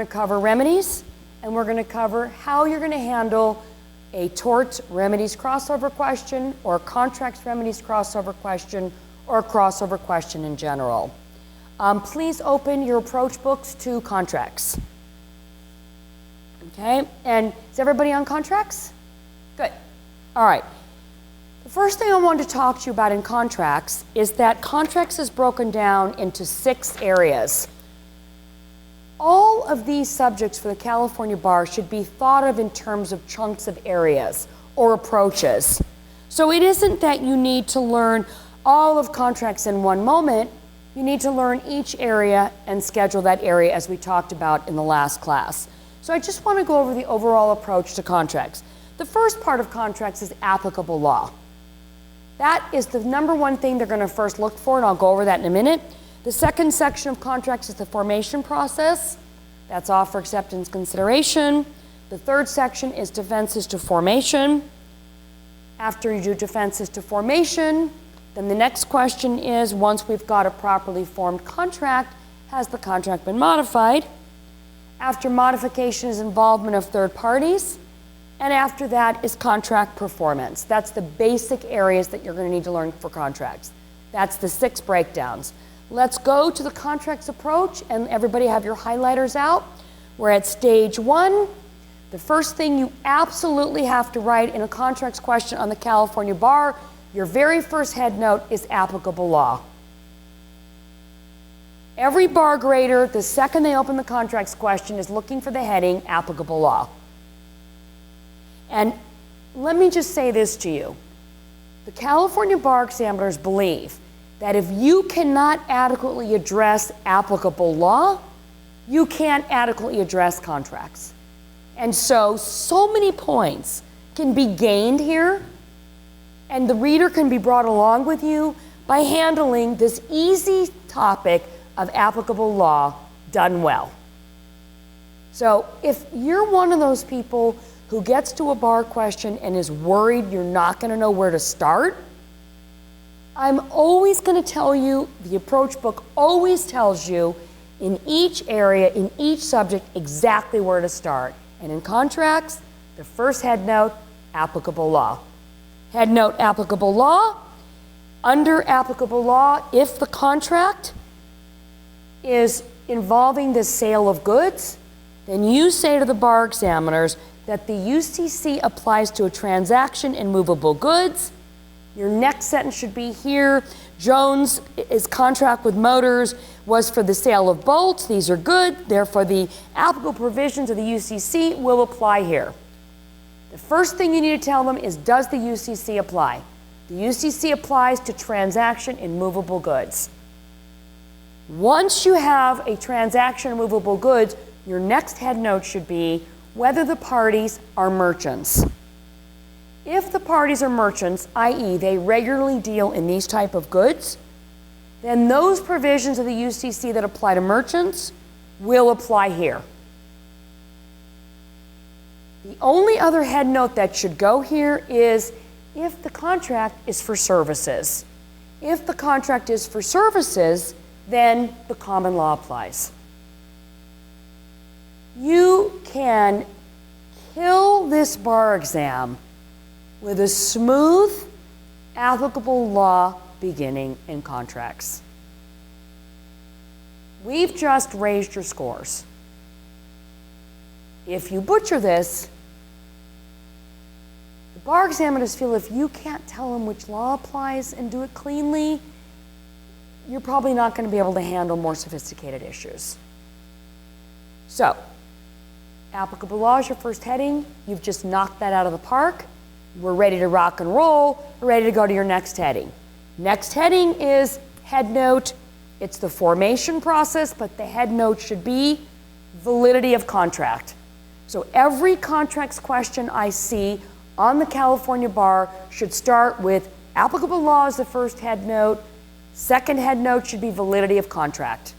to cover remedies, and we're going to cover how you're going to handle a tort remedies crossover question, or a contracts remedies crossover question, or a crossover question in general. Please open your approach books to contracts. Okay, and is everybody on contracts? Good. All right. The first thing I wanted to talk to you about in contracts is that contracts is broken down into 6 areas. All of these subjects for the California Bar should be thought of in terms of chunks of areas or approaches. So it isn't that you need to learn all of contracts in one moment. You need to learn each area and schedule that area as we talked about in the last class. So I just want to go over the overall approach to contracts. The first part of contracts is applicable law. That is the number one thing they're going to first look for, and I'll go over that in a minute. The second section of contracts is the formation process. That's offer, acceptance, consideration. The third section is defenses to formation. After you do defenses to formation, then the next question is, once we've got a properly formed contract, has the contract been modified? After modification is involvement of third parties. And after that is contract performance. That's the basic areas that you're going to need to learn for contracts. That's the 6 breakdowns. Let's go to the contracts approach, and everybody have your highlighters out. We're at stage 1. The first thing you absolutely have to write in a contracts question on the California Bar, your very first head note is applicable law. Every bar grader, the second they open the contracts question, is looking for the heading applicable law. And let me just say this to you. The California Bar examiners believe that if you cannot adequately address applicable law, you can't adequately address contracts. And so many points can be gained here, and the reader can be brought along with you by handling this easy topic of applicable law done well. So if you're one of those people who gets to a bar question and is worried you're not going to know where to start, I'm always going to tell you, the approach book always tells you in each area, in each subject, exactly where to start. And in contracts, the first head note, applicable law. Head note, applicable law. Under applicable law, if the contract is involving the sale of goods, then you say to the bar examiners that the UCC applies to a transaction in movable goods. Your next sentence should be here. Jones' contract with Motors was for the sale of bolts. These are good. Therefore, the applicable provisions of the UCC will apply here. The first thing you need to tell them is, does the UCC apply? The UCC applies to transaction in movable goods. Once you have a transaction in movable goods, your next head note should be whether the parties are merchants. If the parties are merchants, i.e. they regularly deal in these type of goods, then those provisions of the UCC that apply to merchants will apply here. The only other head note that should go here is if the contract is for services. If the contract is for services, then the common law applies. You can kill this bar exam with a smooth, applicable law beginning in contracts. We've just raised your scores. If you butcher this, the bar examiners feel if you can't tell them which law applies and do it cleanly, you're probably not going to be able to handle more sophisticated issues. So, applicable law is your first heading. You've just knocked that out of the park. We're ready to rock and roll. We're ready to go to your next heading. Next heading is head note. It's the formation process, but the head note should be validity of contract. So every contracts question I see on the California Bar should start with applicable law as the first head note. Second head note should be validity of contract.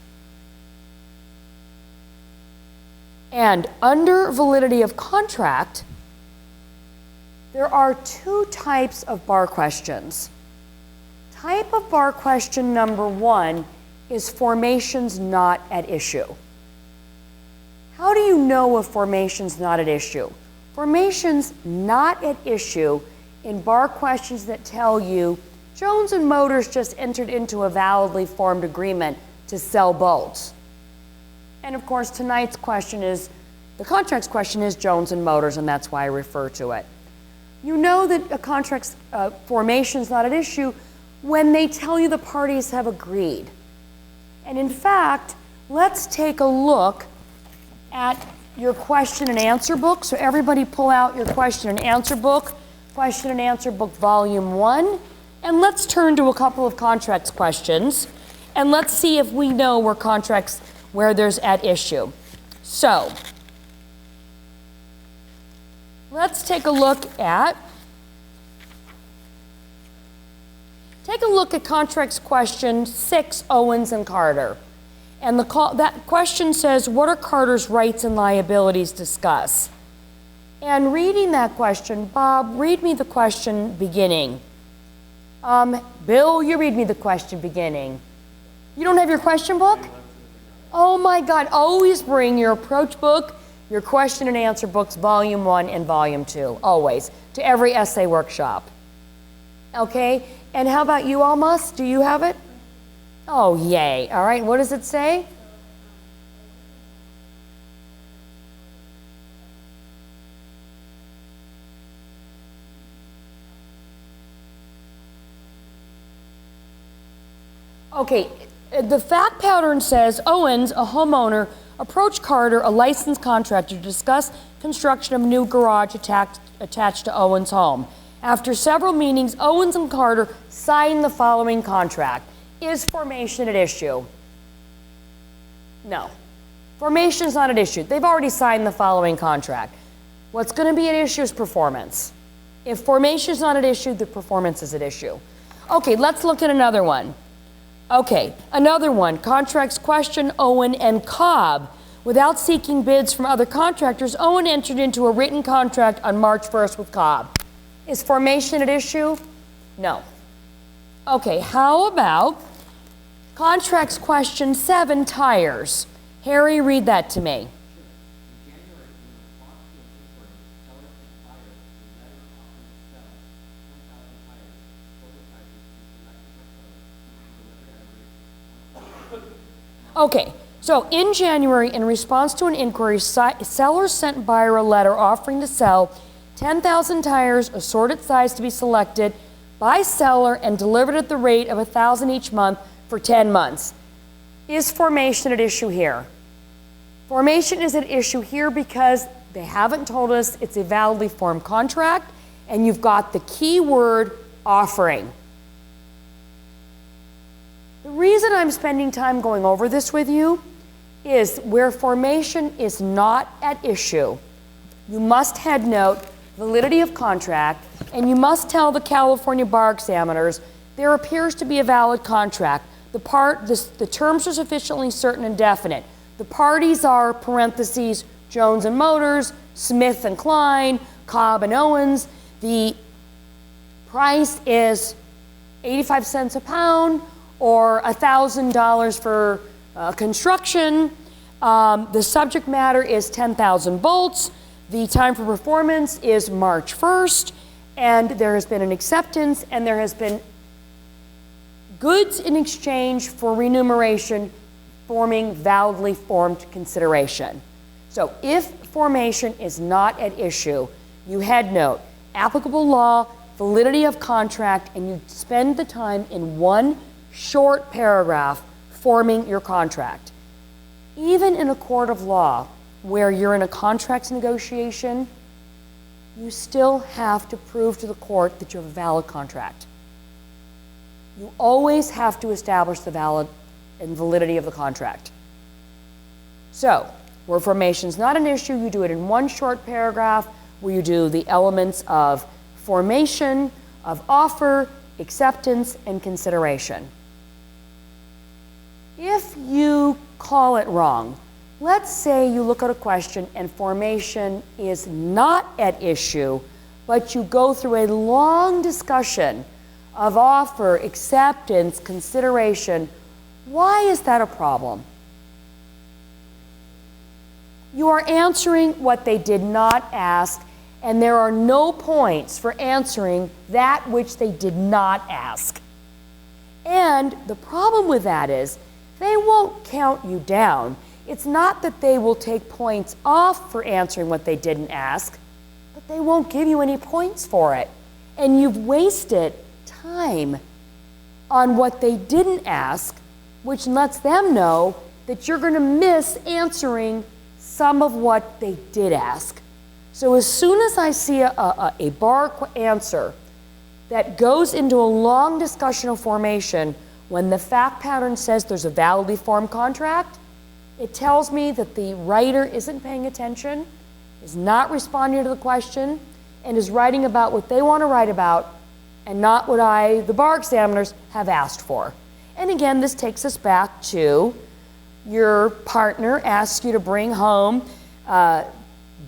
And under validity of contract, there are 2 types of bar questions. Type of bar question number 1 is formations not at issue. How do you know if formation's not at issue? Formation's not at issue in bar questions that tell you Jones and Motors just entered into a validly formed agreement to sell bolts. And of course, tonight's question is, the contract's question is Jones and Motors, and that's why I refer to it. You know that a contract's formation's not at issue when they tell you the parties have agreed. And in fact, let's take a look at your question and answer book. So everybody pull out your question and answer book, volume 1, and let's turn to a couple of contracts questions, and let's see if we know where there's at issue. So, let's take a look at contracts question 6, Owens and Carter. And that question says, what are Carter's rights and liabilities discuss? And reading that question, Bob, read me the question beginning. Bill, you read me the question beginning. You don't have your question book? Oh my God, always bring your approach book, your question and answer books, volume 1 and volume 2, always, to every essay workshop. Okay, and how about you, Almas? Do you have it? Oh, yay. All right, what does it say? Okay, the fact pattern says Owens, a homeowner, approached Carter, a licensed contractor, to discuss construction of a new garage attached to Owens' home. After several meetings, Owens and Carter signed the following contract. Is formation at issue? No. Formation is not at issue. They've already signed the following contract. What's going to be at issue is performance. If formation is not at issue, the performance is at issue. Okay, let's look at another one. Okay, another one. Contracts question Owen and Cobb. Without seeking bids from other contractors, Owen entered into a written contract on March 1st with Cobb. Is formation at issue? No. Okay, how about contracts question 7, tires? Harry, read that to me. Okay, so in January, in response to an inquiry, sellers sent buyer a letter offering to sell 10,000 tires, assorted size to be selected by seller and delivered at the rate of $1,000 each month for 10 months. Is formation at issue here? Formation is at issue here because they haven't told us it's a validly formed contract, and you've got the key word offering. The reason I'm spending time going over this with you is where formation is not at issue, you must head note validity of contract, and you must tell the California bar examiners there appears to be a valid contract. The terms are sufficiently certain and definite. The parties are, parentheses, Jones and Motors, Smith and Klein, Cobb and Owens. The price is 85 cents a pound or $1,000 for construction. The subject matter is 10,000 bolts. The time for performance is March 1st, and there has been an acceptance, and there has been goods in exchange for remuneration forming validly formed consideration. So if formation is not at issue, you head note applicable law, validity of contract, and you spend the time in one short paragraph forming your contract. Even in a court of law, where you're in a contracts negotiation, you still have to prove to the court that you have a valid contract. You always have to establish the valid and validity of the contract. So, where formation is not an issue, you do it in one short paragraph where you do the elements of formation, of offer, acceptance, and consideration. If you call it wrong, let's say you look at a question and formation is not at issue, but you go through a long discussion of offer, acceptance, consideration. Why is that a problem? You are answering what they did not ask, and there are no points for answering that which they did not ask. And the problem with that is they won't count you down. It's not that they will take points off for answering what they didn't ask, but they won't give you any points for it. And you've wasted time on what they didn't ask, which lets them know that you're going to miss answering some of what they did ask. So as soon as I see a bar answer that goes into a long discussion of formation, when the fact pattern says there's a validly formed contract, it tells me that the writer isn't paying attention, is not responding to the question, and is writing about what they want to write about and not what the bar examiners, have asked for. And again, this takes us back to your partner asks you to bring home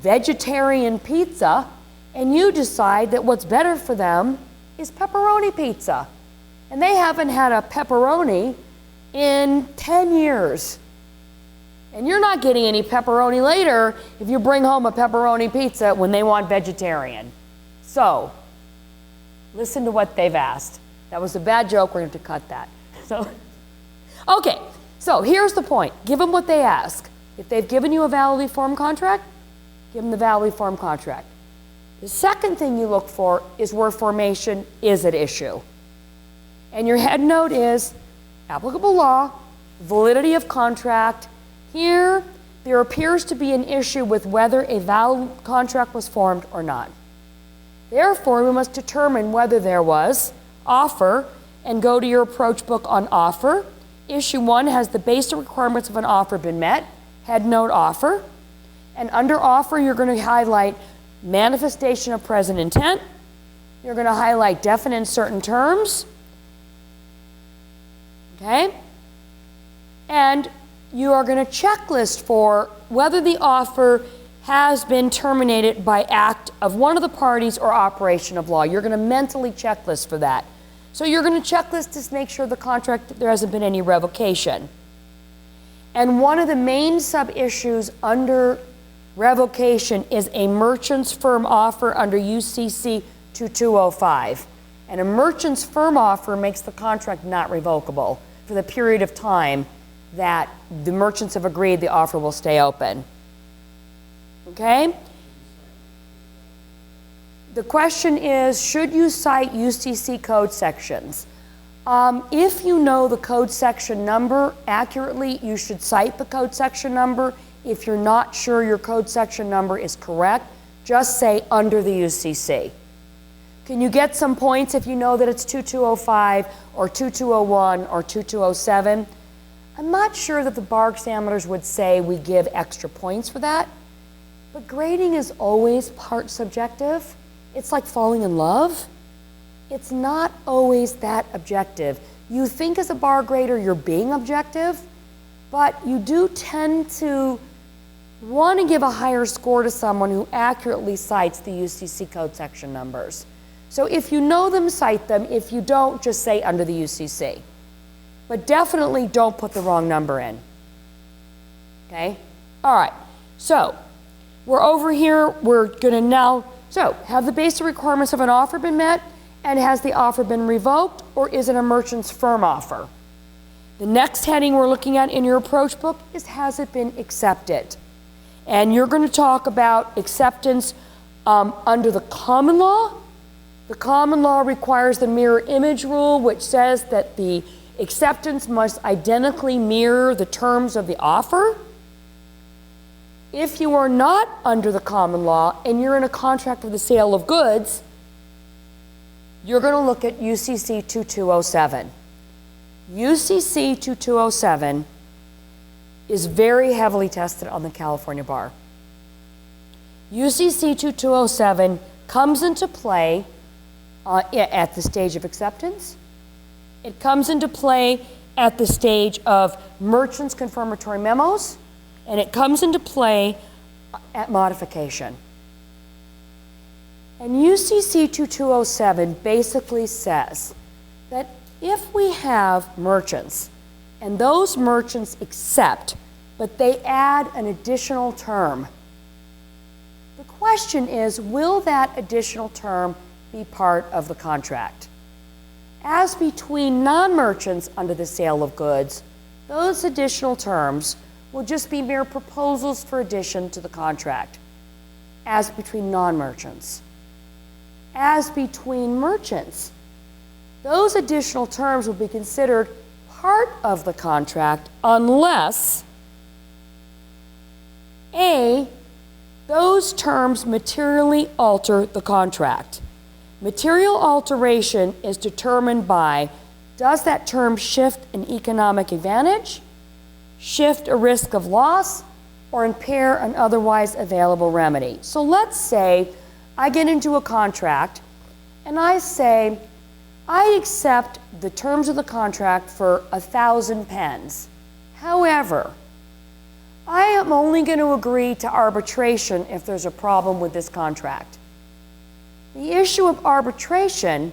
vegetarian pizza, and you decide that what's better for them is pepperoni pizza. And they haven't had a pepperoni in 10 years. And you're not getting any pepperoni later if you bring home a pepperoni pizza when they want vegetarian. So, listen to what they've asked. That was a bad joke, we're going to have to cut that. Okay, so here's the point. Give them what they ask. If they've given you a validly formed contract, give them the validly formed contract. The second thing you look for is where formation is at issue. And your head note is applicable law, validity of contract. Here, there appears to be an issue with whether a valid contract was formed or not. Therefore, we must determine whether there was offer and go to your approach book on offer. Issue 1, has the basic requirements of an offer been met? Head note offer. And under offer, you're going to highlight manifestation of present intent. You're going to highlight definite and certain terms. Okay? And you are going to checklist for whether the offer has been terminated by act of one of the parties or operation of law. You're going to mentally checklist for that. So you're going to checklist to make sure the contract, there hasn't been any revocation. And one of the main sub-issues under revocation is a merchant's firm offer under UCC 2205. And a merchant's firm offer makes the contract not revocable for the period of time that the merchants have agreed the offer will stay open. Okay? The question is, should you cite UCC code sections? If you know the code section number accurately, you should cite the code section number. If you're not sure your code section number is correct, just say under the UCC. Can you get some points if you know that it's 2205 or 2201 or 2207? I'm not sure that the bar examiners would say we give extra points for that, but grading is always part subjective. It's like falling in love. It's not always that objective. You think as a bar grader you're being objective, but you do tend to want to give a higher score to someone who accurately cites the UCC code section numbers. So if you know them, cite them. If you don't, just say under the UCC. But definitely don't put the wrong number in. Okay? All right. So we're over here. We're going to now, so have the basic requirements of an offer been met? And has the offer been revoked? Or is it a merchant's firm offer? The next heading we're looking at in your approach book is, has it been accepted? And you're going to talk about acceptance under the common law. The common law requires the mirror image rule, which says that the acceptance must identically mirror the terms of the offer. If you are not under the common law and you're in a contract for the sale of goods, you're going to look at UCC 2207. UCC 2207 is very heavily tested on the California bar. UCC 2207 comes into play at the stage of acceptance. It comes into play at the stage of merchants' confirmatory memos, and it comes into play at modification. And UCC 2207 basically says that if we have merchants and those merchants accept but they add an additional term. The question is, will that additional term be part of the contract? As between non-merchants under the sale of goods, those additional terms will just be mere proposals for addition to the contract. As between non-merchants. As between merchants, those additional terms will be considered part of the contract unless A, those terms materially alter the contract. Material alteration is determined by, does that term shift an economic advantage, shift a risk of loss, or impair an otherwise available remedy? So let's say I get into a contract and I say, I accept the terms of the contract for 1,000 pens. However, I am only going to agree to arbitration if there's a problem with this contract. The issue of arbitration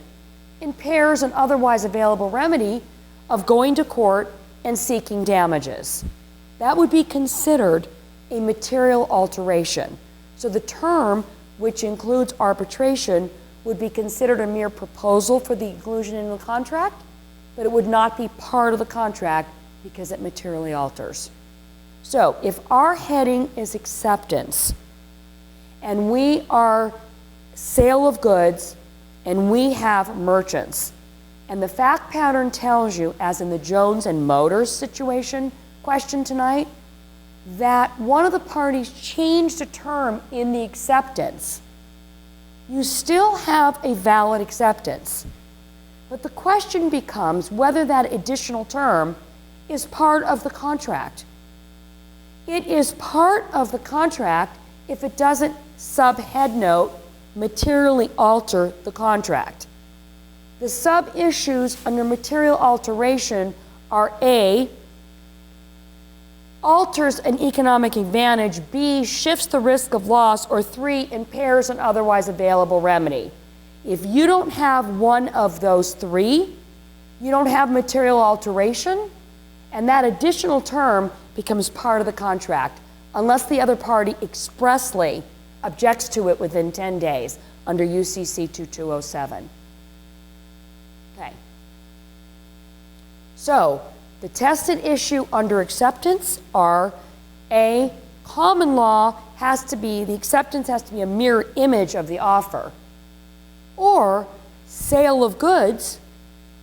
impairs an otherwise available remedy of going to court and seeking damages. That would be considered a material alteration. So the term, which includes arbitration, would be considered a mere proposal for the inclusion in the contract, but it would not be part of the contract because it materially alters. So if our heading is acceptance, and we are sale of goods, and we have merchants, and the fact pattern tells you, as in the Jones and Motors situation question tonight, that one of the parties changed a term in the acceptance, you still have a valid acceptance. But the question becomes whether that additional term is part of the contract. It is part of the contract if it doesn't sub-head note materially alter the contract. The sub-issues under material alteration are A, alters an economic advantage, B, shifts the risk of loss, or 3, impairs an otherwise available remedy. If you don't have one of those 3, you don't have material alteration, and that additional term becomes part of the contract, unless the other party expressly objects to it within 10 days under UCC 2207. Okay. So, the tested issue under acceptance are A, common law has to be, the acceptance has to be a mirror image of the offer, or sale of goods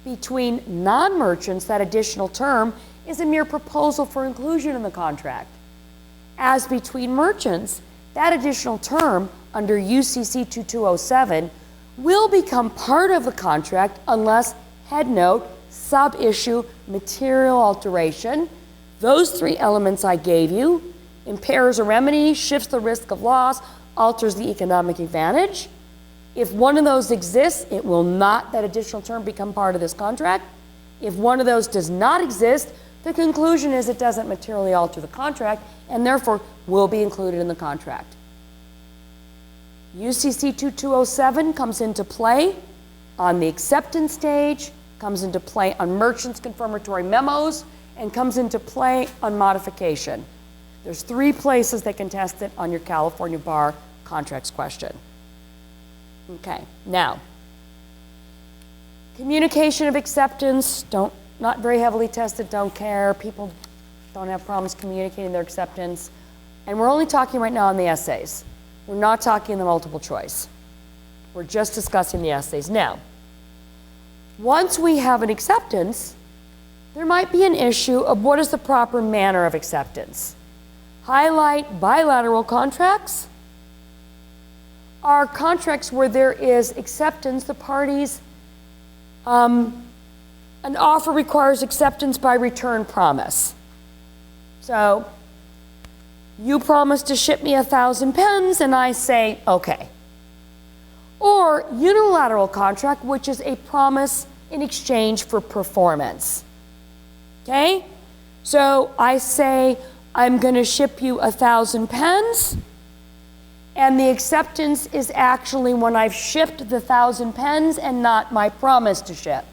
between non-merchants, that additional term is a mere proposal for inclusion in the contract. As between merchants, that additional term under UCC 2207 will become part of the contract unless head note, sub-issue, material alteration, those 3 elements I gave you, impairs a remedy, shifts the risk of loss, alters the economic advantage. If one of those exists, it will not, that additional term, become part of this contract. If one of those does not exist, the conclusion is it doesn't materially alter the contract and therefore will be included in the contract. UCC 2207 comes into play on the acceptance stage, comes into play on merchants' confirmatory memos, and comes into play on modification. There's 3 places that can test it on your California Bar contracts question. Okay, now, communication of acceptance, not very heavily tested, don't care. People don't have problems communicating their acceptance. And we're only talking right now on the essays. We're not talking the multiple choice. We're just discussing the essays. Now, once we have an acceptance, there might be an issue of what is the proper manner of acceptance. Highlight bilateral contracts are contracts where there is acceptance, the parties, an offer requires acceptance by return promise. So, you promise to ship me 1,000 pens, and I say, okay. Or unilateral contract, which is a promise in exchange for performance. Okay? So I say, I'm going to ship you 1,000 pens, and the acceptance is actually when I've shipped the 1,000 pens and not my promise to ship.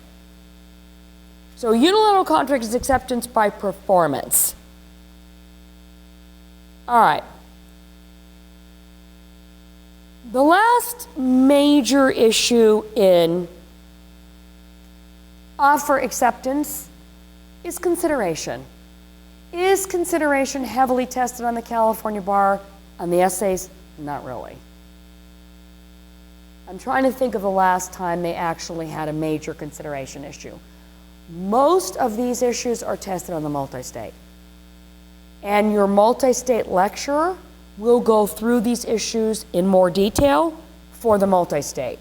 So unilateral contract is acceptance by performance. All right. The last major issue in offer acceptance is consideration. Is consideration heavily tested on the California bar? On the essays? Not really. I'm trying to think of the last time they actually had a major consideration issue. Most of these issues are tested on the multi-state. And your multi-state lecturer will go through these issues in more detail for the multi-state.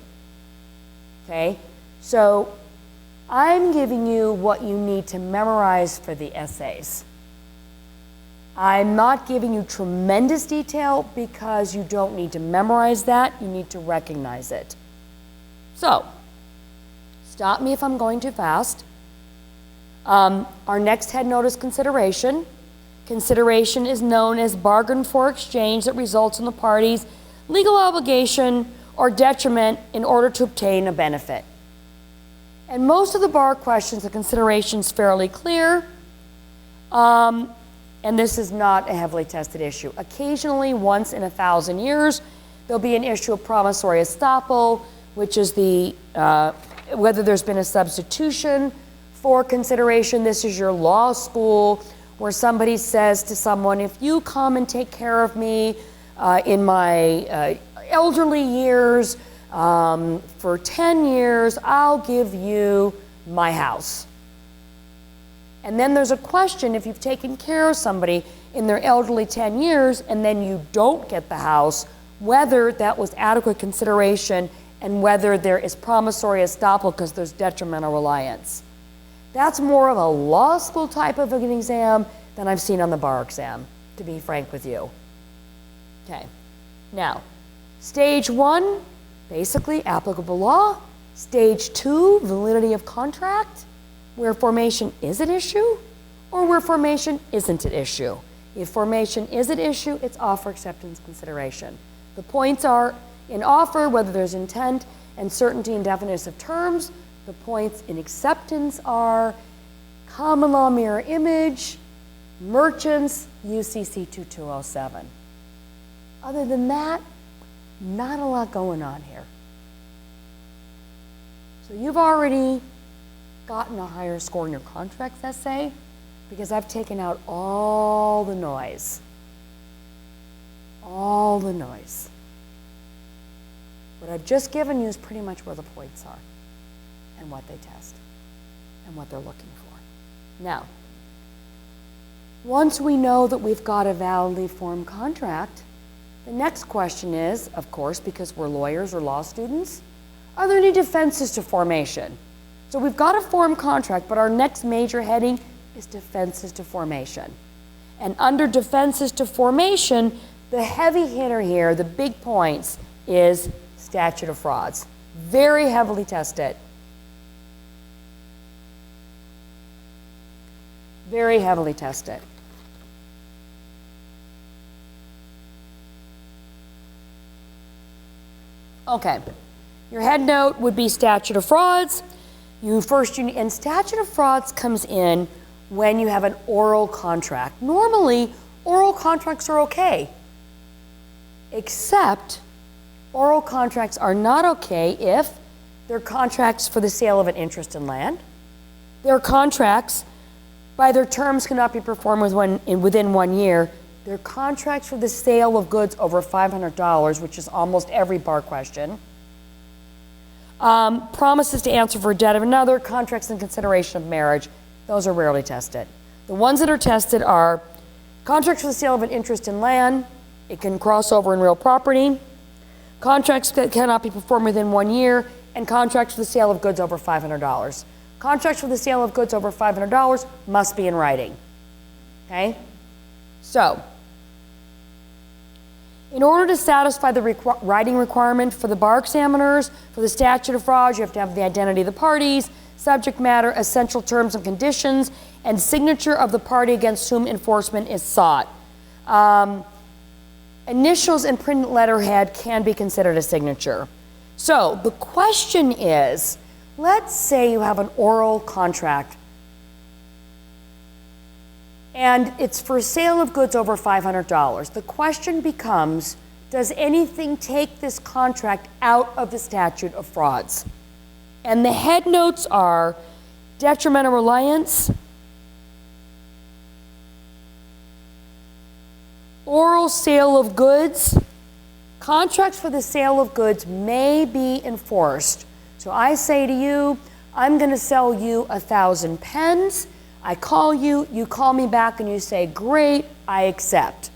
Okay? So I'm giving you what you need to memorize for the essays. I'm not giving you tremendous detail because you don't need to memorize that, you need to recognize it. So, stop me if I'm going too fast. Our next head note is consideration. Consideration is known as bargain for exchange that results in the parties' legal obligation or detriment in order to obtain a benefit. And most of the bar questions, the consideration is fairly clear. And this is not a heavily tested issue. Occasionally, once in 1,000 years, there'll be an issue of promissory estoppel, which is the whether there's been a substitution for consideration. This is your law school where somebody says to someone, if you come and take care of me in my elderly years for 10 years, I'll give you my house. And then there's a question, if you've taken care of somebody in their elderly 10 years and then you don't get the house, whether that was adequate consideration and whether there is promissory estoppel because there's detrimental reliance. That's more of a law school type of an exam than I've seen on the bar exam, to be frank with you. Okay, now, stage 1, basically applicable law. Stage 2, validity of contract, where formation is an issue or where formation isn't an issue. If formation is an issue, it's offer acceptance consideration. The points are in offer, whether there's intent and certainty and definiteness of terms. The points in acceptance are common law mirror image, merchants, UCC 2207. Other than that, not a lot going on here. So you've already gotten a higher score in your contracts essay because I've taken out all the noise. All the noise. What I've just given you is pretty much where the points are and what they test and what they're looking for. Now, once we know that we've got a validly formed contract, the next question is, of course, because we're lawyers or law students, are there any defenses to formation? So we've got a formed contract, but our next major heading is defenses to formation. And under defenses to formation, the heavy hitter here, the big points, is statute of frauds. Very heavily tested. Very heavily tested. Okay, your head note would be statute of frauds. And statute of frauds comes in when you have an oral contract. Normally, oral contracts are okay, except oral contracts are not okay if they're contracts for the sale of an interest in land. They're contracts, by their terms cannot be performed within 1 year. They're contracts for the sale of goods over $500, which is almost every bar question. Promises to answer for a debt of another, contracts in consideration of marriage, those are rarely tested. The ones that are tested are contracts for the sale of an interest in land, it can cross over in real property, contracts that cannot be performed within 1 year, and contracts for the sale of goods over $500. Contracts for the sale of goods over $500 must be in writing. Okay? So, in order to satisfy the writing requirement for the bar examiners, for the statute of frauds, you have to have the identity of the parties, subject matter, essential terms and conditions, and signature of the party against whom enforcement is sought. Initials and printed letterhead can be considered a signature. So the question is, let's say you have an oral contract and it's for sale of goods over $500. The question becomes, does anything take this contract out of the statute of frauds? And the head notes are detrimental reliance, oral sale of goods. Contracts for the sale of goods may be enforced. So I say to you, I'm going to sell you 1,000 pens. I call you, you call me back and you say, great, I accept.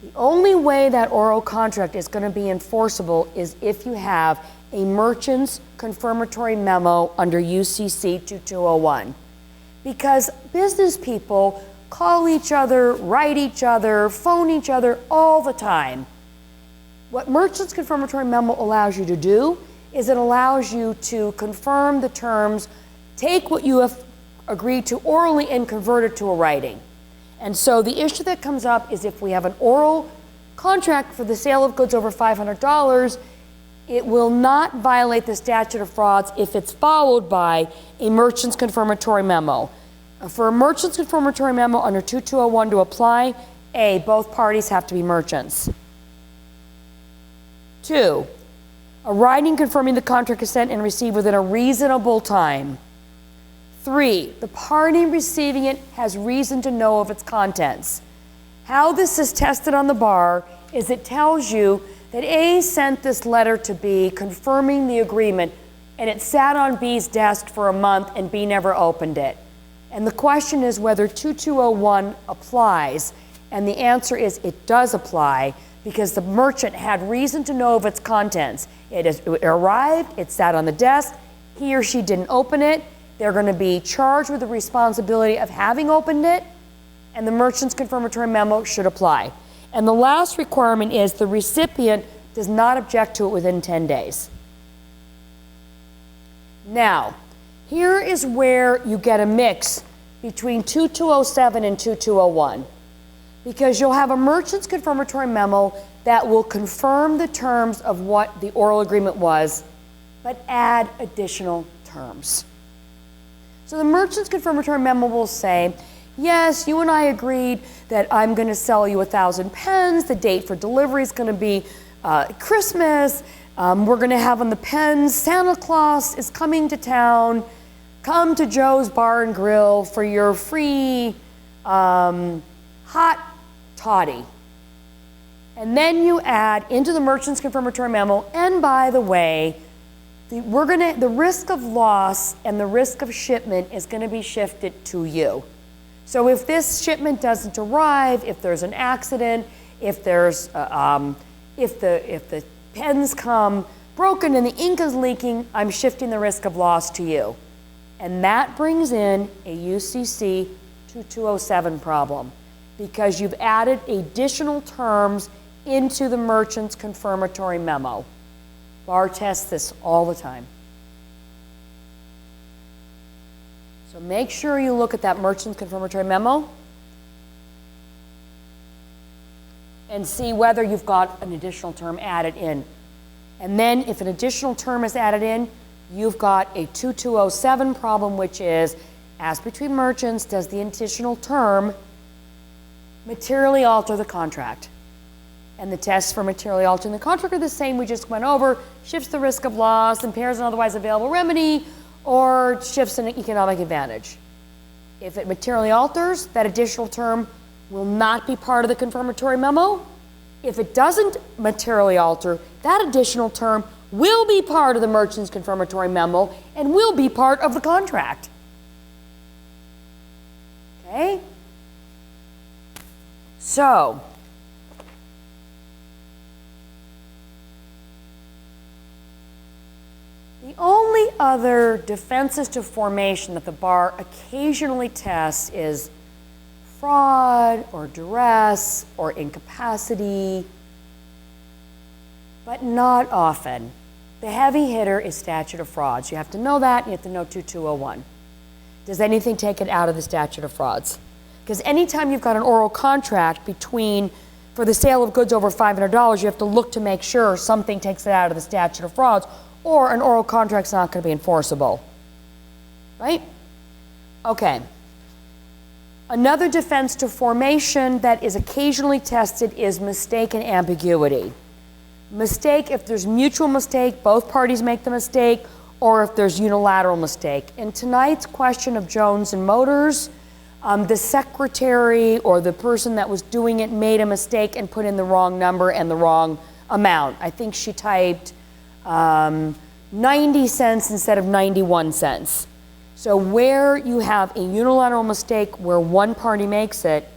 The only way that oral contract is going to be enforceable is if you have a merchant's confirmatory memo under UCC 2201. Because business people call each other, write each other, phone each other all the time. What merchant's confirmatory memo allows you to do is it allows you to confirm the terms, take what you have agreed to orally and convert it to a writing. And so the issue that comes up is if we have an oral contract for the sale of goods over $500, it will not violate the statute of frauds if it's followed by a merchant's confirmatory memo. For a merchant's confirmatory memo under 2201 to apply, A, both parties have to be merchants. 2, a writing confirming the contract is sent and received within a reasonable time. 3, the party receiving it has reason to know of its contents. How this is tested on the bar is it tells you that A sent this letter to B confirming the agreement, and it sat on B's desk for a month and B never opened it. And the question is whether 2201 applies, and the answer is it does apply because the merchant had reason to know of its contents. It arrived, it sat on the desk, he or she didn't open it, they're going to be charged with the responsibility of having opened it, and the merchant's confirmatory memo should apply. And the last requirement is the recipient does not object to it within 10 days. Now, here is where you get a mix between 2207 and 2201. Because you'll have a merchant's confirmatory memo that will confirm the terms of what the oral agreement was, but add additional terms. So the merchant's confirmatory memo will say, yes, you and I agreed that I'm going to sell you 1,000 pens. The date for delivery is going to be Christmas. We're going to have on the pens, Santa Claus is coming to town. Come to Joe's Bar and Grill for your free hot toddy. And then you add into the merchant's confirmatory memo, and by the way, the risk of loss and the risk of shipment is going to be shifted to you. So if this shipment doesn't arrive, if there's an accident, if there's if the pens come broken and the ink is leaking, I'm shifting the risk of loss to you. And that brings in a UCC 2207 problem because you've added additional terms into the merchant's confirmatory memo. Bar tests this all the time. So make sure you look at that merchant's confirmatory memo and see whether you've got an additional term added in. And then if an additional term is added in, you've got a 2207 problem, which is, as between merchants, does the additional term materially alter the contract? And the tests for materially altering the contract are the same we just went over: shifts the risk of loss, impairs an otherwise available remedy, or shifts an economic advantage. If it materially alters, that additional term will not be part of the confirmatory memo. If it doesn't materially alter, that additional term will be part of the merchant's confirmatory memo and will be part of the contract. Okay? So, the only other defenses to formation that the bar occasionally tests is fraud or duress or incapacity, but not often. The heavy hitter is statute of frauds. You have to know that, and you have to know 2201. Does anything take it out of the statute of frauds? Because anytime you've got an oral contract for the sale of goods over $500, you have to look to make sure something takes it out of the statute of frauds, or an oral contract's not going to be enforceable. Right? Okay. Another defense to formation that is occasionally tested is mistake and ambiguity. Mistake, if there's mutual mistake, both parties make the mistake, or if there's unilateral mistake. In tonight's question of Jones and Motors, the secretary or the person that was doing it made a mistake and put in the wrong number and the wrong amount. I think she typed 90 cents instead of 91 cents. So where you have a unilateral mistake where one party makes it,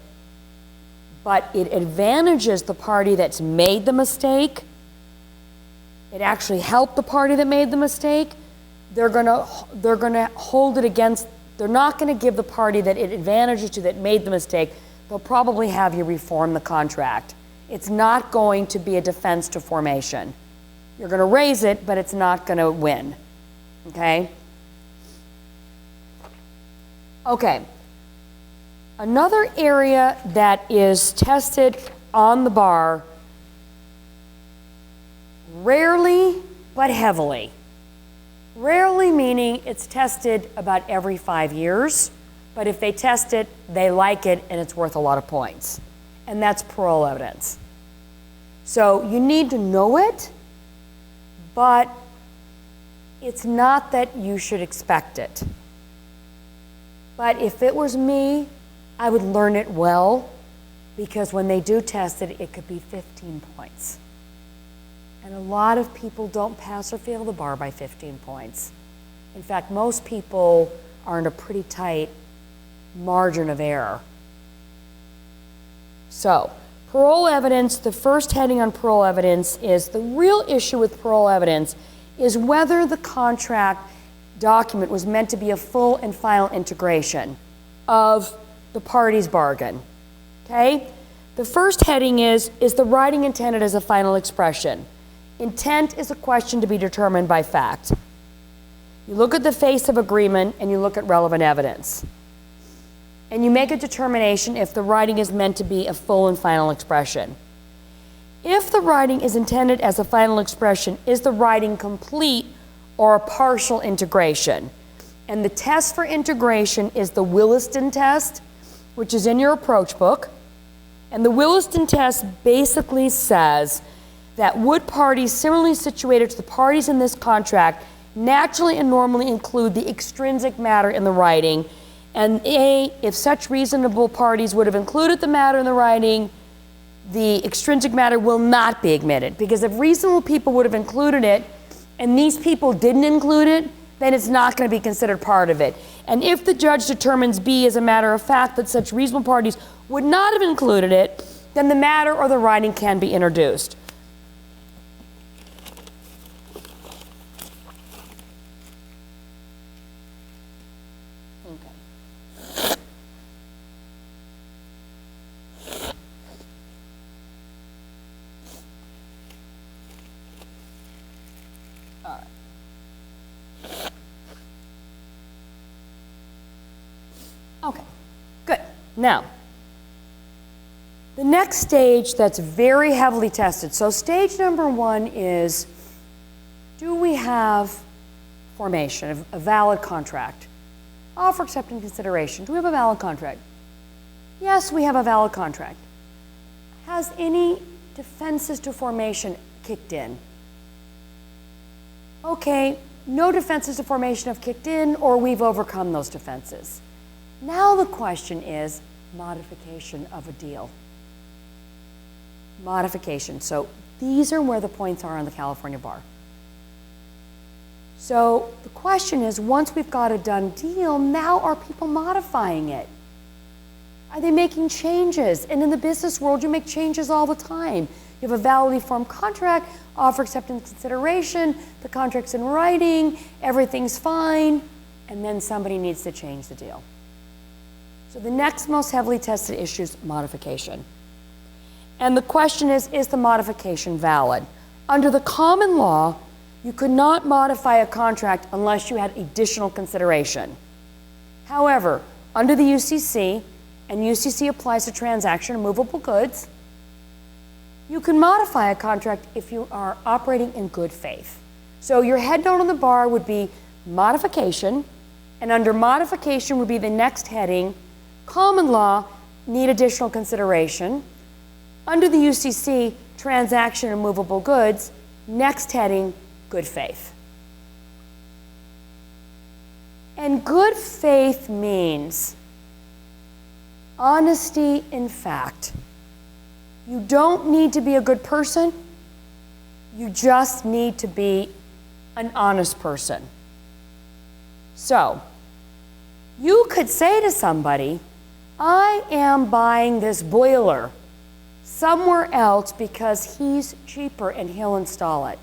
but it advantages the party that's made the mistake, it actually helped the party that made the mistake, they're gonna hold it against, they're not gonna give the party that it advantages to that made the mistake, they'll probably have you reform the contract. It's not going to be a defense to formation. You're gonna raise it, but it's not gonna win, okay? Okay, another area that is tested on the bar, rarely but heavily. Rarely meaning it's tested about every 5 years, but if they test it, they like it, and it's worth a lot of points. And that's parole evidence. So you need to know it, but it's not that you should expect it. But if it was me, I would learn it well, because when they do test it, it could be 15 points. And a lot of people don't pass or fail the bar by 15 points. In fact, most people are in a pretty tight margin of error. So, parole evidence, the first heading on parole evidence is the real issue with parole evidence is whether the contract document was meant to be a full and final integration of the parties' bargain, okay? The first heading is the writing intended as a final expression? Intent is a question to be determined by fact. You look at the face of agreement and you look at relevant evidence. And you make a determination if the writing is meant to be a full and final expression. If the writing is intended as a final expression, is the writing complete or a partial integration? And the test for integration is the Williston test, which is in your approach book. And the Williston test basically says that would parties similarly situated to the parties in this contract naturally and normally include the extrinsic matter in the writing, and A, if such reasonable parties would have included the matter in the writing, the extrinsic matter will not be admitted. Because if reasonable people would have included it, and these people didn't include it, then it's not going to be considered part of it. And if the judge determines B as a matter of fact that such reasonable parties would not have included it, then the matter or the writing can be introduced. Okay. All right. Okay, good. Now, the next stage that's very heavily tested. So stage number one is, do we have formation, a valid contract? Offer, acceptance, consideration. Do we have a valid contract? Yes, we have a valid contract. Has any defenses to formation kicked in? Okay, no defenses to formation have kicked in, or we've overcome those defenses. Now the question is modification of a deal. Modification. So these are where the points are on the California bar. So the question is, once we've got a done deal, now are people modifying it? Are they making changes? And in the business world, you make changes all the time. You have a validly formed contract, offer, acceptance, consideration, the contract's in writing, everything's fine, and then somebody needs to change the deal. So the next most heavily tested issue is modification. And the question is the modification valid? Under the common law, you could not modify a contract unless you had additional consideration. However, under the UCC, and UCC applies to transaction of movable goods, you can modify a contract if you are operating in good faith. So your head note on the bar would be modification, and under modification would be the next heading, Common law, need additional consideration. Under the UCC, transaction and movable goods, next heading, good faith. And good faith means honesty in fact. You don't need to be a good person. You just need to be an honest person. So, you could say to somebody, I am buying this boiler somewhere else because he's cheaper and he'll install it.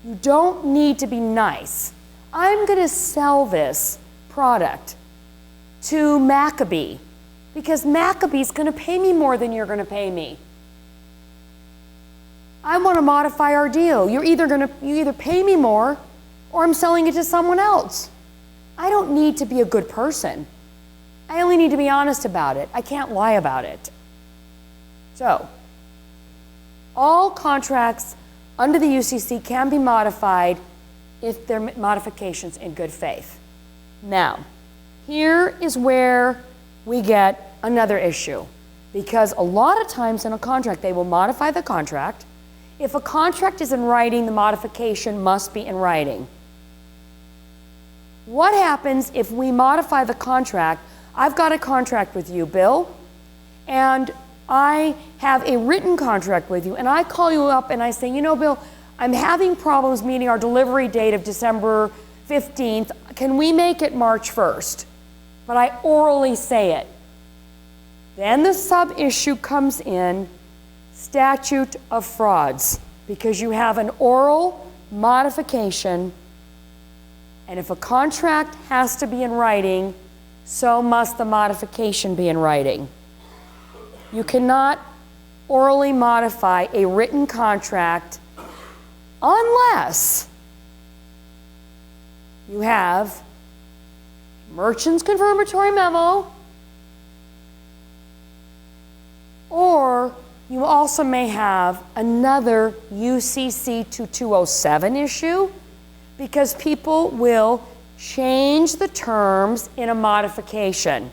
You don't need to be nice. I'm going to sell this product to Maccabee because Maccabee's going to pay me more than you're going to pay me. I want to modify our deal. You either pay me more or I'm selling it to someone else. I don't need to be a good person. I only need to be honest about it. I can't lie about it. So, all contracts under the UCC can be modified if they're modifications in good faith. Now, here is where we get another issue, because a lot of times in a contract, they will modify the contract. If a contract is in writing, the modification must be in writing. What happens if we modify the contract? I've got a contract with you, Bill, and I have a written contract with you, and I call you up and I say, you know, Bill, I'm having problems meeting our delivery date of December 15th. Can we make it March 1st? But I orally say it. Then the sub-issue comes in, statute of frauds, because you have an oral modification, and if a contract has to be in writing, so must the modification be in writing. You cannot orally modify a written contract unless you have merchant's confirmatory memo, or you also may have another UCC 2207 issue, because people will change the terms in a modification.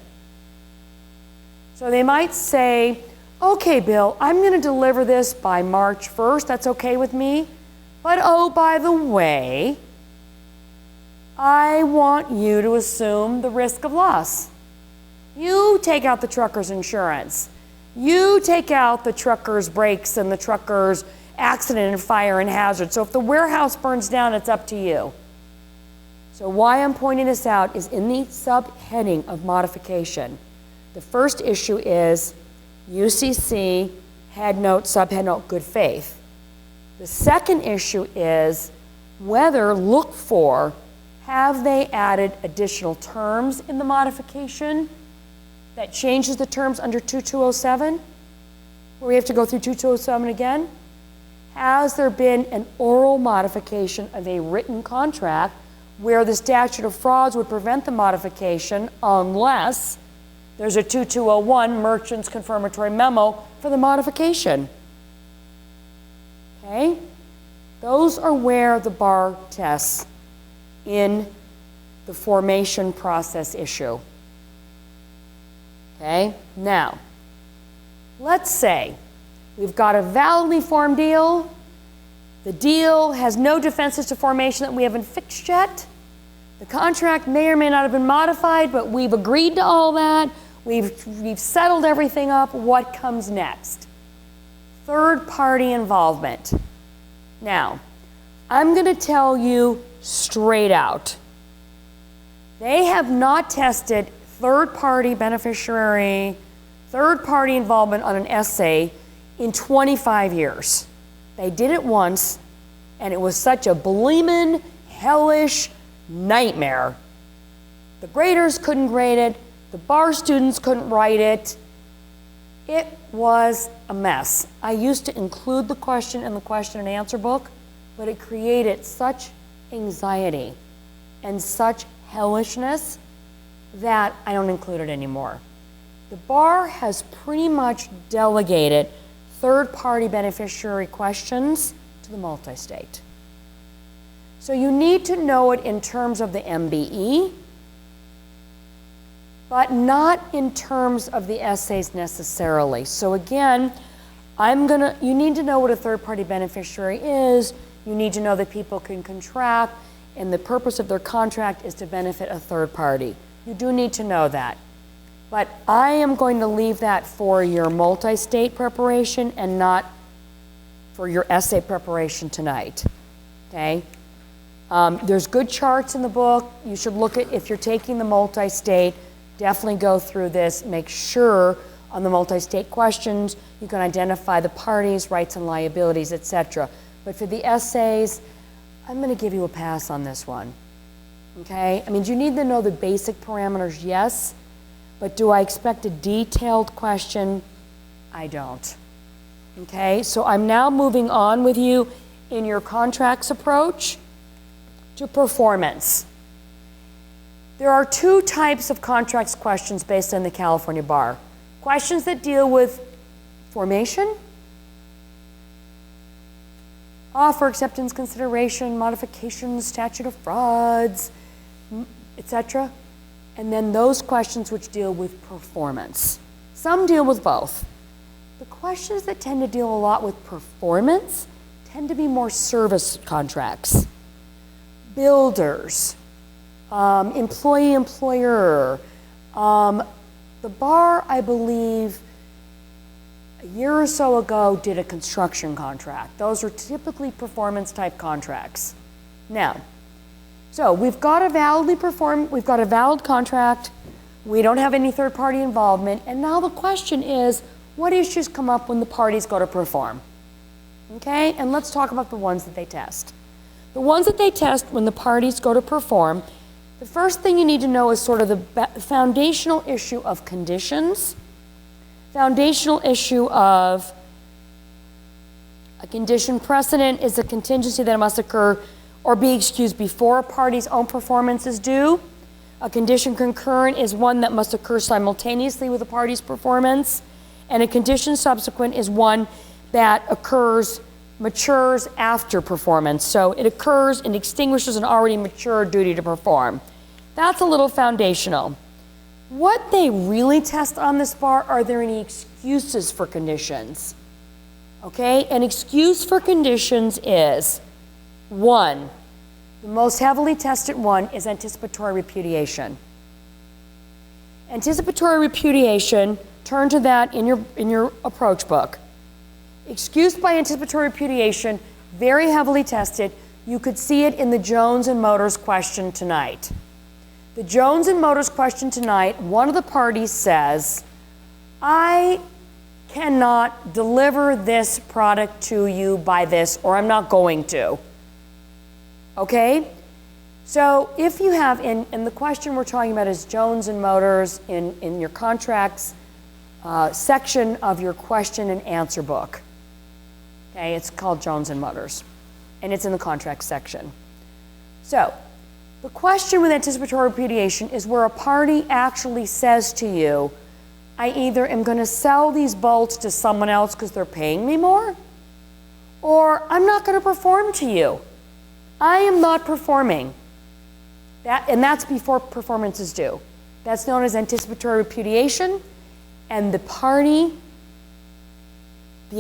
So they might say, okay, Bill, I'm going to deliver this by March 1st. That's okay with me. But oh, by the way, I want you to assume the risk of loss. You take out the trucker's insurance. You take out the trucker's brakes and the trucker's accident and fire and hazard. So if the warehouse burns down, it's up to you. So why I'm pointing this out is in the subheading of modification. The first issue is UCC head note, subhead note, good faith. The second issue is whether, look for, have they added additional terms in the modification that changes the terms under 2207, where we have to go through 2207 again? Has there been an oral modification of a written contract where the statute of frauds would prevent the modification unless there's a 2201 merchant's confirmatory memo for the modification? Okay? Those are where the bar tests in the formation process issue. Okay? Now, let's say we've got a validly formed deal. The deal has no defenses to formation that we haven't fixed yet. The contract may or may not have been modified, but we've agreed to all that. We've settled everything up. What comes next? Third-party involvement. Now, I'm going to tell you straight out. They have not tested third-party beneficiary, third-party involvement on an essay in 25 years. They did it once, and it was such a bleemin' hellish nightmare. The graders couldn't grade it. The bar students couldn't write it. It was a mess. I used to include the question in the question and answer book, but it created such anxiety and such hellishness that I don't include it anymore. The bar has pretty much delegated third-party beneficiary questions to the multi-state. So you need to know it in terms of the MBE, but not in terms of the essays necessarily. So again, you need to know what a third-party beneficiary is. You need to know that people can contract, and the purpose of their contract is to benefit a third party. You do need to know that. But I am going to leave that for your multi-state preparation and not for your essay preparation tonight, okay? There's good charts in the book. You should look at, if you're taking the multi-state, definitely go through this. Make sure on the multi-state questions, you can identify the parties, rights and liabilities, etc. But for the essays, I'm going to give you a pass on this one, okay? I mean, do you need to know the basic parameters? Yes. But do I expect a detailed question? I don't. Okay, so I'm now moving on with you in your contracts approach to performance. There are two types of contracts questions based on the California Bar. Questions that deal with formation, offer, acceptance, consideration, modifications, statute of frauds, etc. And then those questions which deal with performance. Some deal with both. The questions that tend to deal a lot with performance tend to be more service contracts. Builders, employee-employer. The bar, I believe, a year or so ago did a construction contract. Those are typically performance-type contracts. Now, so we've got a valid contract, we don't have any third-party involvement, and now the question is, what issues come up when the parties go to perform? Okay, and let's talk about the ones that they test. The ones that they test when the parties go to perform, the first thing you need to know is sort of the foundational issue of conditions, foundational issue of a condition precedent is a contingency that must occur or be excused before a party's own performance is due. A condition concurrent is one that must occur simultaneously with a party's performance. And a condition subsequent is one that matures after performance. So it occurs and extinguishes an already mature duty to perform. That's a little foundational. What they really test on this bar, are there any excuses for conditions? Okay, an excuse for conditions is, one, the most heavily tested one is anticipatory repudiation. Anticipatory repudiation, turn to that in your approach book. Excuse by anticipatory repudiation, very heavily tested. You could see it in the Jones and Motors question tonight. The Jones and Motors question tonight, one of the parties says, I cannot deliver this product to you by this, or I'm not going to. Okay? So if you have, and the question we're talking about is Jones and Motors in your contracts section of your question and answer book. Okay, it's called Jones and Motors, and it's in the contract section. So the question with anticipatory repudiation is where a party actually says to you, I either am going to sell these bolts to someone else because they're paying me more, or I'm not going to perform to you. I am not performing. And that's before performance is due. That's known as anticipatory repudiation, and the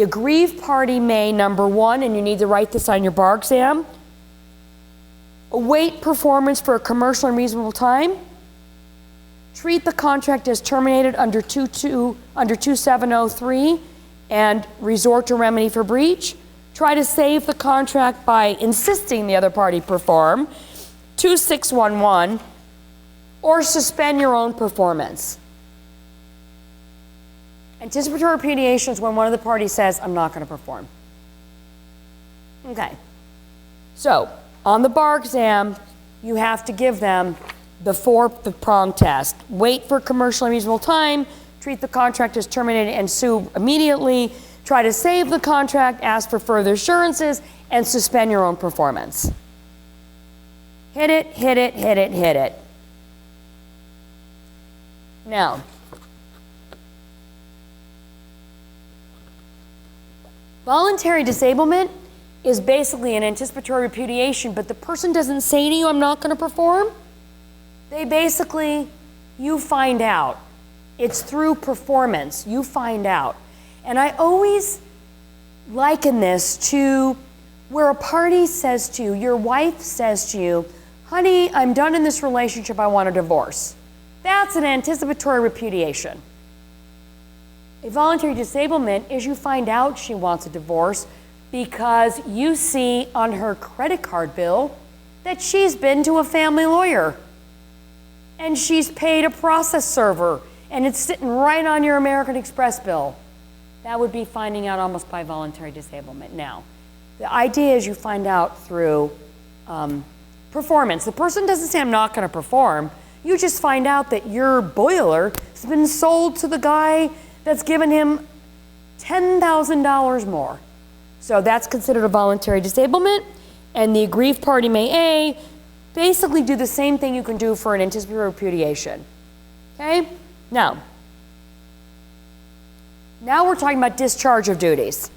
aggrieved party may, number one, and you need to write this on your bar exam, await performance for a commercial and reasonable time, treat the contract as terminated under 2703 and resort to remedy for breach, try to save the contract by insisting the other party perform, 2611, or suspend your own performance. Anticipatory repudiation is when one of the parties says, I'm not going to perform. Okay. So, on the bar exam, you have to give them the prong test. Wait for commercial and reasonable time, treat the contract as terminated and sue immediately, try to save the contract, ask for further assurances, and suspend your own performance. Hit it, hit it, hit it, hit it. Now, voluntary disablement is basically an anticipatory repudiation, but the person doesn't say to you, I'm not going to perform. They basically you find out. It's through performance, you find out. And I always liken this to where a party says to you, your wife says to you, honey, I'm done in this relationship, I want a divorce. That's an anticipatory repudiation. A voluntary disablement is you find out she wants a divorce because you see on her credit card bill that she's been to a family lawyer and she's paid a process server and it's sitting right on your American Express bill. That would be finding out almost by voluntary disablement. Now, the idea is you find out through performance. The person doesn't say, I'm not going to perform. You just find out that your boiler has been sold to the guy that's given him $10,000 more. So that's considered a voluntary disablement, and the aggrieved party may basically do the same thing you can do for an anticipatory repudiation. Okay? Now we're talking about discharge of duties.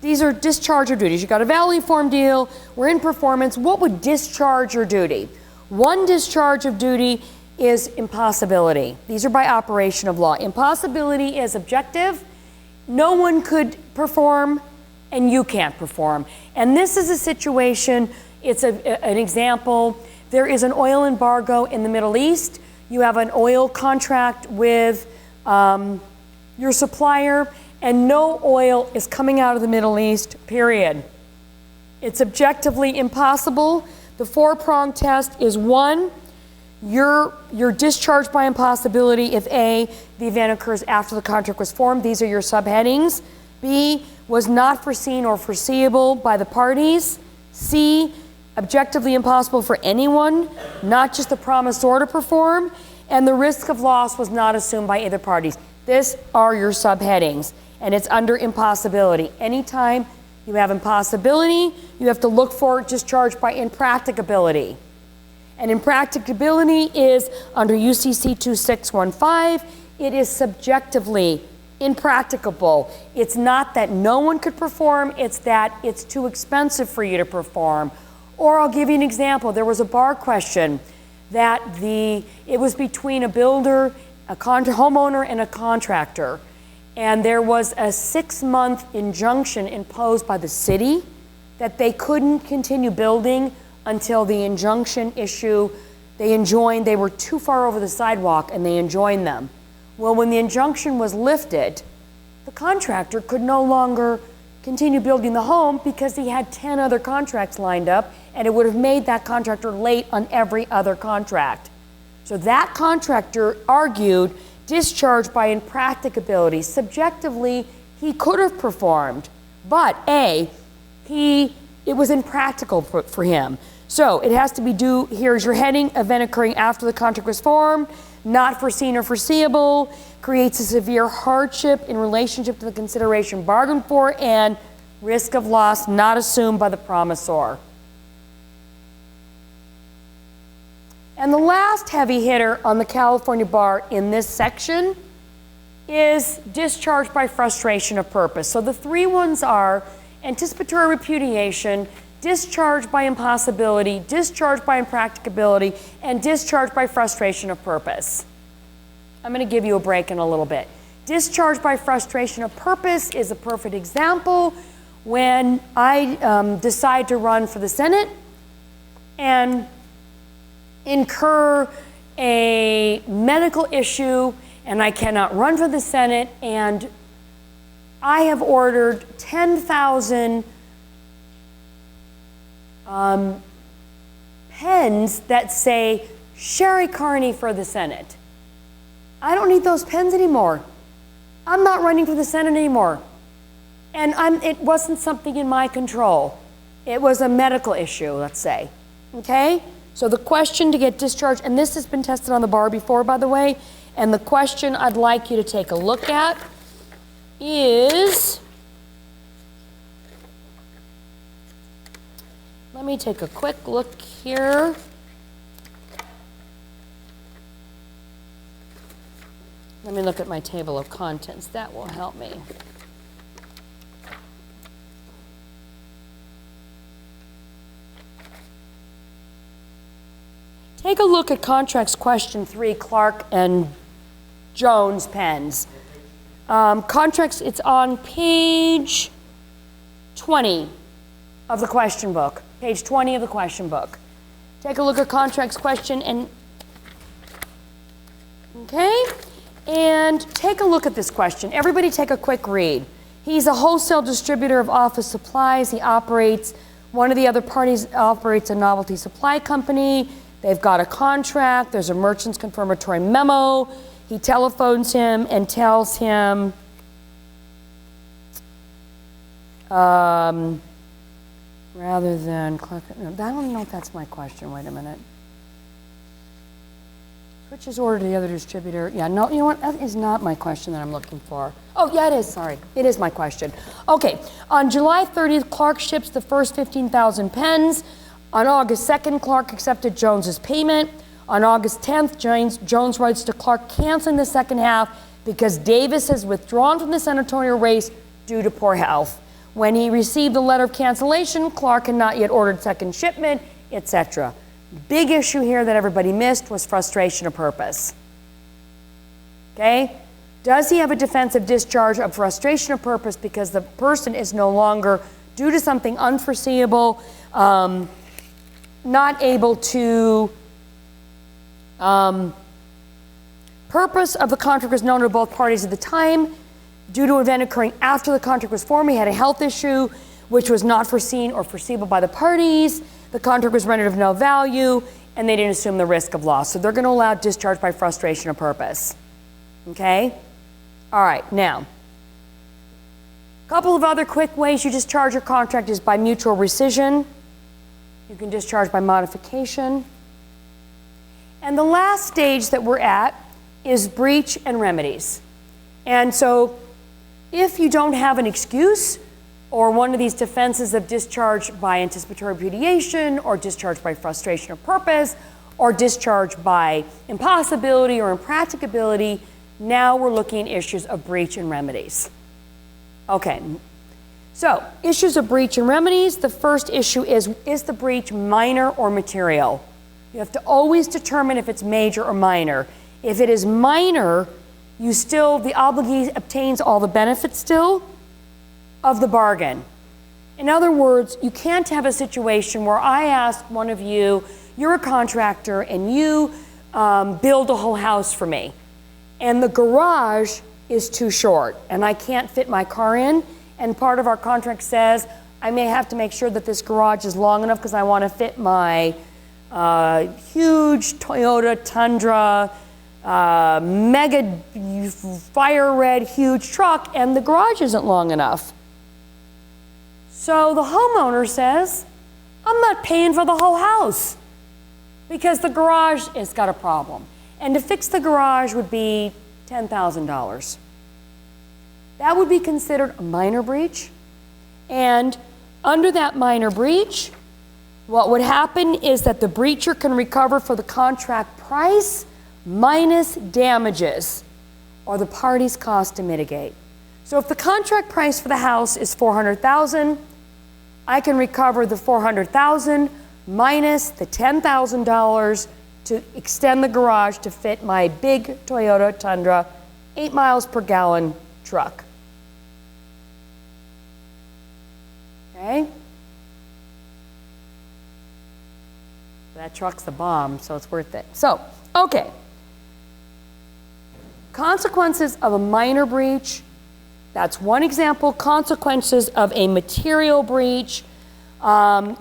These are discharge of duties. You got a valley form deal, we're in performance. What would discharge your duty? One discharge of duty is impossibility. These are by operation of law. Impossibility is objective. No one could perform and you can't perform. And this is a situation, it's an example. There is an oil embargo in the Middle East. You have an oil contract with your supplier and no oil is coming out of the Middle East, period. It's objectively impossible. The four-pronged test is 1, you're discharged by impossibility if A, the event occurs after the contract was formed. These are your subheadings. B, was not foreseen or foreseeable by the parties. C, objectively impossible for anyone, not just the promisor to perform. And the risk of loss was not assumed by either parties. These are your subheadings, and it's under impossibility. Anytime you have impossibility, you have to look for discharge by impracticability. And impracticability is under UCC 2615, it is subjectively impracticable. It's not that no one could perform, it's that it's too expensive for you to perform. Or I'll give you an example. There was a bar question that it was between a builder, a homeowner, and a contractor. And there was a 6-month injunction imposed by the city that they couldn't continue building until the injunction issue, they were too far over the sidewalk and they enjoined them. Well, when the injunction was lifted, the contractor could no longer continue building the home because he had 10 other contracts lined up and it would have made that contractor late on every other contract. So that contractor argued discharge by impracticability. Subjectively, he could have performed, but it was impractical for him. So it has to be due, here's your heading, event occurring after the contract was formed, not foreseen or foreseeable, creates a severe hardship in relationship to the consideration bargained for, and risk of loss not assumed by the promisor. And the last heavy hitter on the California bar in this section is discharge by frustration of purpose. So the three ones are anticipatory repudiation, discharge by impossibility, discharge by impracticability, and discharge by frustration of purpose. I'm going to give you a break in a little bit. Discharge by frustration of purpose is a perfect example when I decide to run for the Senate and incur a medical issue and I cannot run for the Senate, and I have ordered 10,000 pens that say Sherry Carney for the Senate. I don't need those pens anymore. I'm not running for the Senate anymore. And it wasn't something in my control. It was a medical issue, let's say. Okay? So the question to get discharged, and this has been tested on the bar before, by the way, and the question I'd like you to take a look at is, let me take a quick look here. Let me look at my table of contents. That will help me. take a look at contracts question 3, Clark and Jones pens. Contracts, it's on page 20 of the question book. Page 20 of the question book. Take a look at contracts question and, okay? And take a look at this question. Everybody take a quick read. He's a wholesale distributor of office supplies. He operates, one of the other parties operates a novelty supply company. They've got a contract. There's a merchant's confirmatory memo. He telephones him and tells him, rather than, I don't know if that's my question. Wait a minute. Switches order to the other distributor. Yeah, no, you know what? That is not my question that I'm looking for. Oh, yeah, it is. Sorry. It is my question. Okay. On July 30th, Clark ships the first 15,000 pens. On August 2nd, Clark accepted Jones's payment. On August 10th, Jones writes to Clark canceling the second half because Davis has withdrawn from the senatorial race due to poor health. When he received the letter of cancellation, Clark had not yet ordered second shipment, etc. Big issue here that everybody missed was frustration of purpose. Okay? Does he have a defensive discharge of frustration of purpose because the person is no longer, due to something unforeseeable, not able to, purpose of the contract was known to both parties at the time. Due to an event occurring after the contract was formed, he had a health issue which was not foreseen or foreseeable by the parties. The contract was rendered of no value, and they didn't assume the risk of loss. So they're going to allow discharge by frustration of purpose. Okay? All right, now, a couple of other quick ways you discharge your contract is by mutual rescission. You can discharge by modification. And the last stage that we're at is breach and remedies. And so if you don't have an excuse, or one of these defenses of discharge by anticipatory repudiation, or discharge by frustration of purpose, or discharge by impossibility or impracticability, now we're looking at issues of breach and remedies. Okay, so issues of breach and remedies. The first issue is the breach minor or material? You have to always determine if it's major or minor. If it is minor, the obligee obtains all the benefits still of the bargain. In other words, you can't have a situation where I ask one of you, you're a contractor and you build a whole house for me, and the garage is too short and I can't fit my car in, and part of our contract says I may have to make sure that this garage is long enough because I want to fit my huge Toyota Tundra, mega fire red huge truck, and the garage isn't long enough. So the homeowner says, I'm not paying for the whole house because the garage has got a problem. And to fix the garage would be $10,000. That would be considered a minor breach. And under that minor breach, what would happen is that the breacher can recover for the contract price minus damages or the party's cost to mitigate. So if the contract price for the house is $400,000, I can recover the $400,000 minus the $10,000 to extend the garage to fit my big Toyota Tundra 8 miles per gallon truck. Okay? That truck's the bomb, so it's worth it. So, okay. Consequences of a minor breach. That's one example. Consequences of a material breach.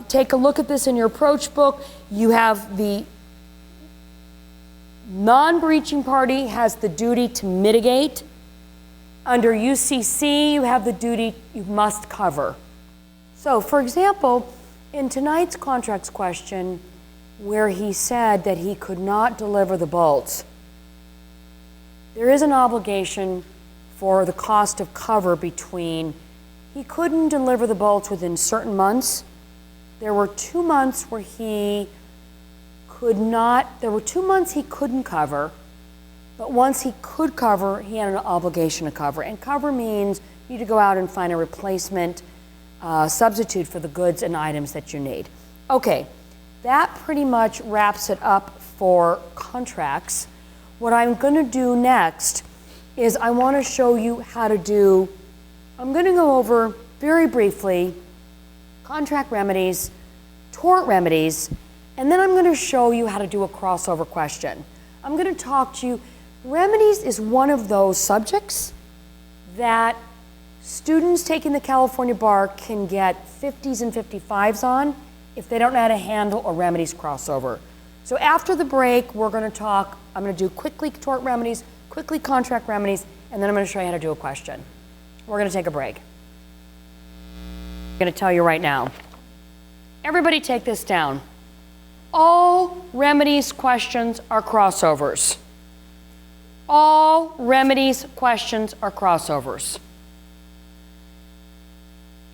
Take a look at this in your approach book. You have the non-breaching party has the duty to mitigate. Under UCC, you have the duty you must cover. So, for example, in tonight's contracts question, where he said that he could not deliver the bolts, there is an obligation for the cost of cover between, he couldn't deliver the bolts within certain months. There were 2 months where he could not, there were 2 months he couldn't cover, but once he could cover, he had an obligation to cover. And cover means you need to go out and find a replacement substitute for the goods and items that you need. Okay, that pretty much wraps it up for contracts. What I'm going to do next is I want to show you how to do, I'm going to go over very briefly contract remedies, tort remedies, and then I'm going to show you how to do a crossover question. I'm going to talk to you. Remedies is one of those subjects that students taking the California bar can get 50s and 55s on if they don't know how to handle a remedies crossover. So after the break, we're going to talk, I'm going to do quickly tort remedies, quickly contract remedies, and then I'm going to show you how to do a question. We're going to take a break. I'm going to tell you right now. Everybody take this down. All remedies questions are crossovers. All remedies questions are crossovers.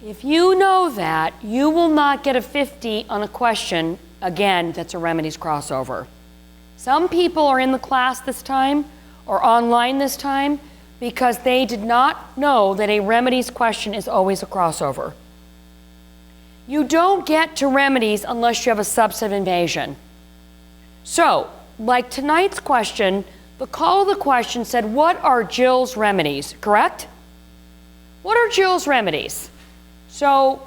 If you know that, you will not get a 50 on a question, again, that's a remedies crossover. Some people are in the class this time or online this time because they did not know that a remedies question is always a crossover. You don't get to remedies unless you have a substantive invasion. So, like tonight's question, the call of the question said, what are Jill's remedies, correct? What are Jill's remedies? So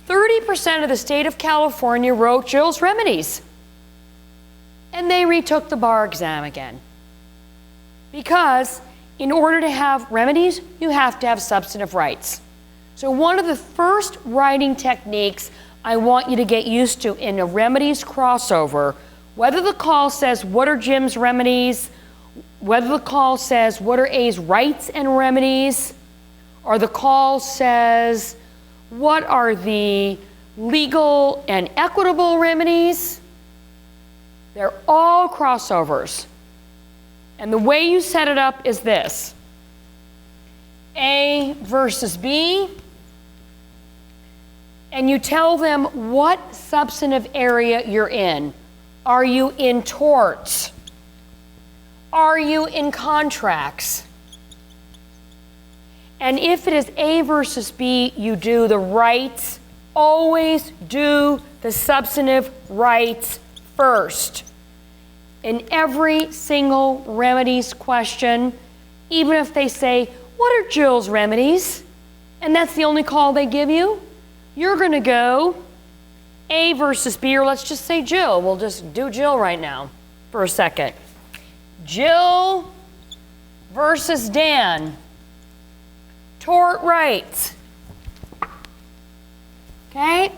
30% of the state of California wrote Jill's remedies. And they retook the bar exam again. Because in order to have remedies, you have to have substantive rights. So one of the first writing techniques I want you to get used to in a remedies crossover, whether the call says, what are Jim's remedies? Whether the call says, what are A's rights and remedies? Or the call says, what are the legal and equitable remedies? They're all crossovers. And the way you set it up is this. A versus B. And you tell them what substantive area you're in. Are you in torts? Are you in contracts? And if it is A versus B, you do the rights. Always do the substantive rights first. In every single remedies question, even if they say, what are Jill's remedies? And that's the only call they give you, you're going to go A versus B, or let's just say Jill. We'll just do Jill right now for a second. Jill versus Dan. Tort rights. Okay?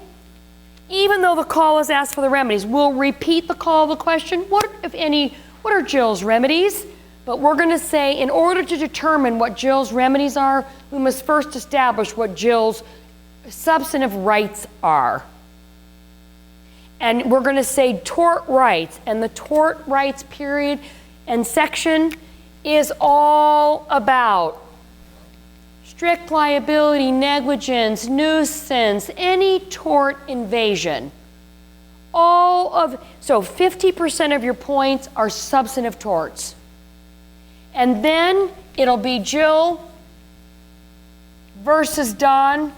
Even though the call is asked for the remedies, we'll repeat the call of the question. What, if any, what are Jill's remedies? But we're going to say, in order to determine what Jill's remedies are, we must first establish what Jill's substantive rights are. And we're going to say tort rights, and the tort rights period and section is all about strict liability, negligence, nuisance, any tort invasion. So 50% of your points are substantive torts. And then it'll be Jill versus Don,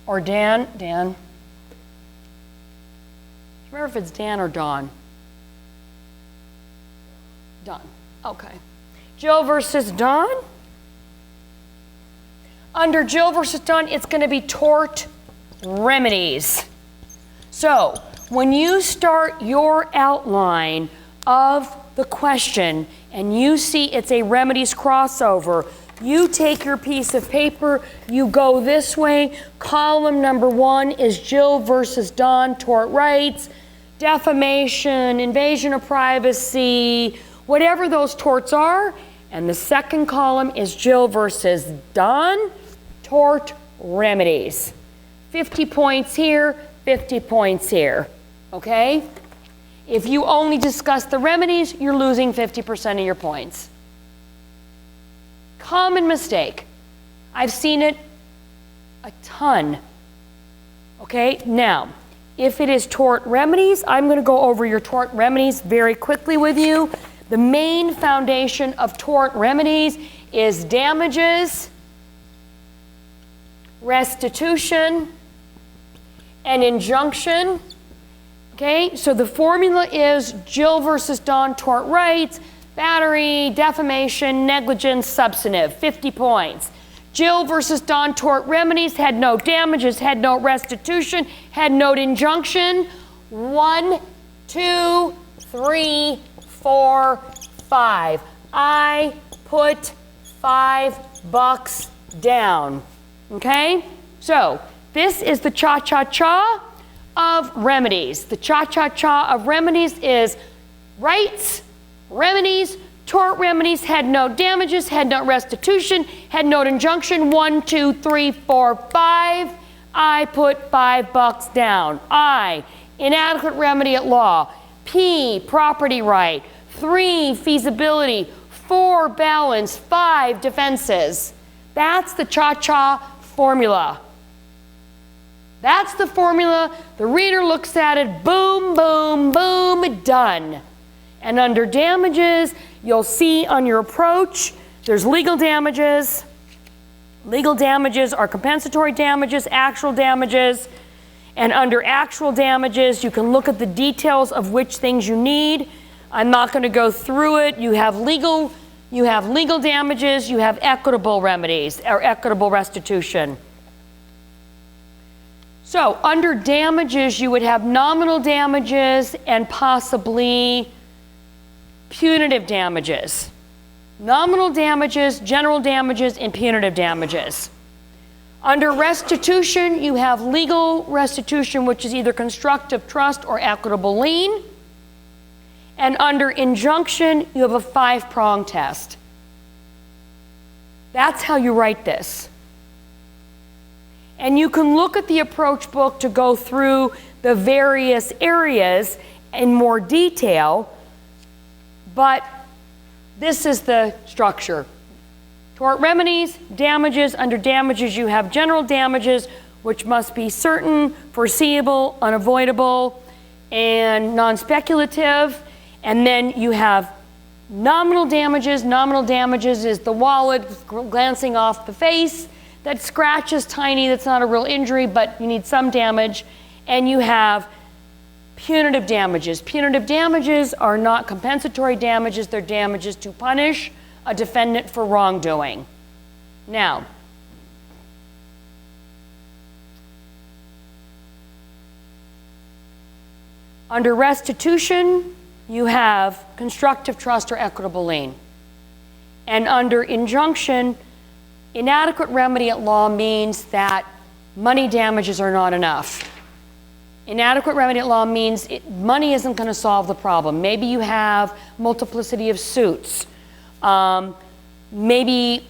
or Dan. Remember if it's Dan or Don? Don, okay. Jill versus Don. Under Jill versus Don, it's going to be tort remedies. So when you start your outline of the question and you see it's a remedies crossover, you take your piece of paper, you go this way. Column number 1 is Jill versus Don, tort rights, defamation, invasion of privacy, whatever those torts are. And the second column is Jill versus Don, tort remedies. 50 points here, 50 points here, okay? If you only discuss the remedies, you're losing 50% of your points. Common mistake. I've seen it a ton. Okay, now, if it is tort remedies, I'm going to go over your tort remedies very quickly with you. The main foundation of tort remedies is damages, restitution, and injunction. Okay, so the formula is Jill versus Don tort rights, battery, defamation, negligence, substantive, 50 points. Jill versus Don tort remedies, had no damages, had no restitution, had no injunction. 1, 2, 3, 4, 5. I put $5 down. Okay? So this is the cha-cha-cha of remedies. The cha-cha-cha of remedies is rights, remedies, tort remedies, had no damages, had no restitution, had no injunction. 1, 2, 3, 4, 5. I put $5 down. I, inadequate remedy at law. P, property right. 3, feasibility. 4, balance. 5, defenses. That's the cha-cha formula. That's the formula. The reader looks at it, boom, boom, boom, done. And under damages, you'll see on your approach, there's legal damages. Legal damages are compensatory damages, actual damages. And under actual damages, you can look at the details of which things you need. I'm not going to go through it. You have legal damages, you have equitable remedies or equitable restitution. So under damages, you would have nominal damages and possibly punitive damages. Nominal damages, general damages, and punitive damages. Under restitution, you have legal restitution, which is either constructive trust or equitable lien. And under injunction, you have a 5-prong test. That's how you write this. And you can look at the approach book to go through the various areas in more detail, but this is the structure. Tort remedies, damages. Under damages, you have general damages, which must be certain, foreseeable, unavoidable, and non-speculative. And then you have nominal damages. Nominal damages is the wallet glancing off the face. That scratch is tiny, that's not a real injury, but you need some damage. And you have punitive damages. Punitive damages are not compensatory damages, they're damages to punish a defendant for wrongdoing. Now, under restitution, you have constructive trust or equitable lien. And under injunction, inadequate remedy at law means that money damages are not enough. Inadequate remedy at law means money isn't going to solve the problem. Maybe you have multiplicity of suits. Maybe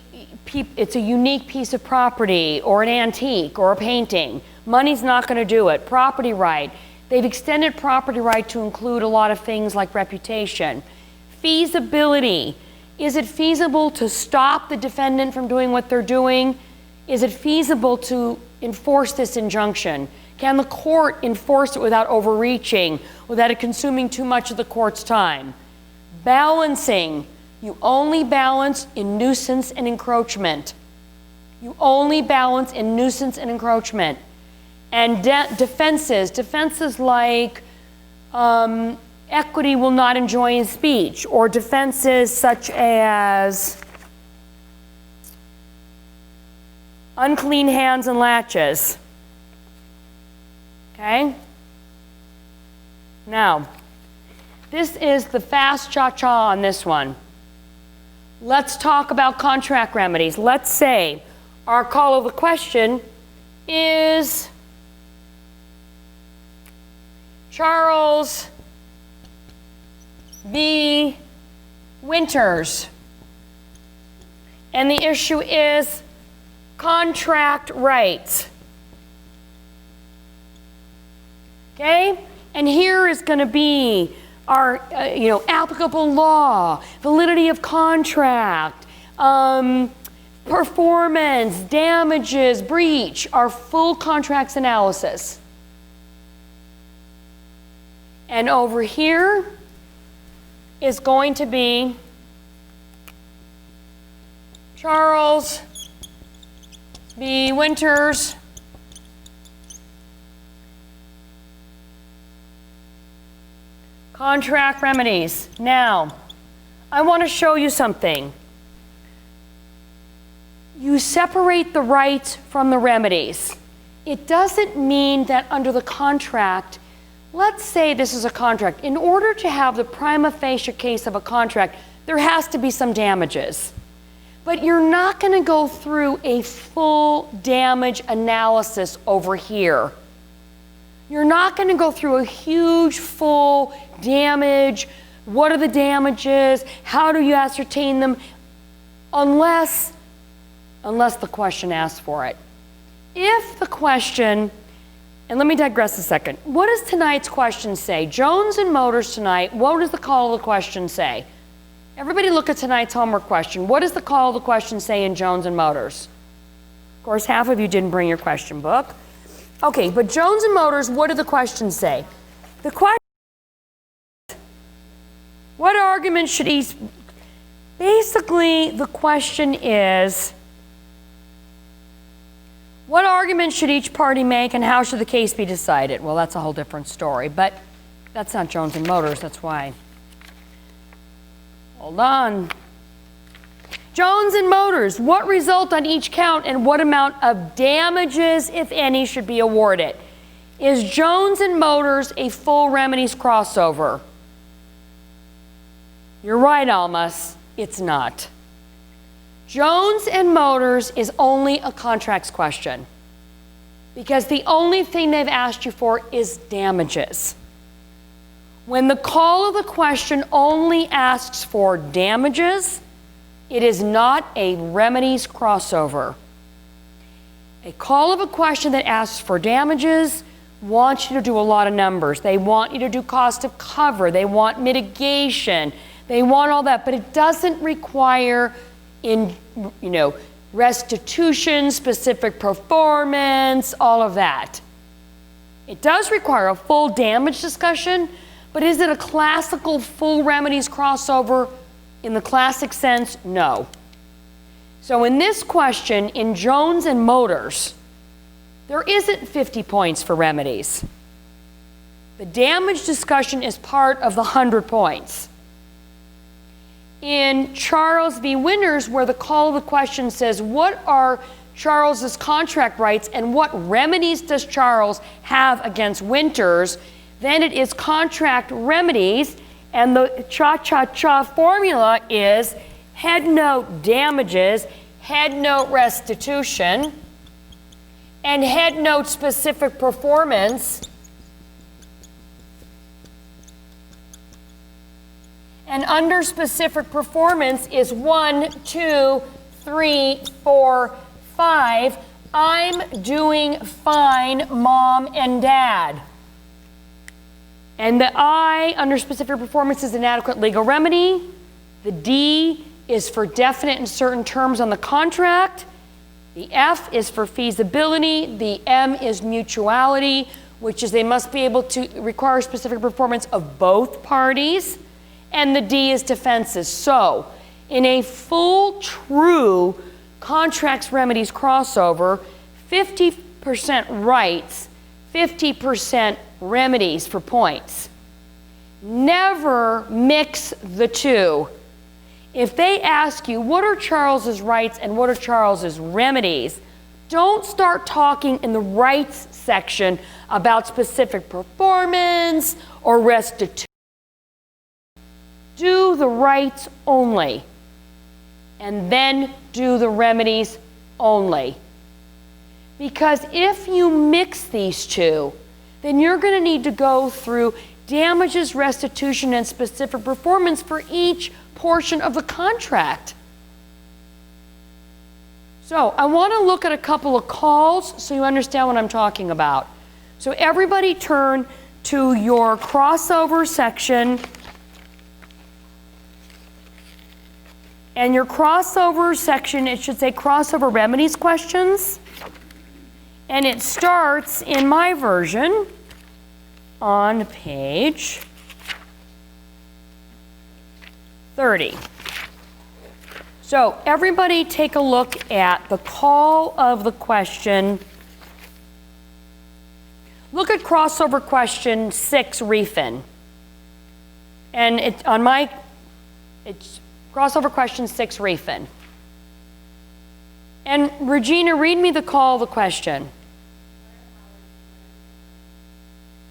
it's a unique piece of property or an antique or a painting. Money's not going to do it. Property right. They've extended property right to include a lot of things like reputation. Feasibility. Is it feasible to stop the defendant from doing what they're doing? Is it feasible to enforce this injunction? Can the court enforce it without overreaching, without it consuming too much of the court's time? Balancing. You only balance in nuisance and encroachment. You only balance in nuisance and encroachment. And defenses. Defenses like equity will not enjoin speech, or defenses such as unclean hands and latches. Okay? Now, this is the fast cha-cha on this one. Let's talk about contract remedies. Let's say our call of the question is Charles B. Winters. And the issue is contract rights. Okay? And here is going to be our applicable law, validity of contract, performance, damages, breach, our full contracts analysis. And over here is going to be Charles B. Winters Contract remedies. Now, I want to show you something. You separate the rights from the remedies. It doesn't mean that under the contract, let's say this is a contract. In order to have the prima facie case of a contract, there has to be some damages. But you're not going to go through a full damage analysis over here. You're not going to go through a huge full damage. What are the damages? How do you ascertain them? Unless the question asks for it. If the question, and let me digress a second. What does tonight's question say? Jones and Motors tonight, what does the call of the question say? Everybody look at tonight's homework question. What does the call of the question say in Jones and Motors? Of course, half of you didn't bring your question book. Okay, but Jones and Motors, what did the question say? The question, what argument should each, basically the question is, what argument should each party make and how should the case be decided? Well, that's a whole different story, but that's not Jones and Motors, that's why. Hold on. Jones and Motors, what result on each count and what amount of damages, if any, should be awarded? Is Jones and Motors a full remedies crossover? You're right, Almas, it's not. Jones and Motors is only a contracts question because the only thing they've asked you for is damages. When the call of the question only asks for damages, it is not a remedies crossover. A call of a question that asks for damages wants you to do a lot of numbers. They want you to do cost of cover. They want mitigation. They want all that, but it doesn't require restitution, specific performance, all of that. It does require a full damage discussion, but is it a classical full remedies crossover in the classic sense? No. So in this question, in Jones and Motors, there isn't 50 points for remedies. The damage discussion is part of the 100 points. In Charles v. Winners, where the call of the question says, what are Charles's contract rights and what remedies does Charles have against Winters, then it is contract remedies, and the cha-cha-cha formula is head note damages, head note restitution, and head note specific performance. And under specific performance is 1, 2, 3, 4, 5. I'm doing fine, Mom and Dad. And the I under specific performance is inadequate legal remedy. The D is for definite and certain terms on the contract. The F is for feasibility. The M is mutuality, which is they must be able to require specific performance of both parties. And the D is defenses. So, in a full, true contracts remedies crossover, 50% rights, 50% remedies for points. Never mix the two. If they ask you, what are Charles's rights and what are Charles's remedies, don't start talking in the rights section about specific performance or restitution. Do the rights only, and then do the remedies only. Because if you mix these two, then you're going to need to go through damages, restitution, and specific performance for each portion of the contract. So I want to look at a couple of calls so you understand what I'm talking about. So everybody turn to your crossover section. And your crossover section, it should say crossover remedies questions. And it starts in my version on page 30. So everybody take a look at the call of the question. Look at crossover question 6, refin. And it's crossover question 6, refin. And Regina, read me the call of the question.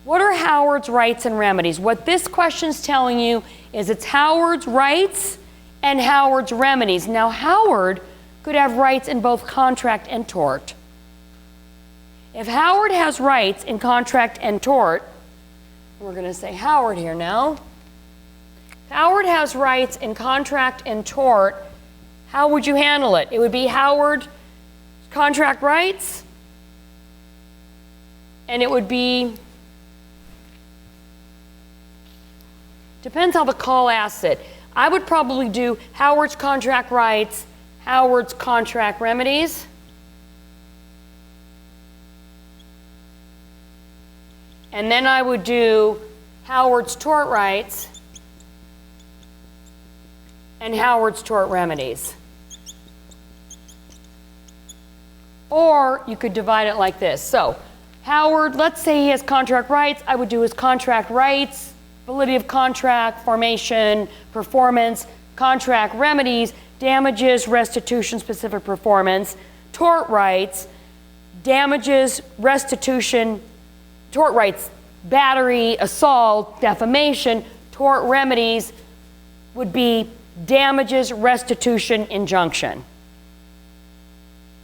What are Howard's rights and remedies? What this question's telling you is it's Howard's rights and Howard's remedies. Now, Howard could have rights in both contract and tort. If Howard has rights in contract and tort, we're going to say Howard here now. If Howard has rights in contract and tort, how would you handle it? It would be Howard's contract rights, and it would be, depends how the call asks it. I would probably do Howard's contract rights, Howard's contract remedies. And then I would do Howard's tort rights and Howard's tort remedies. Or you could divide it like this. So Howard, let's say he has contract rights. I would do his contract rights, validity of contract, formation, performance, contract remedies, damages, restitution, specific performance, tort rights, damages, restitution, tort rights, battery, assault, defamation. Tort remedies would be damages, restitution, injunction.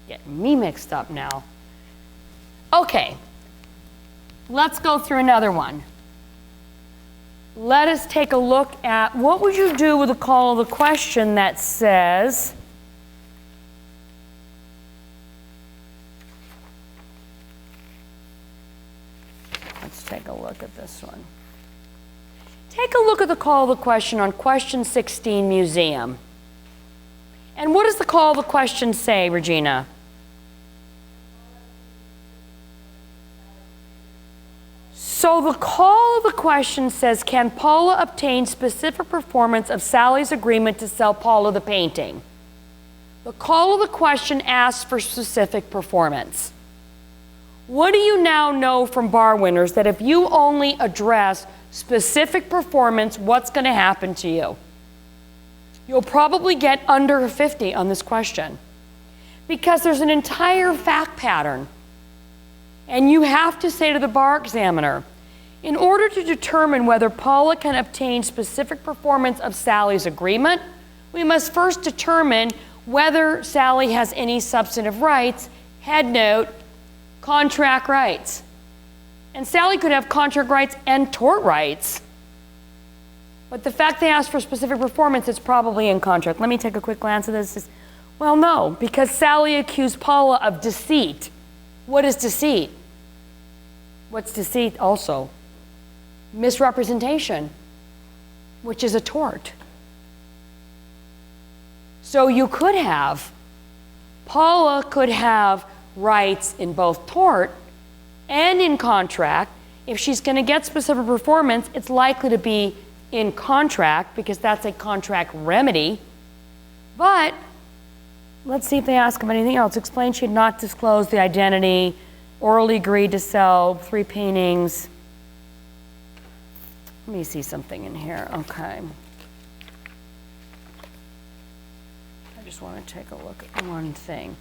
Getting me mixed up now. Okay, let's go through another one. Let us take a look at what would you do with a call of the question that says, let's take a look at this one. Take a look at the call of the question on question 16, museum. And what does the call of the question say, Regina? So the call of the question says, can Paula obtain specific performance of Sally's agreement to sell Paula the painting? The call of the question asks for specific performance. What do you now know from BarWinners that if you only address specific performance, what's going to happen to you? You'll probably get under 50 on this question because there's an entire fact pattern. And you have to say to the bar examiner, in order to determine whether Paula can obtain specific performance of Sally's agreement, we must first determine whether Sally has any substantive rights, head note, contract rights. And Sally could have contract rights and tort rights. But the fact they asked for specific performance is probably in contract. Let me take a quick glance at this. Well, no, because Sally accused Paula of deceit. What is deceit? What's deceit also? Misrepresentation, which is a tort. So you could have, Paula could have rights in both tort and in contract. If she's going to get specific performance, it's likely to be in contract because that's a contract remedy. But let's see if they ask him anything else. Explain she had not disclosed the identity, orally agreed to sell 3 paintings. Let me see something in here. Okay. I just want to take a look at one thing.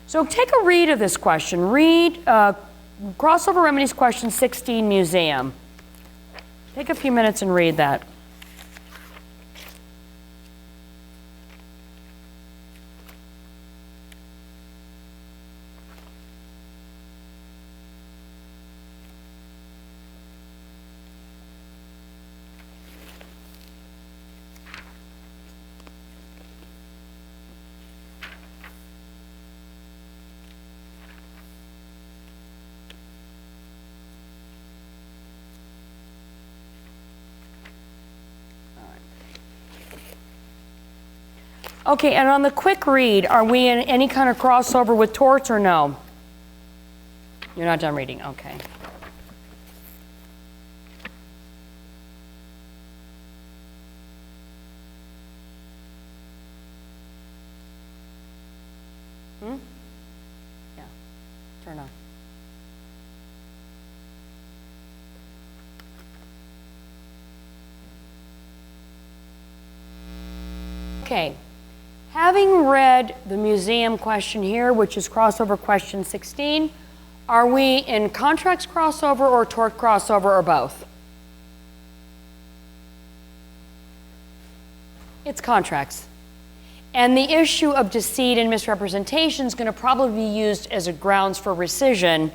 So take a read of this question. Read Crossover Remedies question 16, museum. Take a few minutes and read that. Okay, and on the quick read, are we in any kind of crossover with torts or no? You're not done reading, okay. Yeah, turn on. Okay, having read the museum question here, which is crossover question 16, are we in contracts crossover or tort crossover or both? It's contracts. And the issue of deceit and misrepresentation is going to probably be used as a grounds for rescission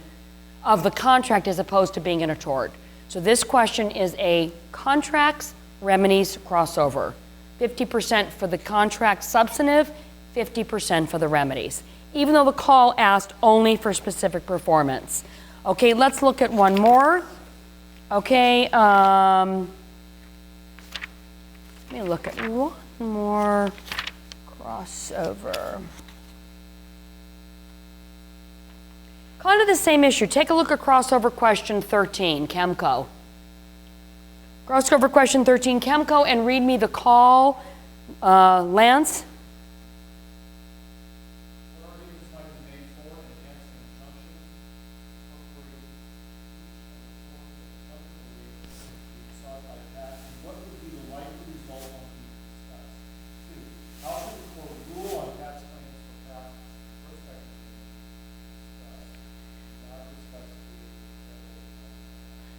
of the contract as opposed to being in a tort. So this question is a contracts remedies crossover. 50% for the contract substantive, 50% for the remedies, even though the call asked only for specific performance. Okay, let's look at one more. Okay, let me look at one more crossover. Kind of the same issue. Take a look at crossover question 13, Chemco. Crossover question 13, Chemco, and read me the call, Lance.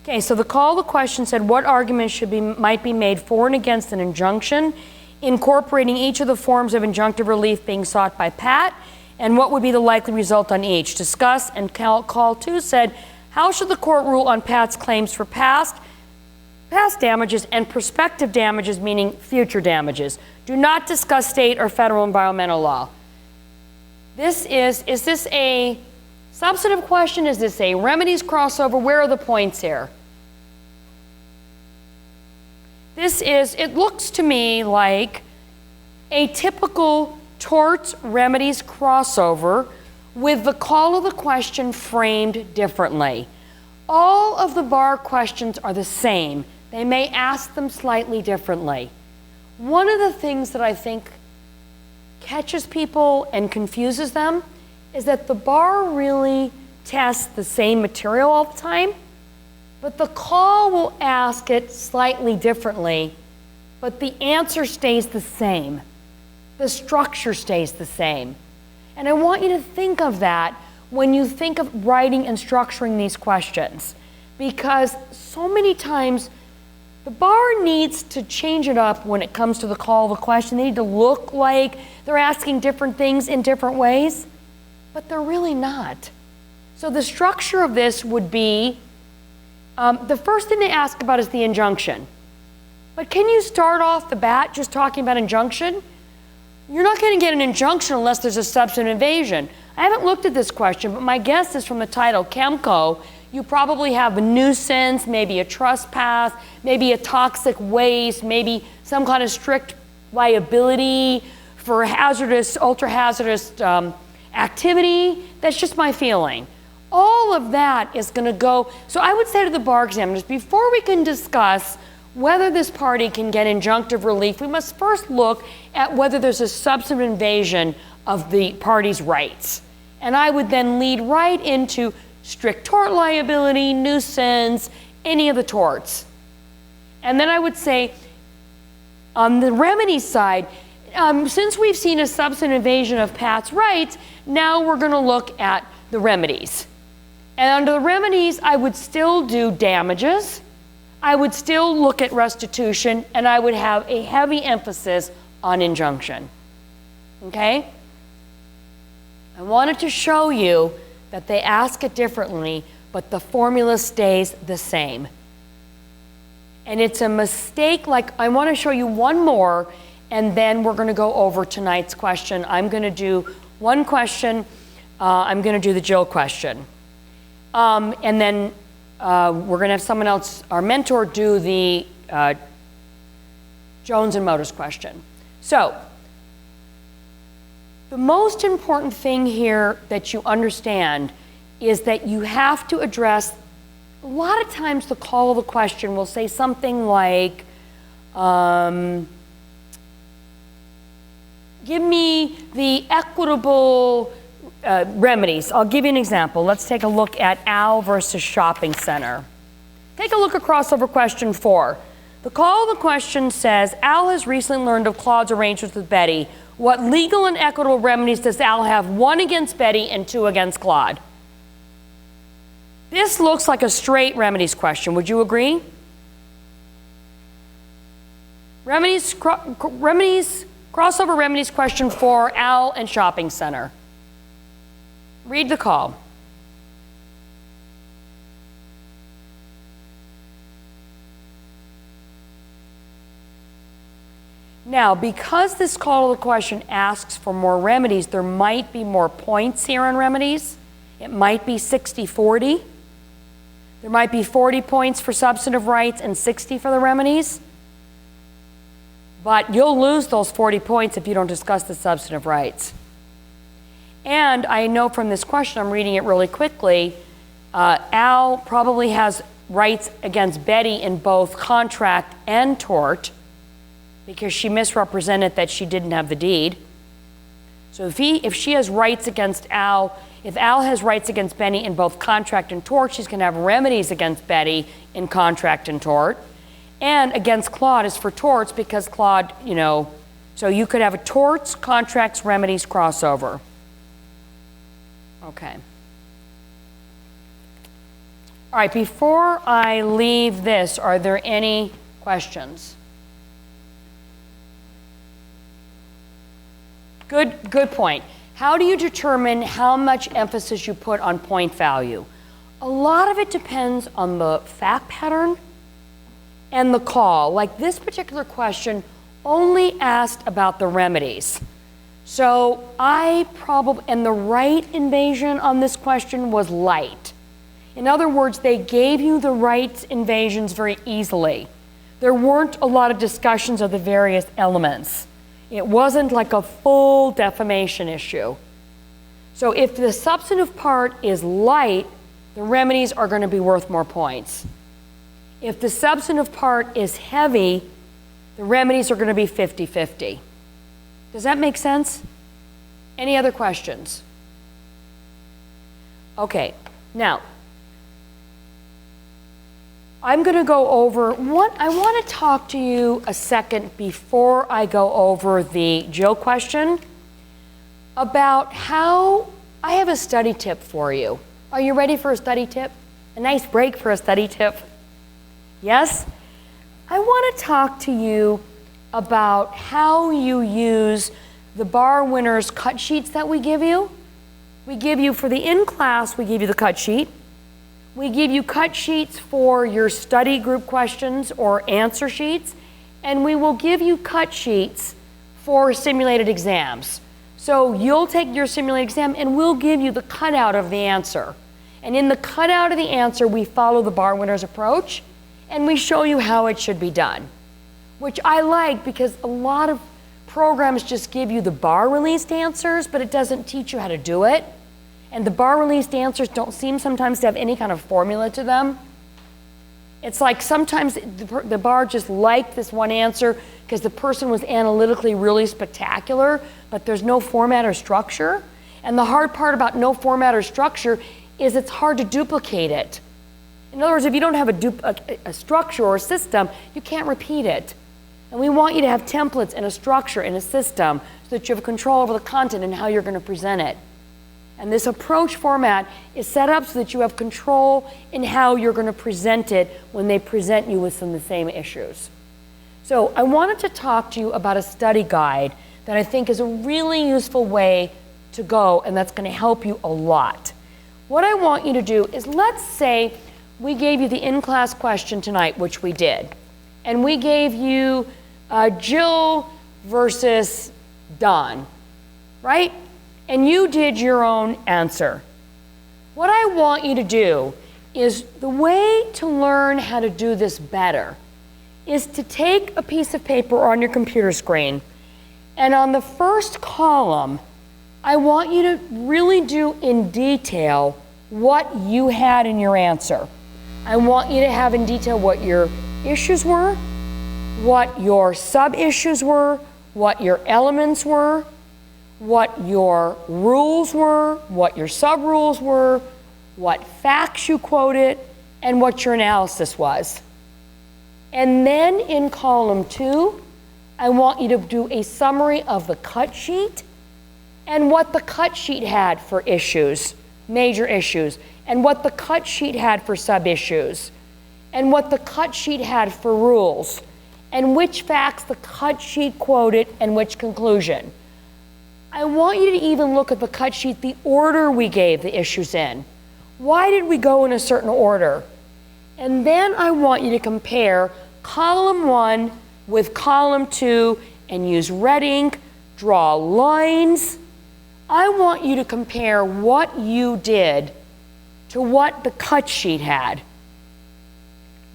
Okay, so the call to question said what arguments might be made for and against an injunction, incorporating each of the forms of injunctive relief being sought by Pat, and what would be the likely result on each. Discuss, and call 2 said, how should the court rule on Pat's claims for past damages and prospective damages, meaning future damages? Do not discuss state or federal environmental law. Is this a substantive question? Is this a remedies crossover? Where are the points here? It looks to me like a typical torts remedies crossover with the call of the question framed differently. All of the bar questions are the same. They may ask them slightly differently. One of the things that I think catches people and confuses them is that the bar really tests the same material all the time, but the call will ask it slightly differently, but the answer stays the same. The structure stays the same. And I want you to think of that when you think of writing and structuring these questions, because so many times the bar needs to change it up when it comes to the call of a question. They need to look like they're asking different things in different ways, but they're really not. So the structure of this would be, the first thing they ask about is the injunction. But can you start off the bat just talking about injunction? You're not going to get an injunction unless there's a substantive invasion. I haven't looked at this question, but my guess is from the title, Chemco, you probably have a nuisance, maybe a trespass, maybe a toxic waste, maybe some kind of strict liability for hazardous, ultra-hazardous activity. That's just my feeling. All of that is going to go. So I would say to the bar examiners, before we can discuss whether this party can get injunctive relief, we must first look at whether there's a substantive invasion of the party's rights. And I would then lead right into strict tort liability, nuisance, any of the torts. And then I would say, on the remedy side, since we've seen a substantive invasion of Pat's rights, now we're going to look at the remedies. And under the remedies, I would still do damages, I would still look at restitution, and I would have a heavy emphasis on injunction. Okay? I wanted to show you that they ask it differently, but the formula stays the same. And it's a mistake. Like, I want to show you one more, and then we're going to go over tonight's question. I'm going to do one question. I'm going to do the Jill question. And then we're going to have someone else, our mentor, do the Jones and Motors question. So, the most important thing here that you understand is that you have to address, a lot of times the call of the question will say something like, give me the equitable remedies. I'll give you an example. Let's take a look at Al versus shopping center. Take a look at crossover question 4. The call of the question says, Al has recently learned of Claude's arrangements with Betty. What legal and equitable remedies does Al have? 1 against Betty and 2 against Claude. This looks like a straight remedies question. Would you agree? Crossover remedies question for Al and shopping center. Read the call. Now, because this call of the question asks for more remedies, there might be more points here on remedies. It might be 60-40. There might be 40 points for substantive rights and 60 for the remedies. But you'll lose those 40 points if you don't discuss the substantive rights. And I know from this question, I'm reading it really quickly, Al probably has rights against Betty in both contract and tort, because she misrepresented that she didn't have the deed. So if she has rights against Al, if Al has rights against Betty in both contract and tort, she's going to have remedies against Betty in contract and tort. And against Claude is for torts, because Claude, so you could have a torts, contracts, remedies crossover. Okay. All right, before I leave this, are there any questions? Good point. How do you determine how much emphasis you put on point value? A lot of it depends on the fact pattern and the call. Like this particular question only asked about the remedies. So and the right invasion on this question was light. In other words, they gave you the right invasions very easily. There weren't a lot of discussions of the various elements. It wasn't like a full defamation issue. So if the substantive part is light, the remedies are going to be worth more points. If the substantive part is heavy, the remedies are going to be 50-50. Does that make sense? Any other questions? Okay, now, I'm going to go over I want to talk to you a second before I go over the Jill question about how I have a study tip for you. Are you ready for a study tip? A nice break for a study tip? Yes? I want to talk to you about how you use the BarWinners cut sheets that we give you. We give you, for the in-class, we give you the cut sheet. We give you cut sheets for your study group questions or answer sheets, and we will give you cut sheets for simulated exams. So you'll take your simulated exam and we'll give you the cutout of the answer. And in the cutout of the answer, we follow the BarWinners approach and we show you how it should be done, which I like because a lot of programs just give you the bar released answers, but it doesn't teach you how to do it. And the bar released answers don't seem sometimes to have any kind of formula to them. It's like sometimes the bar just liked this one answer because the person was analytically really spectacular, but there's no format or structure. And the hard part about no format or structure is it's hard to duplicate it. In other words, if you don't have a structure or a system, you can't repeat it. And we want you to have templates and a structure and a system so that you have control over the content and how you're going to present it. And this approach format is set up so that you have control in how you're going to present it when they present you with some of the same issues. So I wanted to talk to you about a study guide that I think is a really useful way to go, and that's going to help you a lot. What I want you to do is, let's say we gave you the in-class question tonight, which we did, and we gave you Jill versus Don, right? And you did your own answer. What I want you to do is, the way to learn how to do this better is to take a piece of paper on your computer screen, and on the first column, I want you to really do in detail what you had in your answer. I want you to have in detail what your issues were, what your sub-issues were, what your elements were, what your rules were, what your sub-rules were, what facts you quoted, and what your analysis was. And then in column 2, I want you to do a summary of the cut sheet and what the cut sheet had for issues, major issues, and what the cut sheet had for sub-issues, and what the cut sheet had for rules, and which facts the cut sheet quoted and which conclusion. I want you to even look at the cut sheet, the order we gave the issues in. Why did we go in a certain order? And then I want you to compare column 1 with column 2 and use red ink, draw lines. I want you to compare what you did to what the cut sheet had.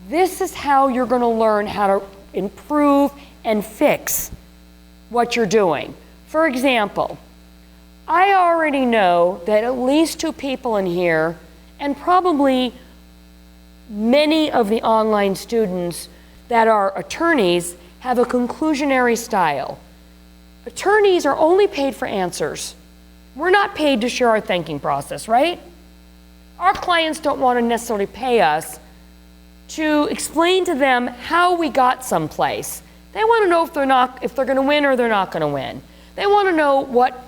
This is how you're going to learn how to improve and fix what you're doing. For example, I already know that at least 2 people in here, and probably many of the online students that are attorneys, have a conclusionary style. Attorneys are only paid for answers. We're not paid to share our thinking process, right? Our clients don't want to necessarily pay us to explain to them how we got someplace. They want to know if they're going to win or they're not going to win. They want to know what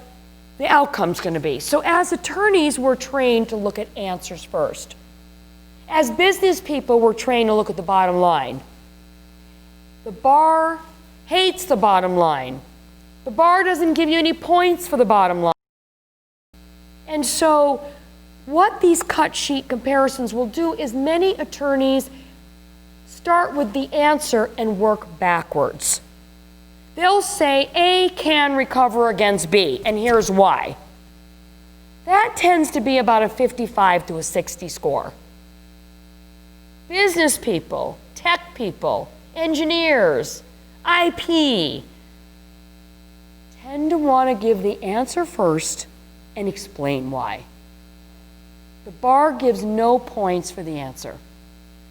the outcome's going to be. So as attorneys, we're trained to look at answers first. As business people, we're trained to look at the bottom line. The bar hates the bottom line. The bar doesn't give you any points for the bottom line. And so what these cut sheet comparisons will do is many attorneys start with the answer and work backwards. They'll say A can recover against B, and here's why. That tends to be about a 55 to a 60 score. Business people, tech people, engineers, IP tend to want to give the answer first and explain why. The bar gives no points for the answer.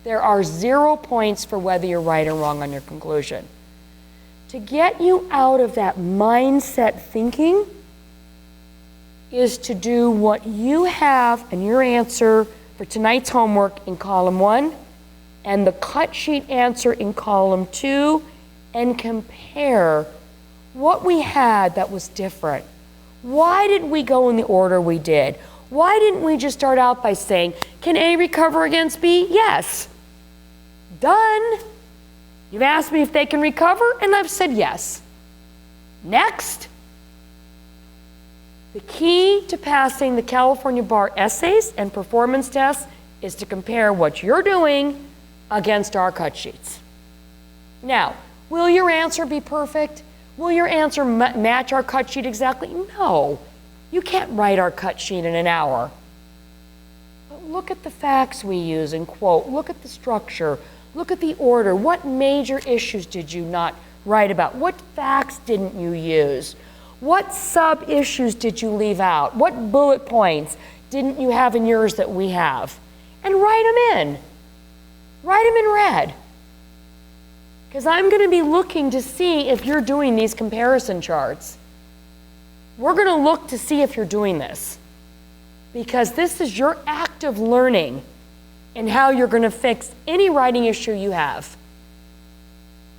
There are 0 points for whether you're right or wrong on your conclusion. To get you out of that mindset thinking is to do what you have in your answer for tonight's homework in column 1 and the cut sheet answer in column 2 and compare what we had that was different. Why did we go in the order we did? Why didn't we just start out by saying, can A recover against B? Yes. Done. You've asked me if they can recover, and I've said yes. Next. The key to passing the California Bar essays and performance tests is to compare what you're doing against our cut sheets. Now, will your answer be perfect? Will your answer match our cut sheet exactly? No. You can't write our cut sheet in an hour. But look at the facts we use and quote. Look at the structure. Look at the order. What major issues did you not write about? What facts didn't you use? What sub-issues did you leave out? What bullet points didn't you have in yours that we have? And write them in. Write them in red. Because I'm going to be looking to see if you're doing these comparison charts. We're going to look to see if you're doing this. Because this is your active learning in how you're going to fix any writing issue you have.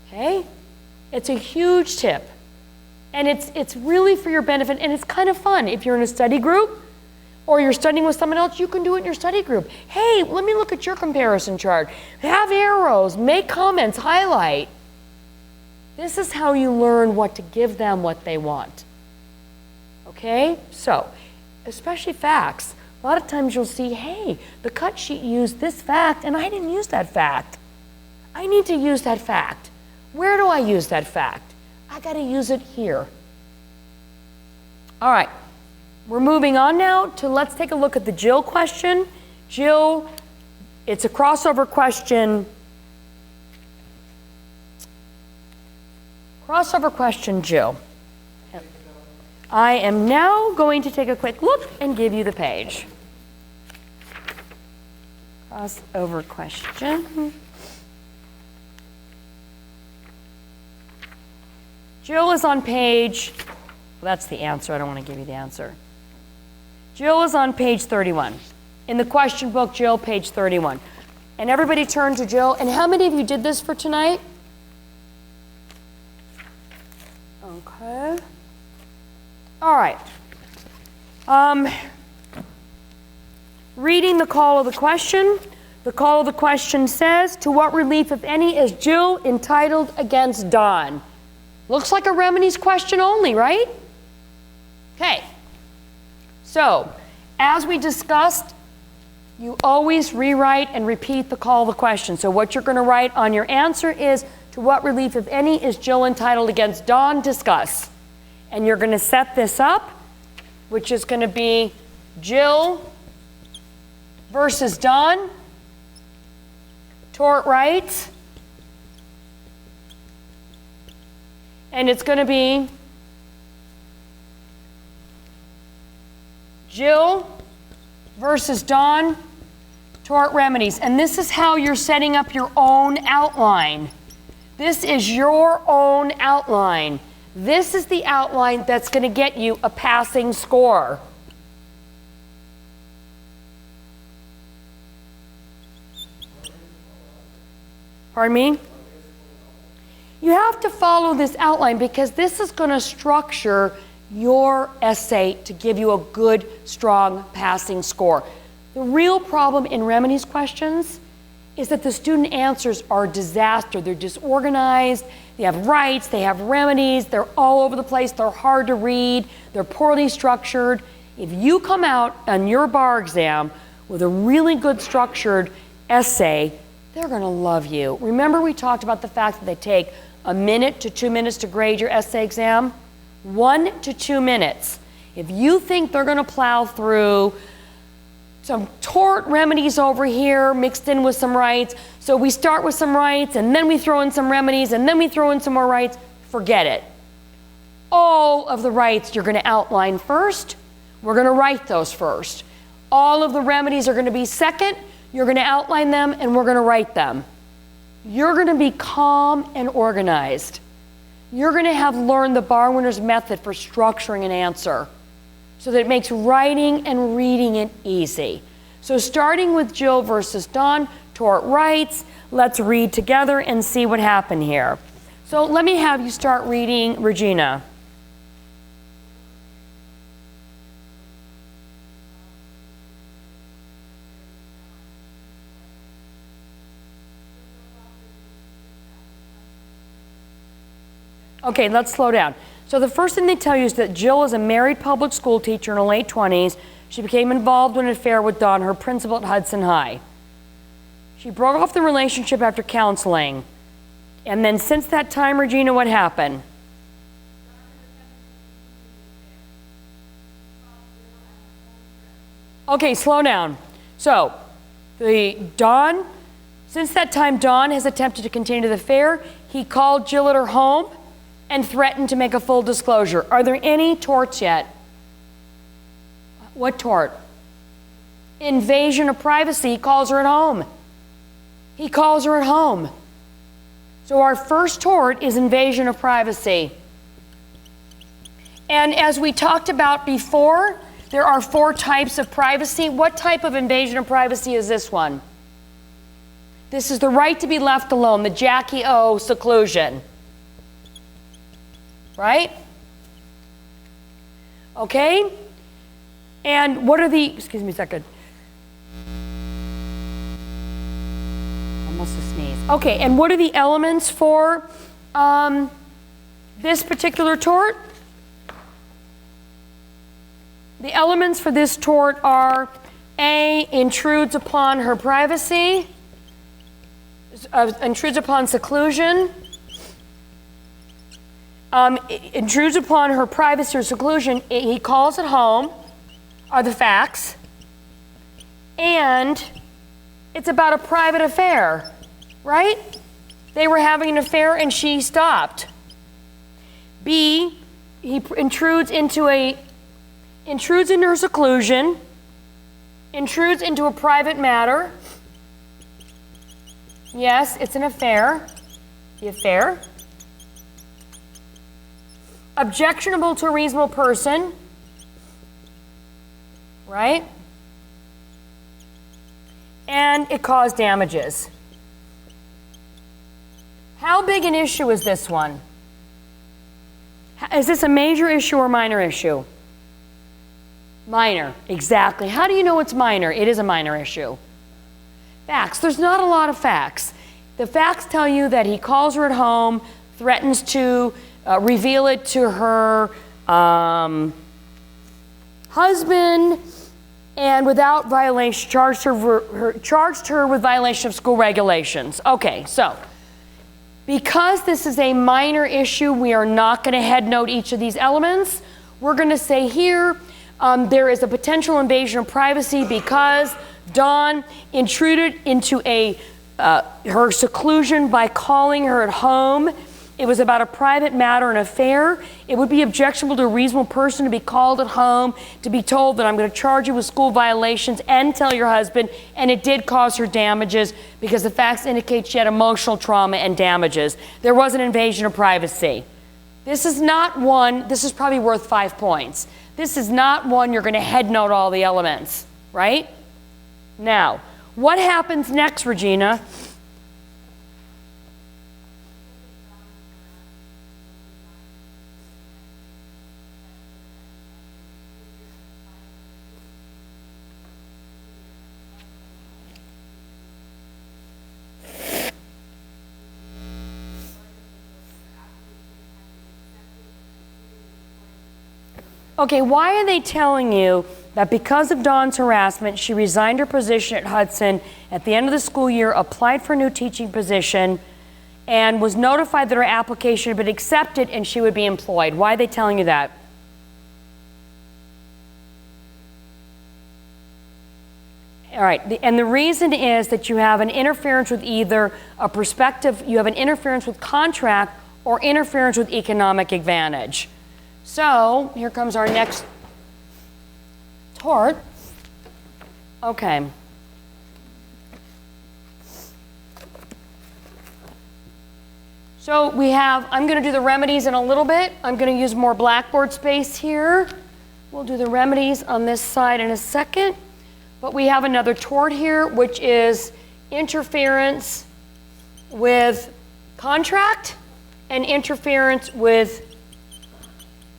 Okay? It's a huge tip. And it's really for your benefit, and it's kind of fun. If you're in a study group or you're studying with someone else, you can do it in your study group. Hey, let me look at your comparison chart. Have arrows, make comments, highlight. This is how you learn what to give them what they want. Okay? So, especially facts. A lot of times you'll see, hey, the cut sheet used this fact, and I didn't use that fact. I need to use that fact. Where do I use that fact? I got to use it here. All right. We're moving on now to, let's take a look at the Jill question. Jill, it's a crossover question. Crossover question, Jill. I am now going to take a quick look and give you the page. Crossover question. Jill is on page, well, that's the answer, I don't want to give you the answer. Jill is on page 31. In the question book, Jill, page 31. And everybody turn to Jill. And how many of you did this for tonight? Okay. All right. Reading the call of the question. The call of the question says, to what relief, if any, is Jill entitled against Don? Looks like a Remedies question only, right? Okay. So, as we discussed, you always rewrite and repeat the call of the question. So what you're going to write on your answer is, to what relief, if any, is Jill entitled against Don? Discuss. And you're going to set this up, which is going to be Jill versus Don, tort rights, and it's going to be Jill versus Don, tort remedies. And this is how you're setting up your own outline. This is your own outline. This is the outline that's going to get you a passing score. Pardon me? You have to follow this outline because this is going to structure your essay to give you a good, strong passing score. The real problem in Remedies questions is that the student answers are a disaster. They're disorganized, they have rights, they have remedies, they're all over the place, they're hard to read, they're poorly structured. If you come out on your bar exam with a really good structured essay, they're going to love you. Remember we talked about the fact that they take 1 minute to 2 minutes to grade your essay exam? 1 to 2 minutes. If you think they're going to plow through some tort remedies over here mixed in with some rights, so we start with some rights and then we throw in some remedies and then we throw in some more rights, forget it. All of the rights you're going to outline first. We're going to write those first. All of the remedies are going to be second. You're going to outline them and we're going to write them. You're going to be calm and organized. You're going to have learned the BarWinners method for structuring an answer so that it makes writing and reading it easy. So starting with Jill versus Don, tort rights, let's read together and see what happened here. So let me have you start reading, Regina. Okay, let's slow down. So the first thing they tell you is that Jill is a married public school teacher in her late 20s. She became involved in an affair with Don, her principal at Hudson High. She broke off the relationship after counseling. And then since that time, Regina, what happened? Okay, slow down. So, since that time, Don has attempted to continue the affair. He called Jill at her home and threatened to make a full disclosure. Are there any torts yet? What tort? Invasion of privacy. He calls her at home. He calls her at home. So our first tort is invasion of privacy. And as we talked about before, there are 4 types of privacy. What type of invasion of privacy is this one? This is the right to be left alone, the Jackie O seclusion. Right? Okay? And what are the, excuse me a second. Almost a sneeze. Okay, and what are the elements for this particular tort? The elements for this tort are A, intrudes upon her privacy, intrudes upon seclusion, intrudes upon her privacy or seclusion, he calls at home, are the facts, and it's about a private affair, right? They were having an affair and she stopped. B, he intrudes into her seclusion, intrudes into a private matter. Yes, it's an affair, the affair. Objectionable to a reasonable person, right? and it caused damages. How big an issue is this one? Is this a major issue or minor issue? Minor, exactly. How do you know it's minor? It is a minor issue. Facts. There's not a lot of facts. The facts tell you that he calls her at home, threatens to reveal it to her husband, and without violation, charged her with violation of school regulations. Okay, so because this is a minor issue, we are not going to head note each of these elements. We're going to say here there is a potential invasion of privacy because Dawn intruded into her seclusion by calling her at home. It was about a private matter, an affair. It would be objectionable to a reasonable person to be called at home, to be told that I'm going to charge you with school violations and tell your husband, and it did cause her damages because the facts indicate she had emotional trauma and damages. There was an invasion of privacy. This is not one, this is probably worth 5 points. This is not one you're going to head note all the elements, right? Now, what happens next, Regina? Okay, why are they telling you that because of Dawn's harassment, she resigned her position at Hudson at the end of the school year, applied for a new teaching position, and was notified that her application had been accepted and she would be employed? Why are they telling you that? All right, and the reason is that you have an interference with either a prospective, you have an interference with contract or interference with economic advantage. So, here comes our next tort. Okay. So we have, I'm going to do the remedies in a little bit. I'm going to use more blackboard space here. We'll do the remedies on this side in a second. But we have another tort here, which is interference with contract and interference with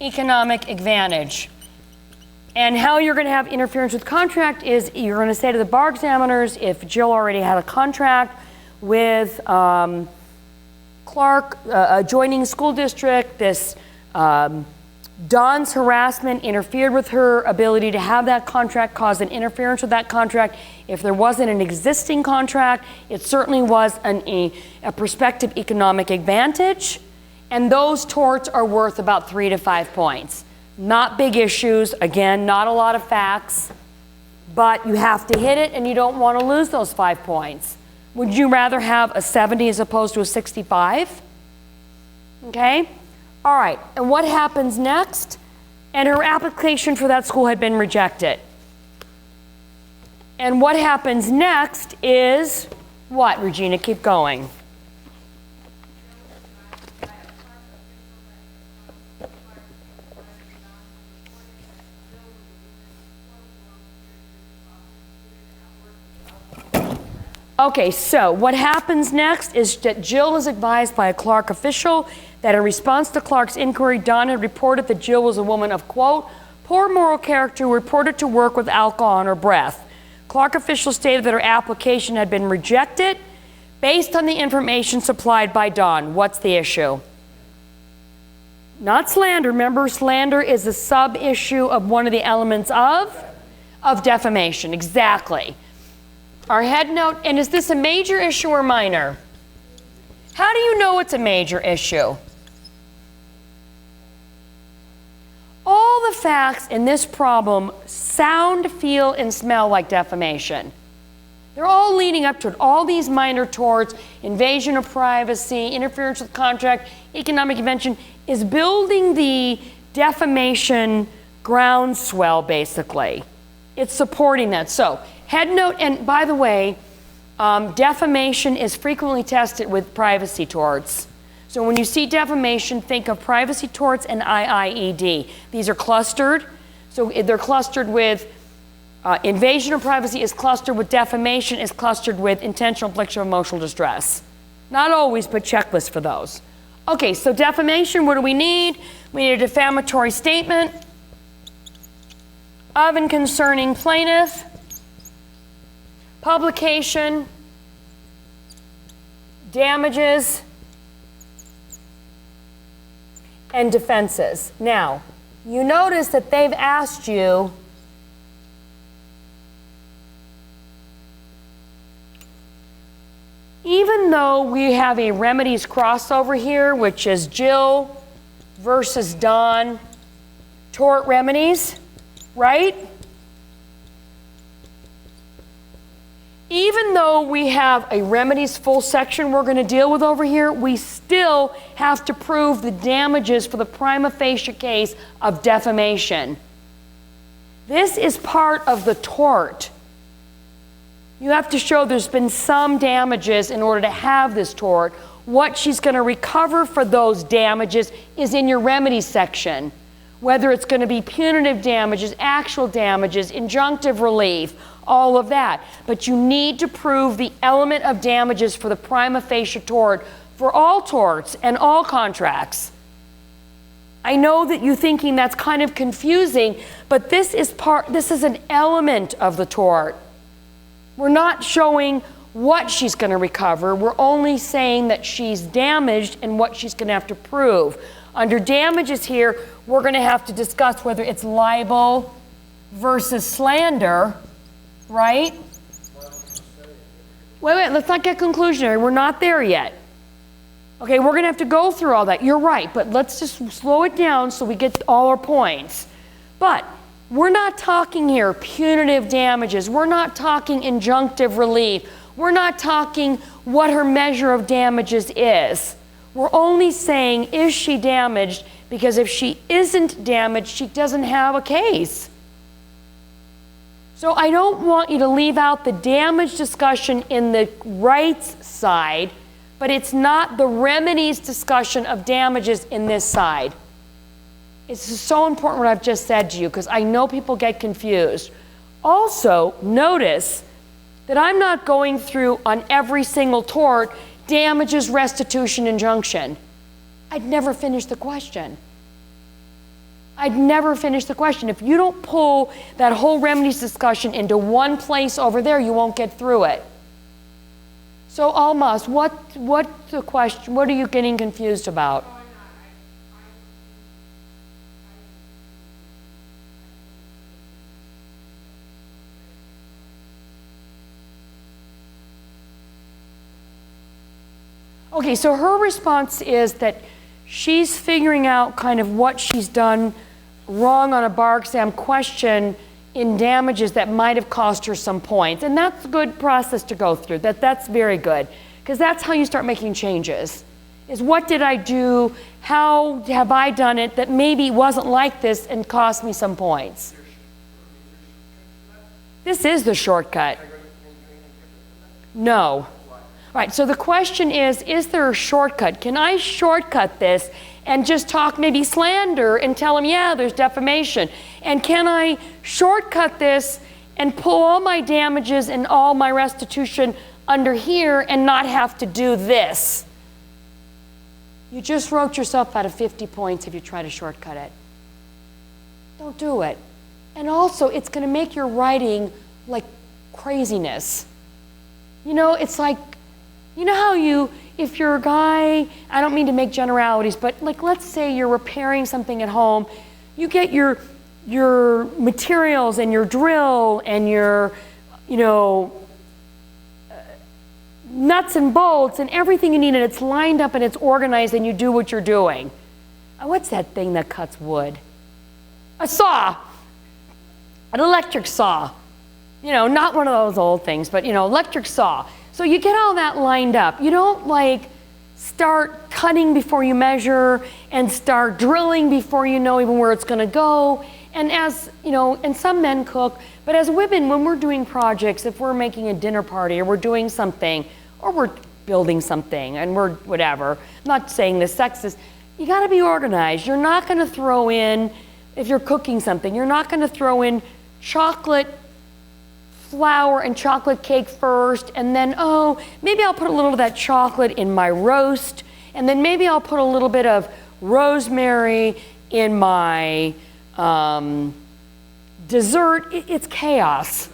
economic advantage. And how you're going to have interference with contract is you're going to say to the bar examiners, if Jill already had a contract with Clark adjoining school district, this Dawn's harassment interfered with her ability to have that contract, caused an interference with that contract. If there wasn't an existing contract, it certainly was a prospective economic advantage. And those torts are worth about 3 to 5 points. Not big issues, again, not a lot of facts, but you have to hit it and you don't want to lose those 5 points. Would you rather have a 70 as opposed to a 65? Okay? All right, and what happens next? And her application for that school had been rejected. And what happens next is what, Regina? Keep going. Okay, so what happens next is that Jill is advised by a Clark official that in response to Clark's inquiry, Dawn had reported that Jill was a woman of, quote, poor moral character who reported to work with alcohol on her breath. Clark officials stated that her application had been rejected based on the information supplied by Dawn. What's the issue? Not slander. Remember, slander is a sub-issue of one of the elements of defamation. Exactly. Our head note, and is this a major issue or minor? How do you know it's a major issue? All the facts in this problem sound, feel, and smell like defamation. They're all leading up to it. All these minor torts, invasion of privacy, interference with contract, economic invention, is building the defamation groundswell, basically. It's supporting that. So, head note, and by the way, defamation is frequently tested with privacy torts. So when you see defamation, think of privacy torts and IIED. These are clustered. So they're clustered with Invasion of privacy is clustered with defamation, is clustered with intentional infliction of emotional distress. Not always, but checklists for those. Okay, so defamation, what do we need? We need a defamatory statement of and concerning plaintiff, publication, damages, and defenses. Now, you notice that they've asked you even though we have a remedies crossover here, which is Jill versus Don tort remedies, right? Even though we have a remedies full section we're going to deal with over here, we still have to prove the damages for the prima facie case of defamation. This is part of the tort. You have to show there's been some damages in order to have this tort. What she's going to recover for those damages is in your remedies section. Whether it's going to be punitive damages, actual damages, injunctive relief, all of that. But you need to prove the element of damages for the prima facie tort for all torts and all contracts. I know that you're thinking that's kind of confusing, but this is an element of the tort. We're not showing what she's going to recover. We're only saying that she's damaged and what she's going to have to prove. Under damages here, we're going to have to discuss whether it's libel versus slander, right? Wait, let's not get conclusionary. We're not there yet. Okay, we're going to have to go through all that. You're right, but let's just slow it down so we get all our points. But we're not talking here punitive damages. We're not talking injunctive relief. We're not talking what her measure of damages is. We're only saying, is she damaged? Because if she isn't damaged, she doesn't have a case. So I don't want you to leave out the damage discussion in the rights side, but it's not the remedies discussion of damages in this side. It's so important what I've just said to you because I know people get confused. Also, notice that I'm not going through on every single tort, damages, restitution, injunction. I'd never finish the question. I'd never finish the question. If you don't pull that whole remedies discussion into one place over there, you won't get through it. So Almas, what the question? What are you getting confused about? Okay, so her response is that she's figuring out kind of what she's done wrong on a bar exam question in damages that might have cost her some points. And that's a good process to go through. That's very good. Because that's how you start making changes. Is what did I do? How have I done it that maybe wasn't like this and cost me some points? This is the shortcut. No. All right, so the question is there a shortcut? Can I shortcut this and just talk maybe slander and tell them, yeah, there's defamation? And can I shortcut this and pull all my damages and all my restitution under here and not have to do this? You just wrote yourself out of 50 points if you try to shortcut it. Don't do it. And also, it's going to make your writing like craziness. You know, it's like, you know how if you're a guy, I don't mean to make generalities, but like let's say you're repairing something at home, you get your materials and your drill and your, nuts and bolts and everything you need, and it's lined up and it's organized and you do what you're doing. What's that thing that cuts wood? A saw. An electric saw. Not one of those old things, but electric saw. So you get all that lined up. You don't like start cutting before you measure and start drilling before you know even where it's going to go. And as, and some men cook, but as women, when we're doing projects, if we're making a dinner party or we're doing something or we're building something and we're whatever, I'm not saying this sexist, you got to be organized. You're not going to throw in, if you're cooking something, you're not going to throw in chocolate flour and chocolate cake first, and then, oh, maybe I'll put a little of that chocolate in my roast, and then maybe I'll put a little bit of rosemary in my dessert. It's chaos.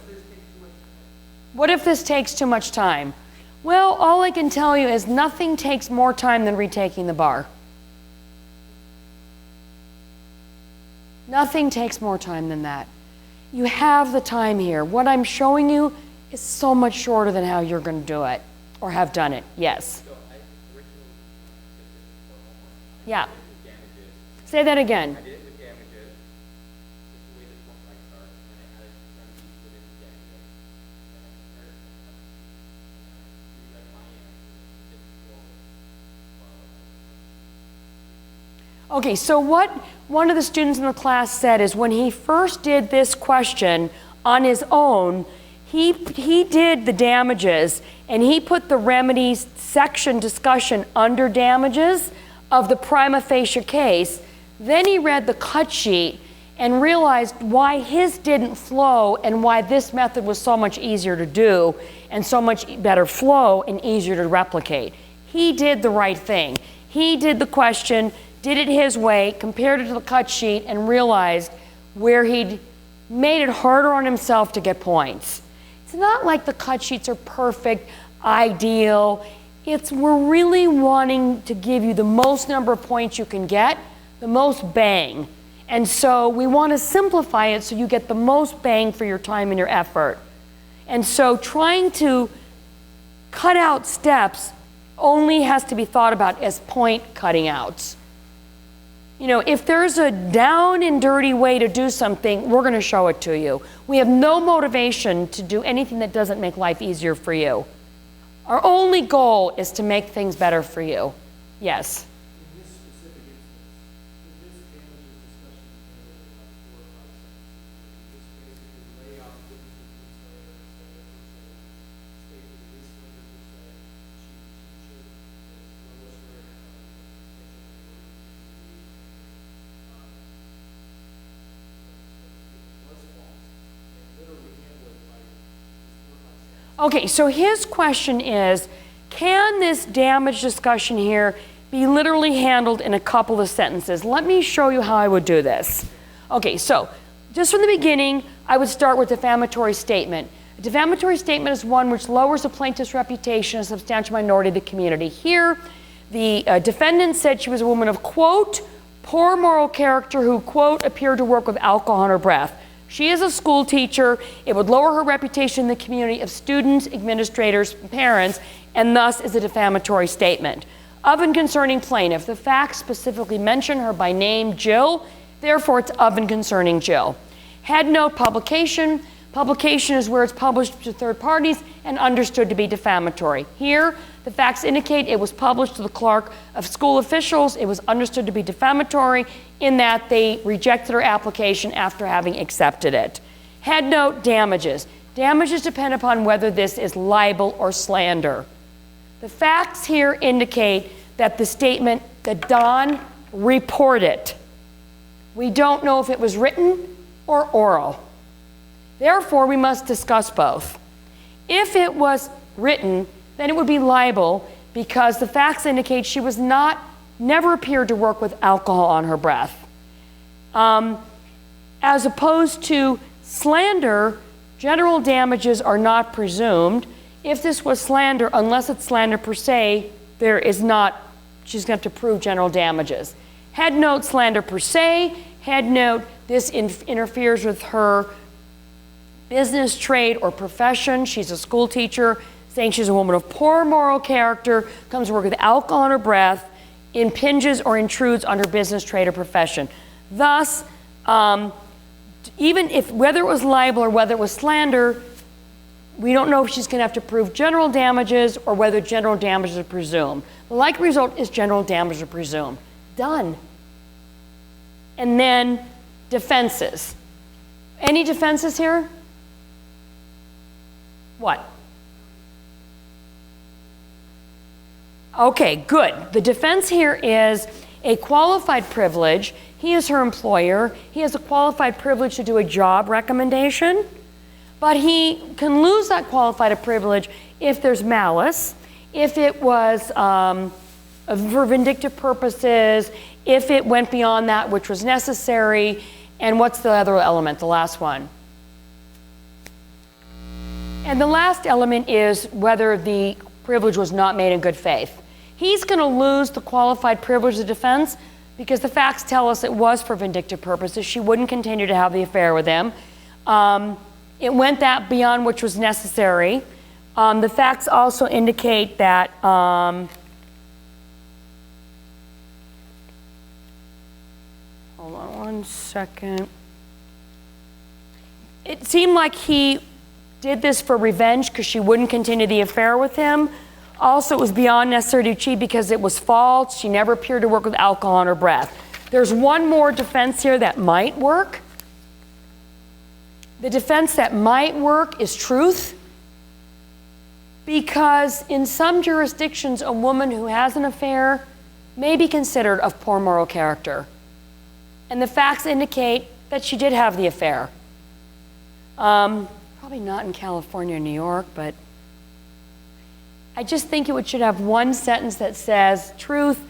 What if this takes too much time? Well, all I can tell you is nothing takes more time than retaking the bar. Nothing takes more time than that. You have the time here. What I'm showing you is so much shorter than how you're going to do it or have done it. Yes. So I originally Yeah. did it with damages. Say that again. I did it with damages. Just the way the contracts are, and I added remedies within the damages. And I compared it to rewrite my answer to get forward. Okay, so what one of the students in the class said is when he first did this question on his own, he did the damages and he put the remedies section discussion under damages of the prima facie case. Then he read the cut sheet and realized why his didn't flow and why this method was so much easier to do and so much better flow and easier to replicate. He did the right thing. He did the question, did it his way, compared it to the cut sheet, and realized where he'd made it harder on himself to get points. It's not like the cut sheets are perfect, ideal. It's we're really wanting to give you the most number of points you can get, the most bang. And so we want to simplify it so you get the most bang for your time and your effort. And so trying to cut out steps only has to be thought about as point cutting outs. You know, if there's a down and dirty way to do something, we're going to show it to you. We have no motivation to do anything that doesn't make life easier for you. Our only goal is to make things better for you. Yes? In this specific instance, in this damages discussion, there were like 4 or 5 sentences. Just basically lay out what you think Slater state that this Slater percent, chief teacher, is lowest rate of was false, and literally handle it by just 4 or 5 sentences. Okay, so his question is, can this damage discussion here be literally handled in a couple of sentences? Let me show you how I would do this. Okay, so just from the beginning, I would start with defamatory statement. A defamatory statement is one which lowers a plaintiff's reputation as a substantial minority of the community. Here, the defendant said she was a woman of, quote, poor moral character who, quote, appeared to work with alcohol on her breath. She is a school teacher. It would lower her reputation in the community of students, administrators, parents, and thus is a defamatory statement. Of and concerning plaintiff, the facts specifically mention her by name, Jill, therefore it's of and concerning Jill. Head note, publication. Publication is where it's published to third parties and understood to be defamatory. Here, the facts indicate it was published to the clerk of school officials. It was understood to be defamatory in that they rejected her application after having accepted it. Head note, damages. Damages depend upon whether this is libel or slander. The facts here indicate that the statement that Don reported. We don't know if it was written or oral. Therefore, we must discuss both. If it was written, then it would be libel because the facts indicate she was never appeared to work with alcohol on her breath. As opposed to slander, general damages are not presumed. If this was slander, unless it's slander per se, she's going to have to prove general damages. Head note, slander per se. Head note, this interferes with her business, trade, or profession. She's a school teacher, saying she's a woman of poor moral character, comes to work with alcohol on her breath, impinges or intrudes on her business, trade, or profession. Thus, even if whether it was libel or whether it was slander, we don't know if she's going to have to prove general damages or whether general damages are presumed. The likely result is general damages are presumed. Done. And then defenses. Any defenses here? What? Okay, good. The defense here is a qualified privilege. He is her employer. He has a qualified privilege to do a job recommendation. But he can lose that qualified privilege if there's malice, if it was for vindictive purposes, if it went beyond that which was necessary, and what's the other element, the last one? And the last element is whether the privilege was not made in good faith. He's going to lose the qualified privilege of defense because the facts tell us it was for vindictive purposes. She wouldn't continue to have the affair with him. It went that beyond which was necessary. The facts also indicate that hold on one second. It seemed like he did this for revenge because she wouldn't continue the affair with him. Also, it was beyond necessary to achieve because it was false. She never appeared to work with alcohol on her breath. There's one more defense here that might work. The defense that might work is truth. Because in some jurisdictions, a woman who has an affair may be considered of poor moral character. And the facts indicate that she did have the affair. Probably not in California or New York, but I just think it should have one sentence that says, truth,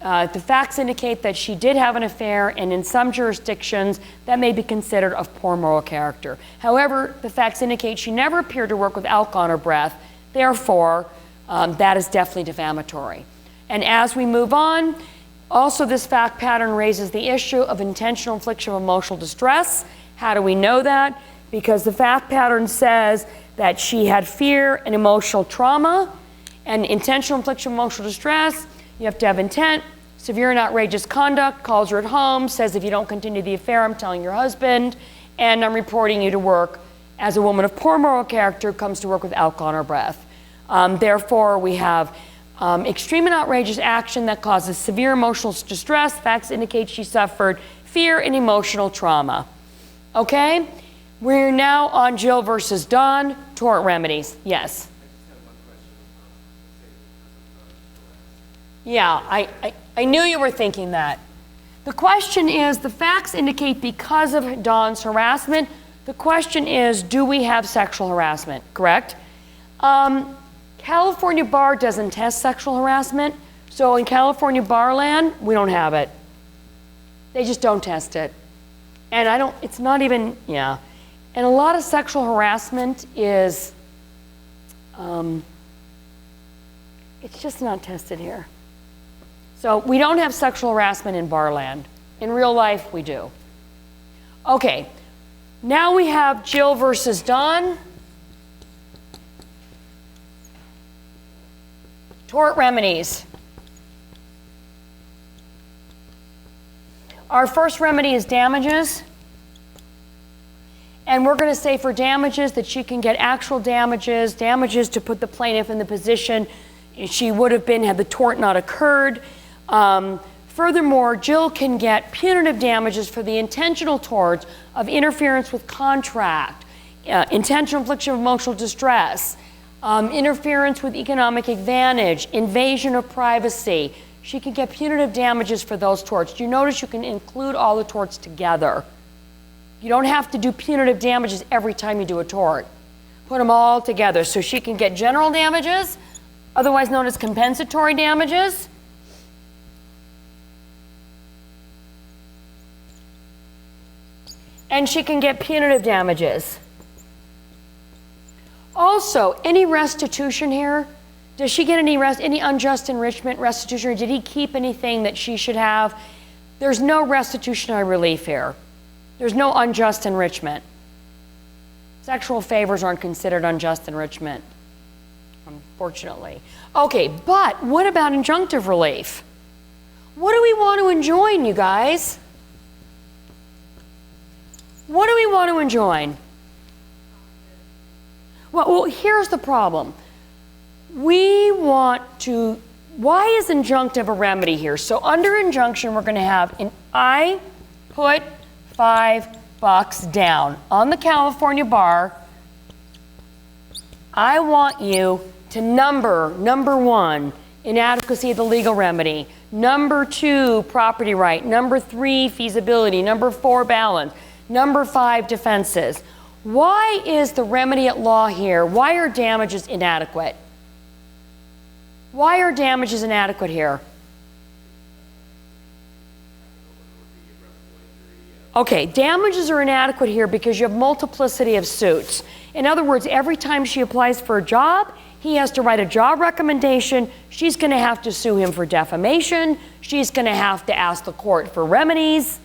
the facts indicate that she did have an affair, and in some jurisdictions, that may be considered of poor moral character. However, the facts indicate she never appeared to work with alcohol on her breath. Therefore, that is definitely defamatory. And as we move on, also this fact pattern raises the issue of intentional infliction of emotional distress. How do we know that? Because the fact pattern says that she had fear and emotional trauma, and intentional infliction of emotional distress, you have to have intent, severe and outrageous conduct, calls her at home, says if you don't continue the affair, I'm telling your husband, and I'm reporting you to work as a woman of poor moral character who comes to work with alcohol on her breath. Therefore, we have extreme and outrageous action that causes severe emotional distress. Facts indicate she suffered fear and emotional trauma. Okay? We're now on Jill versus Don, tort remedies. Yes? Yeah, I knew you were thinking that. The question is, the facts indicate because of Dawn's harassment, the question is, do we have sexual harassment, correct? California bar doesn't test sexual harassment, so in California bar land, we don't have it. They just don't test it. And it's not even, yeah. And a lot of sexual harassment is, it's just not tested here. So we don't have sexual harassment in bar land. In real life, we do. Okay, now we have Jill versus Don. Tort remedies. Our first remedy is damages. And we're going to say for damages that she can get actual damages to put the plaintiff in the position she would have been had the tort not occurred. Furthermore, Jill can get punitive damages for the intentional torts of interference with contract, intentional infliction of emotional distress, interference with economic advantage, invasion of privacy. She can get punitive damages for those torts. Do you notice you can include all the torts together? You don't have to do punitive damages every time you do a tort. Put them all together. So she can get general damages, otherwise known as compensatory damages. And she can get punitive damages. Also, any restitution here? Does she get any unjust enrichment restitution, or did he keep anything that she should have? There's no restitutionary relief here. There's no unjust enrichment. Sexual favors aren't considered unjust enrichment, unfortunately. Okay, but what about injunctive relief? What do we want to enjoin, you guys? What do we want to enjoin? Well, here's the problem. We want to, why is injunctive a remedy here? So under injunction, we're going to have, I put $5 down. On the California bar, I want you to number 1, inadequacy of the legal remedy. Number 2, property right. Number 3, feasibility. Number 4, balance. Number 5, defenses. Why is the remedy at law here? Why are damages inadequate? Why are damages inadequate here? Okay, damages are inadequate here because you have multiplicity of suits. In other words, every time she applies for a job, he has to write a job recommendation. She's going to have to sue him for defamation. She's going to have to ask the court for remedies.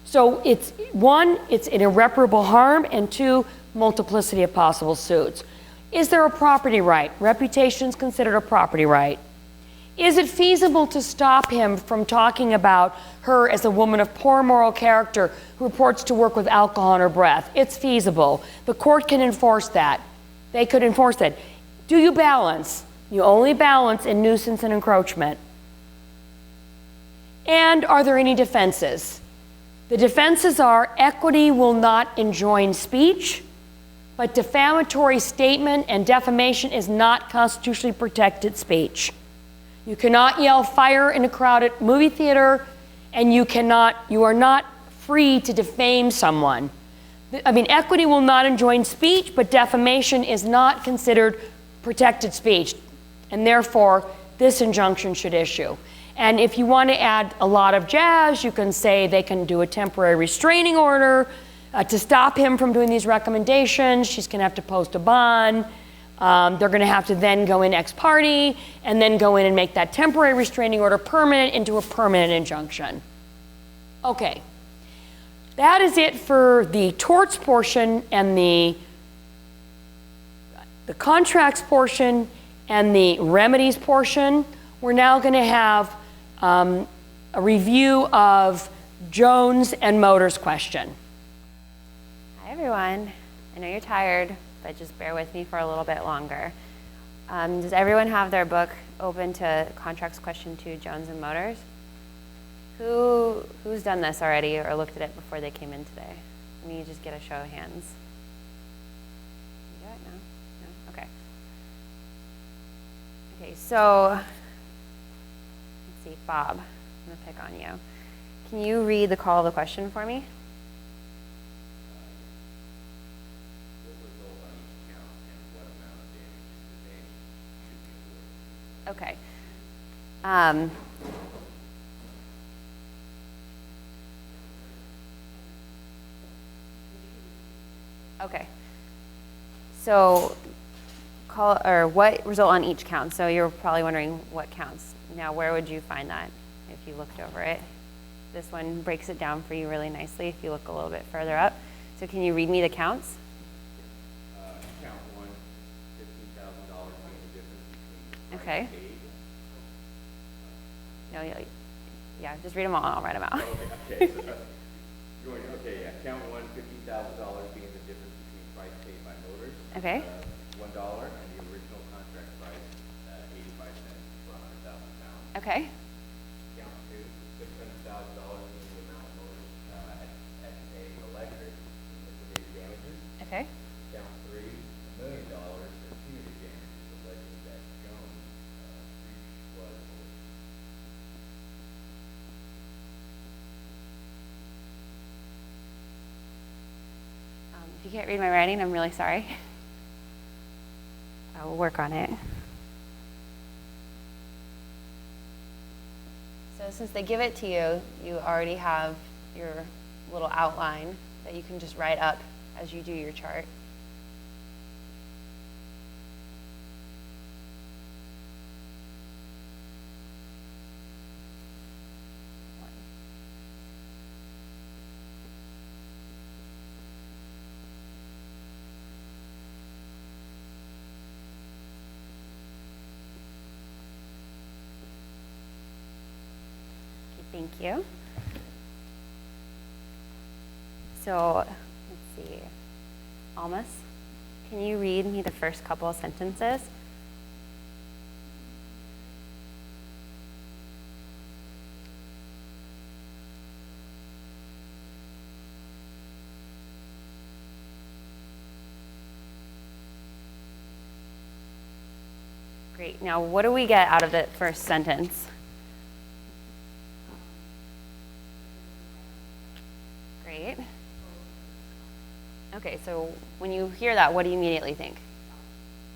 So it's one, it's an irreparable harm, and two, multiplicity of possible suits. Is there a property right? Reputation is considered a property right. Is it feasible to stop him from talking about her as a woman of poor moral character who reports to work with alcohol in her breath? It's feasible. The court can enforce that. They could enforce that. Do you balance? You only balance in nuisance and encroachment. And are there any defenses? The defenses are equity will not enjoin speech, but defamatory statement and defamation is not constitutionally protected speech. You cannot yell fire in a crowded movie theater, and you are not free to defame someone. I mean, equity will not enjoin speech, but defamation is not considered protected speech, and therefore this injunction should issue. And if you want to add a lot of jazz, you can say they can do a temporary restraining order to stop him from doing these recommendations. She's going to have to post a bond. They're going to have to then go in ex parte and then go in and make that temporary restraining order permanent into a permanent injunction. Okay. That is it for the torts portion and the contracts portion and the remedies portion. We're now going to have a review of Jones and Motors question. Hi everyone. I know you're tired, but just bear with me for a little bit longer. Does everyone have their book open to contracts question 2, Jones and Motors? Who's done this already or looked at it before they came in today? Let me just get a show of hands. You do it? No? No? Okay. Okay, so let's see, Bob, I'm gonna pick on you. Can you read the call of the question for me? Okay. Okay. So what result on each count? So you're probably wondering what counts. Now, where would you find that if you looked over it? This one breaks it down for you really nicely if you look a little bit further up. So can you read me the counts? Count 1, $15,000 being the difference between Okay. paid. No, yeah, just read them all. I'll write them out. Okay. Count 1, $15,000 being the difference between price paid by Motors. Okay. $1 and the original contract price, 85 cents for 100,000 pounds. Okay. Count 2, $600,000 being the amount Motors had to pay electric in liquidated damages. Okay. Count 3, $1 million for punitive damages alleging that Jones breach was malicious. If you can't read my writing, I'm really sorry. I will work on it. So since they give it to you, you already have your little outline that you can just write up as you do your chart. Thank you. So, let's see. Almas, can you read me the first couple of sentences? Great. Now, what do we get out of the first sentence? Great. Okay, So when you hear that, what do you immediately think?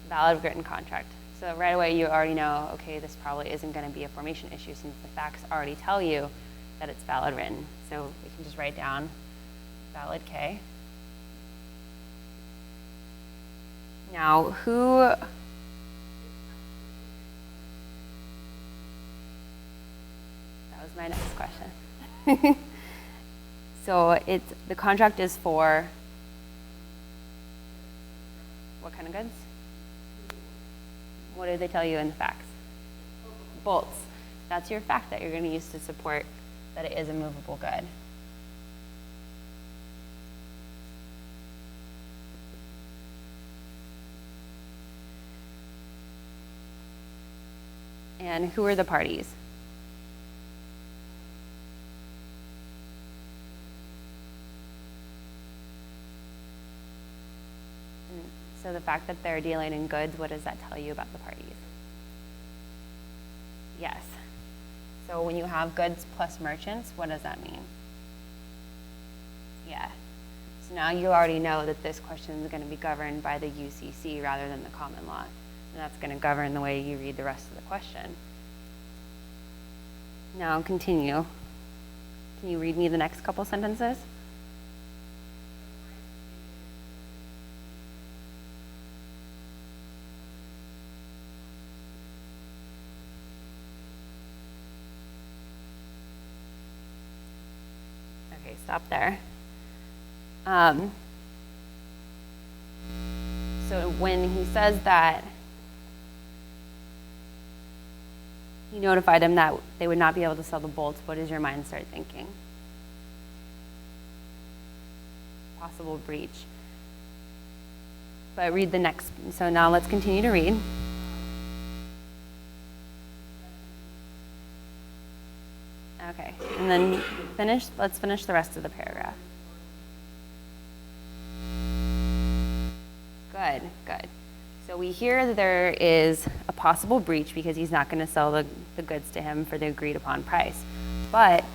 Valid written contract. So right away you already know, okay, this probably isn't going to be a formation issue since the facts already tell you that it's valid written. So we can just write down valid K. Now, that was my next question. So the contract is for what kind of goods? What did they tell you in the facts? Bolts. That's your fact that you're going to use to support that it is a movable good. And who are the parties? So the fact that they're dealing in goods, what does that tell you about the parties? Yes. So when you have goods plus merchants, what does that mean? Yeah. So now you already know that this question is going to be governed by the UCC rather than the common law. And that's going to govern the way you read the rest of the question. Now continue. Can you read me the next couple sentences? Okay, stop there. So when he says that he notified them that they would not be able to sell the bolts, what does your mind start thinking? Possible breach. But read the next. So now let's continue to read. Okay, and then let's finish the rest of the paragraph. Good, good. So we hear that there is a possible breach because he's not going to sell the goods to him for the agreed upon price. But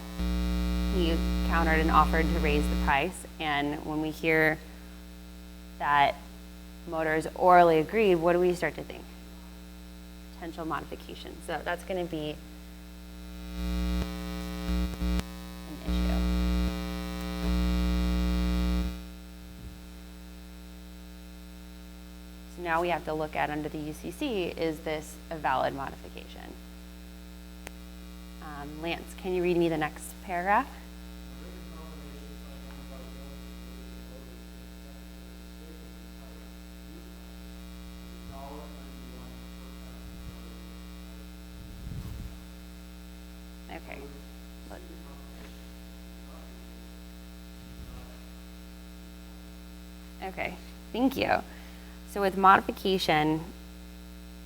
he countered and offered to raise the price. And when we hear that Motors orally agreed, what do we start to think? Potential modification. So that's going to be an issue. So now we have to look at under the UCC, is this a valid modification? Lance, can you read me the next paragraph? Okay. Okay, thank you. So with modification,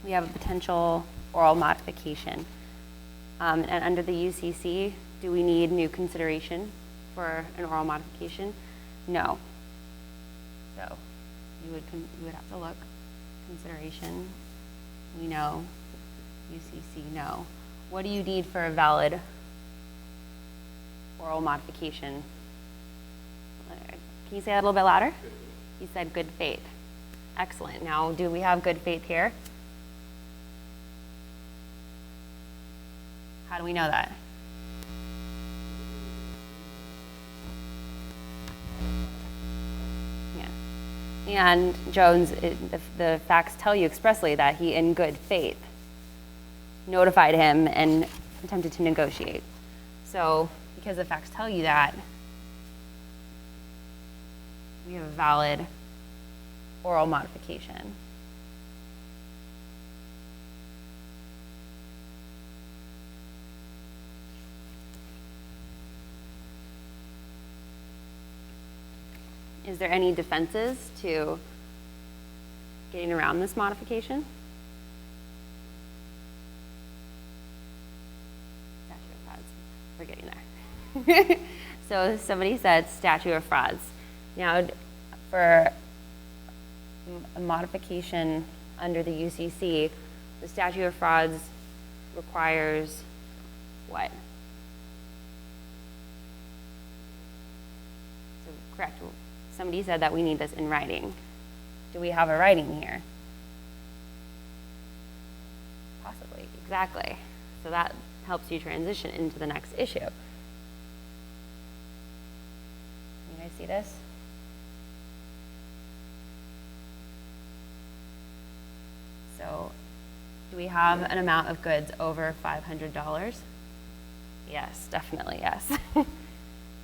we have a potential oral modification. And under the UCC, do we need new consideration for an oral modification? No. So you would have to look. Consideration, we know. UCC, no. What do you need for a valid oral modification? Can you say that a little bit louder? He said good faith. Excellent. Now, do we have good faith here? How do we know that? Yeah. And Jones, the facts tell you expressly that he, in good faith, notified him and attempted to negotiate. So, because the facts tell you that, we have a valid oral modification. Is there any defenses to getting around this modification? Statute of frauds. We're getting there. So somebody said statute of frauds. Now, for a modification under the UCC, the statute of frauds requires what? So correct. somebody said that we need this in writing. Do we have a writing here? Possibly, exactly. So that helps you transition into the next issue. You guys see this? So, do we have an amount of goods over $500? Yes, definitely yes.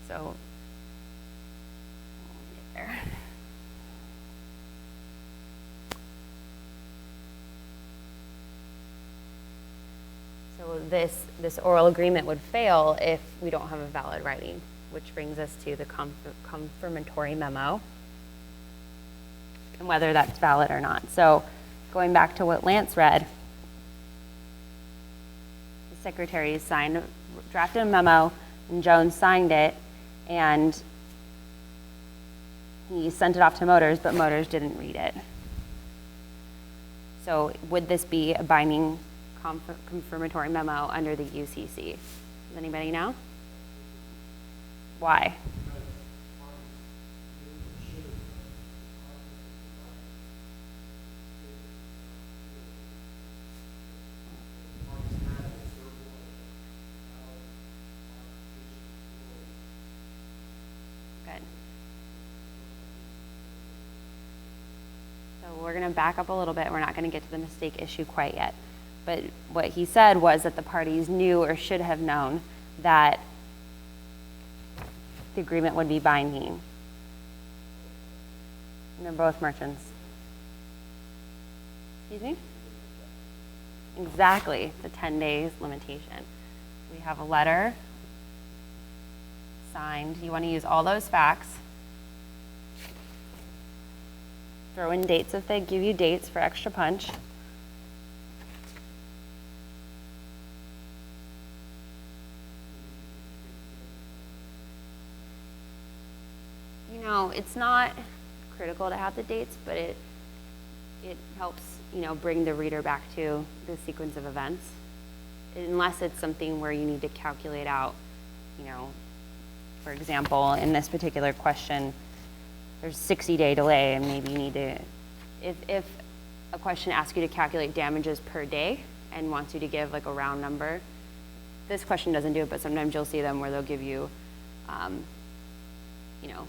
So, get there. So this oral agreement would fail if we don't have a valid writing, which brings us to the confirmatory memo and whether that's valid or not. So going back to what Lance read, the secretary drafted a memo, and Jones signed it, and he sent it off to Motors, but Motors didn't read it. So would this be a binding confirmatory memo under the UCC? Does anybody know? Why? Good. So we're going to back up a little bit. We're not going to get to the mistake issue quite yet. But what he said was that the parties knew or should have known that the agreement would be binding. And they're both merchants. Excuse me? Exactly, the 10 days limitation. We have a letter signed. You want to use all those facts. Throw in dates if they give you dates for extra punch. You know, it's not critical to have the dates, but it helps, you know, bring the reader back to the sequence of events. Unless it's something where you need to calculate out, you know, for example, in this particular question, there's 60-day delay, and maybe you need to, if a question asks you to calculate damages per day and wants you to give like a round number, this question doesn't do it, but sometimes you'll see them where they'll give you, you know,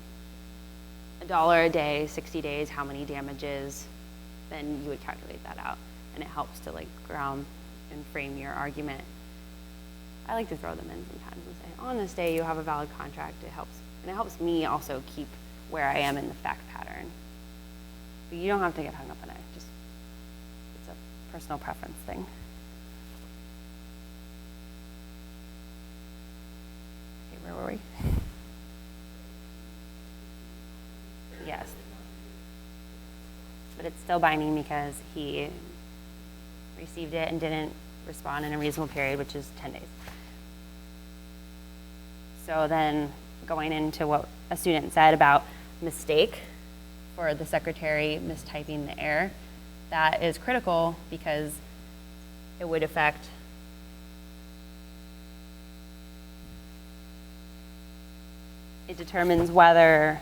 $1 a day, 60 days, how many damages, then you would calculate that out. And it helps to like ground and frame your argument. I like to throw them in sometimes and say, on this day you have a valid contract. It helps me also keep where I am in the fact pattern. But you don't have to get hung up on it. Just, it's a personal preference thing. Okay, where were we? Yes. But it's still binding because he received it and didn't respond in a reasonable period, which is 10 days. So then going into what a student said about mistake for the secretary mistyping the error, that is critical because it would affect it determines whether,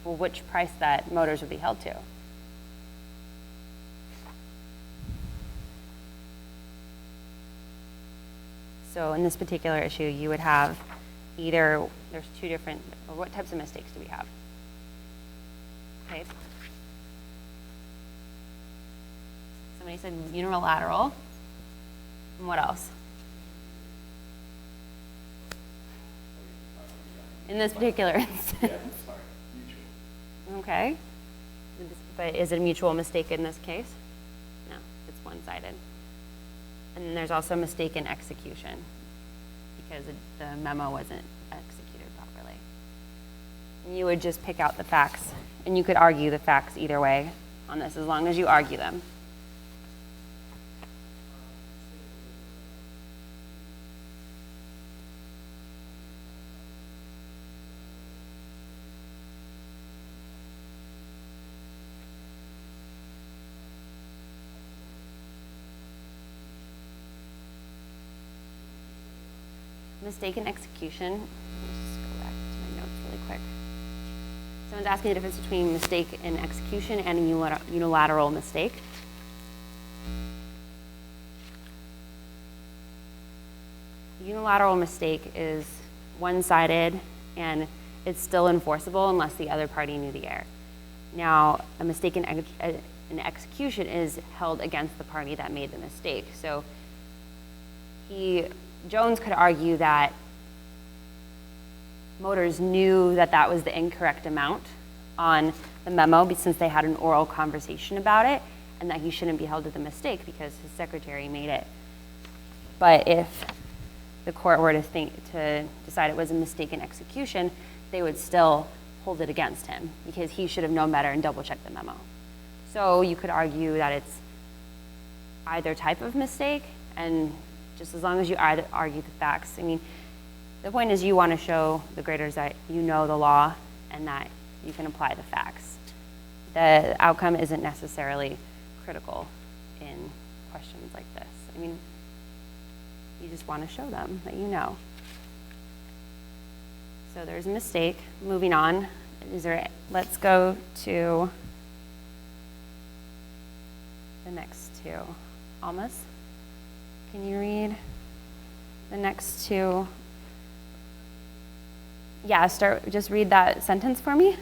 well, which price that Motors would be held to. So in this particular issue, you would have either, there's two different, or what types of mistakes do we have? Okay. Somebody said unilateral. And what else? In this particular instance. Okay. But is it a mutual mistake in this case? No, it's one-sided. And then there's also mistaken execution because the memo wasn't executed properly. And you would just pick out the facts, and you could argue the facts either way on this as long as you argue them. Mistaken execution. Let me just go back to my notes really quick. So Jones asking the difference between mistake in execution and a unilateral mistake. A unilateral mistake is one-sided and it's still enforceable unless the other party knew the error. Now, a mistake in execution is held against the party that made the mistake. So Jones could argue that Motors knew that that was the incorrect amount on the memo since they had an oral conversation about it, and that he shouldn't be held to the mistake because his secretary made it. But if the court were to decide it was a mistake in execution, they would still hold it against him because he should have known better and double-checked the memo. So you could argue that it's either type of mistake, and just as long as you argue the facts. I mean, the point is you want to show the graders that you know the law and that you can apply the facts. The outcome isn't necessarily critical in questions like this. I mean, you just want to show them that you know. So there's a mistake. Moving on, let's go to the next two. Almas, can you read the next two? Yeah, just read that sentence for me.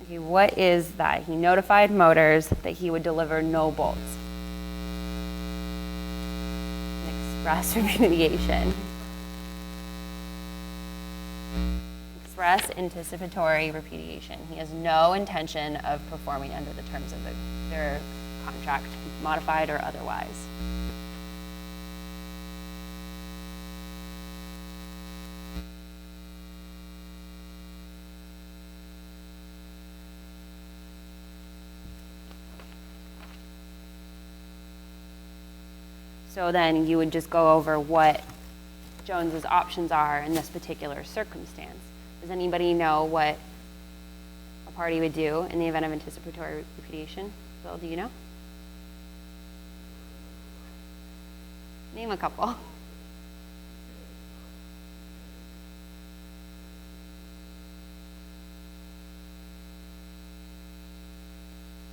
Okay, what is that? He notified Motors that he would deliver no bolts. Express remediation. Express anticipatory repudiation. He has no intention of performing under the terms of their contract, modified or otherwise. So then you would just go over what Jones's options are in this particular circumstance. Does anybody know what a party would do in the event of anticipatory repudiation? Bill, do you know? Name a couple.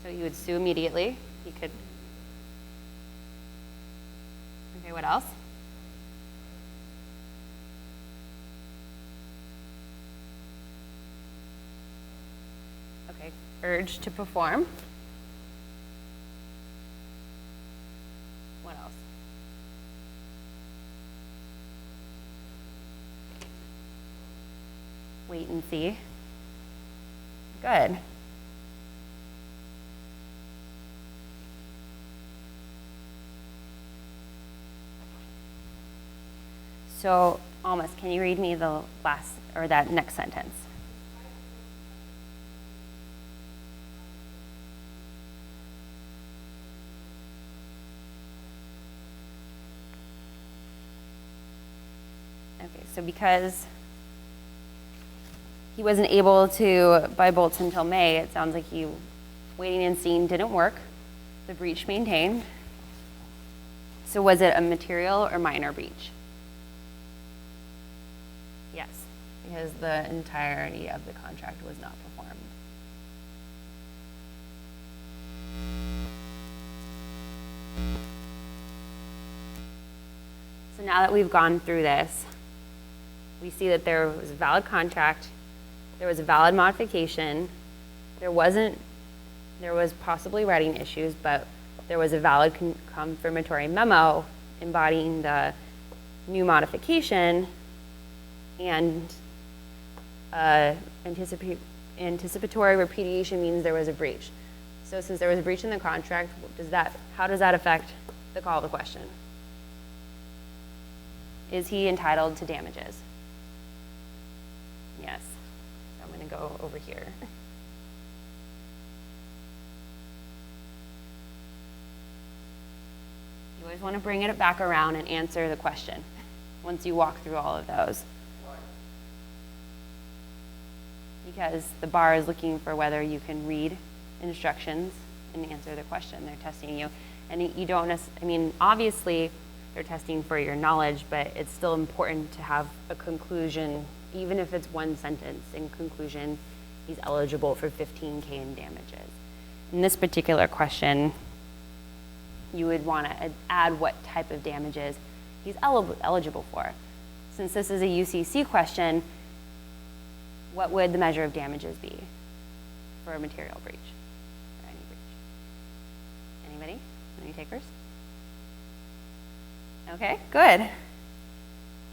So he would sue immediately. He could. Okay, what else? Okay, urge to perform. What else? Wait and see. Good. So, Almas, can you read me the last, or that next sentence? Okay, so because he wasn't able to buy bolts until May, it sounds like waiting and seeing didn't work. The breach maintained. So was it a material or minor breach? Yes, because the entirety of the contract was not performed. So now that we've gone through this, we see that there was a valid contract, there was a valid modification, there was possibly writing issues, but there was a valid confirmatory memo embodying the new modification, and anticipatory repudiation means there was a breach. So since there was a breach in the contract, how does that affect the call to question? Is he entitled to damages? Yes. So I'm going to go over here. You always want to bring it back around and answer the question once you walk through all of those. Because the bar is looking for whether you can read instructions and answer the question. They're testing you. And you don't I mean, obviously, they're testing for your knowledge, but it's still important to have a conclusion, even if it's one sentence. In conclusion, he's eligible for 15K in damages. In this particular question, you would want to add what type of damages he's eligible for. Since this is a UCC question, what would the measure of damages be for a material breach or any breach? Anybody? Any takers? Okay, good.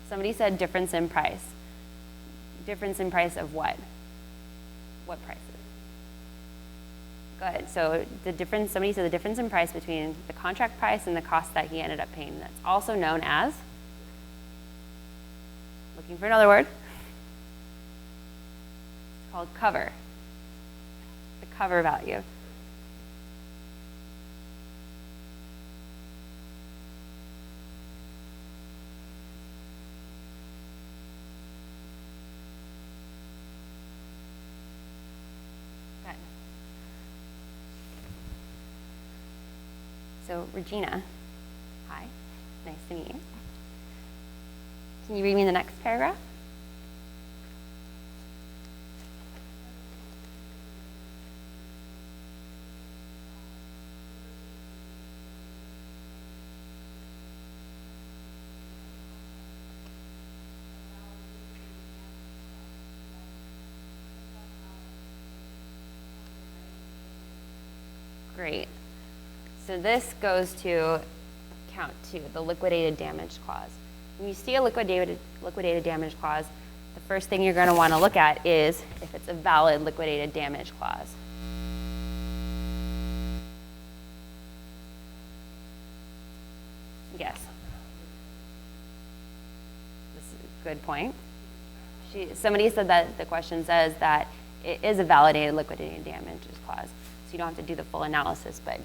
Somebody said difference in price. Difference in price of what? What prices? Good. So the difference, somebody said the difference in price between the contract price and the cost that he ended up paying. That's also known as, looking for another word, it's called cover. The cover value. Good. So Regina, hi, nice to meet you. Can you read me the next paragraph? Great. So this goes to count 2, the liquidated damage clause. When you see a liquidated damage clause, the first thing you're going to want to look at is if it's a valid liquidated damage clause. Yes. This is a good point. Somebody said that the question says that it is a validated liquidated damages clause, so you don't have to do the full analysis, but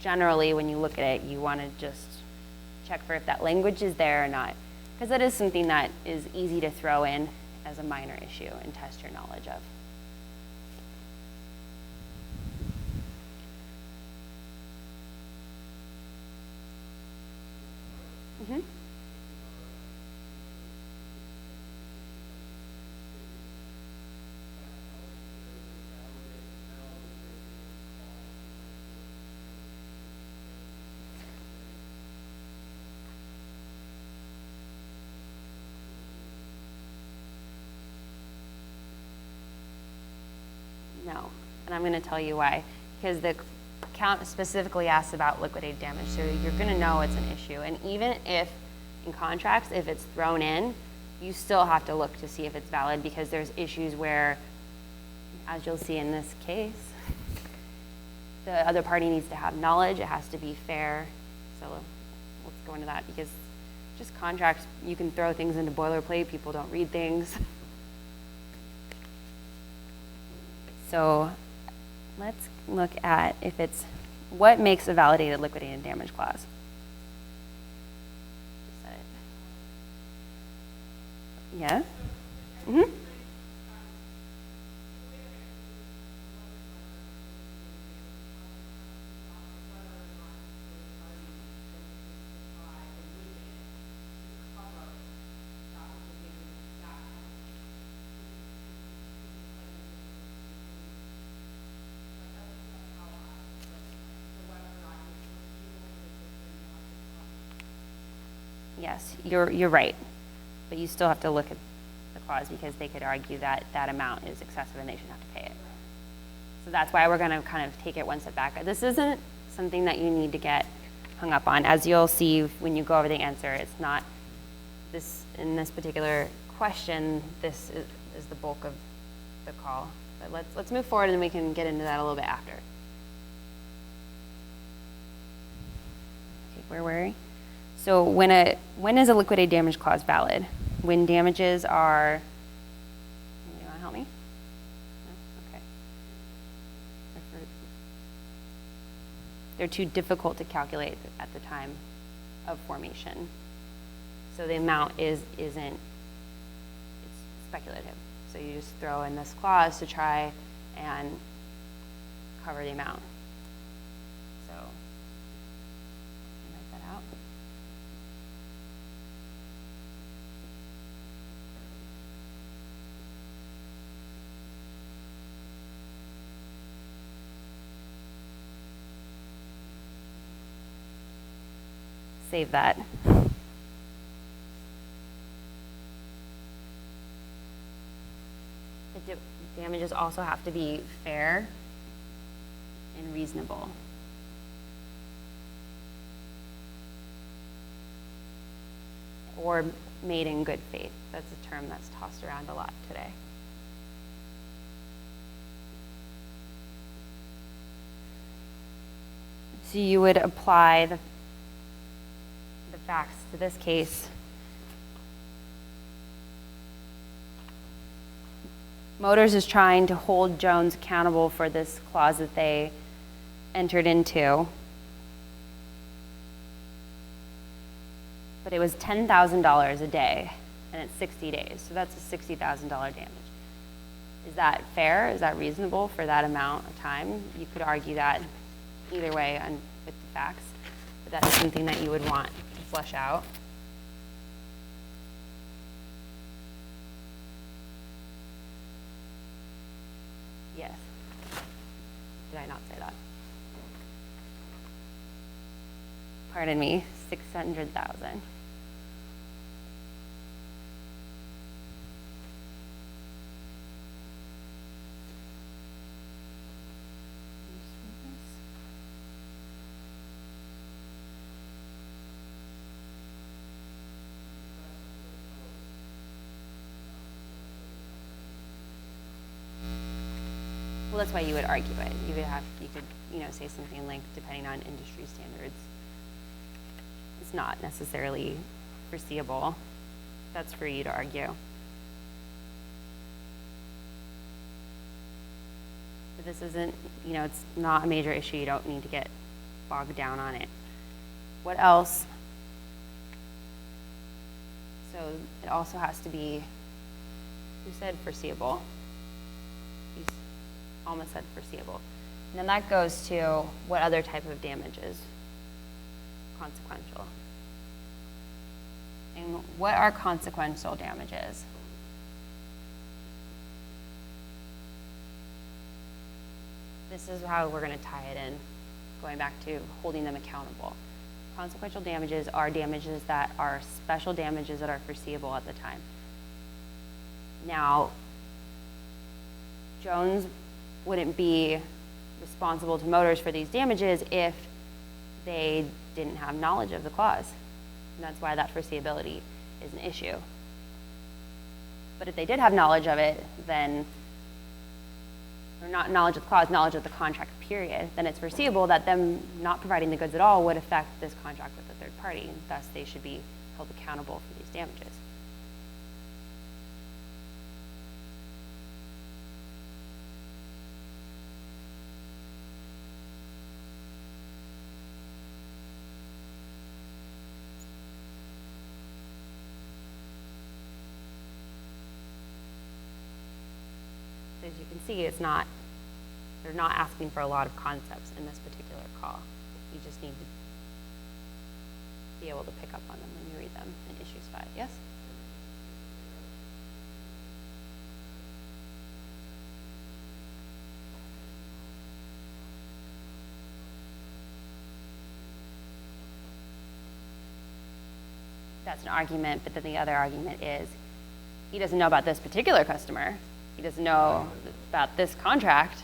generally when you look at it, you want to just check for if that language is there or not, because that is something that is easy to throw in as a minor issue and test your knowledge of. Mm-hmm. No, and I'm going to tell you why. Because the count specifically asks about liquidated damage, so you're going to know it's an issue. And even if, in contracts, if it's thrown in, you still have to look to see if it's valid, because there's issues where, as you'll see in this case, the other party needs to have knowledge, it has to be fair. So let's go into that, because just contracts, you can throw things into boilerplate, people don't read things. So let's look at if it's, what makes a validated liquidated damage clause? Is that it? Yeah? Mm-hmm. Yes, you're right, but you still have to look at the clause, because they could argue that that amount is excessive and they should have to pay it. So that's why we're going to kind of take it one step back. This isn't something that you need to get hung up on. As you'll see when you go over the answer, it's not this, in this particular question, this is the bulk of the call. But let's move forward and we can get into that a little bit after. Okay, where were we? So when is a liquidated damage clause valid? When damages are, you want to help me? No? Okay. They're too difficult to calculate at the time of formation. So the amount isn't, it's speculative. So you just throw in this clause to try and cover the amount. So save that. The damages also have to be fair and reasonable. Or made in good faith. That's a term that's tossed around a lot today. So you would apply the facts to this case. Motors is trying to hold Jones accountable for this clause that they entered into. But it was $10,000 a day, and it's 60 days, so that's a $60,000 damage. Is that fair? Is that reasonable for that amount of time? You could argue that either way with the facts, but that's something that you would want to flesh out. Yes. Did I not say that? Pardon me, 600,000. Well, that's why you would argue it. You could, say something like, depending on industry standards, it's not necessarily foreseeable. That's for you to argue. But this isn't, it's not a major issue. You don't need to get bogged down on it. What else? So it also has to be, who said foreseeable? You almost said foreseeable. And then that goes to what other type of damage is consequential. And what are consequential damages? This is how we're going to tie it in, going back to holding them accountable. Consequential damages are damages that are special damages that are foreseeable at the time. Now, Jones wouldn't be responsible to Motors for these damages if they didn't have knowledge of the clause. And that's why that foreseeability is an issue. But if they did have knowledge of it, then, or not knowledge of the clause, knowledge of the contract period, then it's foreseeable that them not providing the goods at all would affect this contract with the third party. And thus, they should be held accountable for these damages. As you can see, they're not asking for a lot of concepts in this particular call. You just need to be able to pick up on them when you read them in issues 5. Yes? That's an argument, but then the other argument is he doesn't know about this particular customer. He doesn't know about this contract.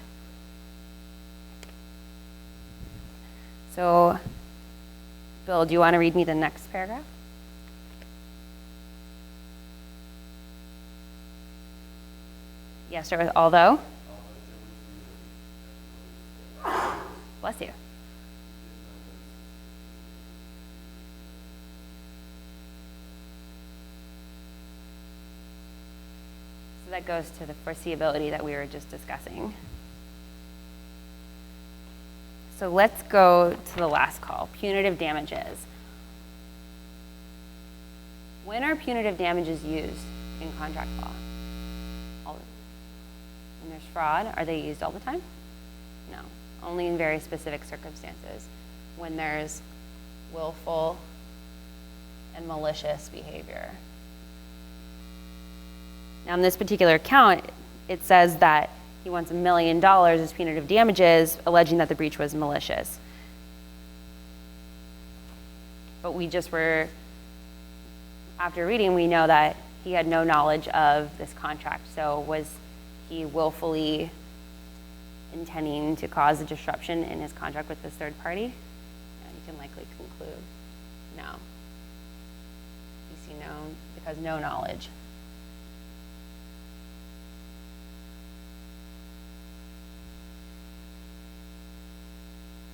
So, Bill, do you want to read me the next paragraph? Yeah, start with although. Bless you. So that goes to the foreseeability that we were just discussing. So let's go to the last call, punitive damages. When are punitive damages used in contract law? When there's fraud, are they used all the time? No, only in very specific circumstances. When there's willful and malicious behavior. Now, in this particular account, it says that he wants $1 million as punitive damages, alleging that the breach was malicious. but we just were, after reading, we know that he had no knowledge of this contract. So was he willfully intending to cause a disruption in his contract with this third party? And you can likely conclude no. You see no, because no knowledge.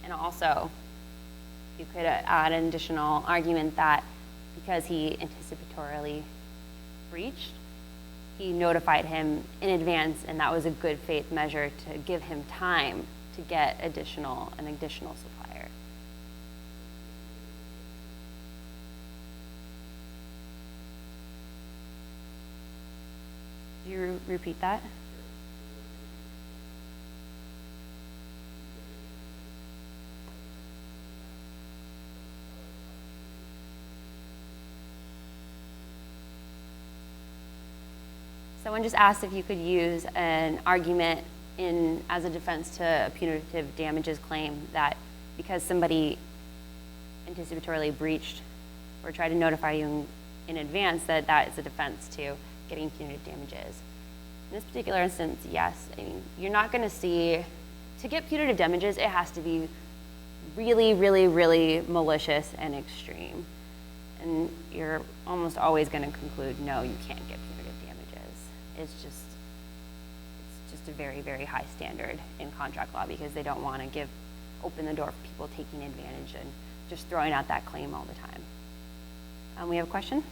And also, you could add an additional argument that because he anticipatorily breached, he notified him in advance, and that was a good faith measure to give him time to get an additional supplier. Do you repeat that? Someone just asked if you could use an argument as a defense to a punitive damages claim that because somebody anticipatorily breached or tried to notify you in advance that is a defense to getting punitive damages. In this particular instance, yes. I mean, you're not going to see, to get punitive damages, it has to be really, really, really malicious and extreme. And you're almost always going to conclude, no, you can't get punitive damages. It's just a very, very high standard in contract law because they don't want to open the door for people taking advantage and just throwing out that claim all the time. We have a question?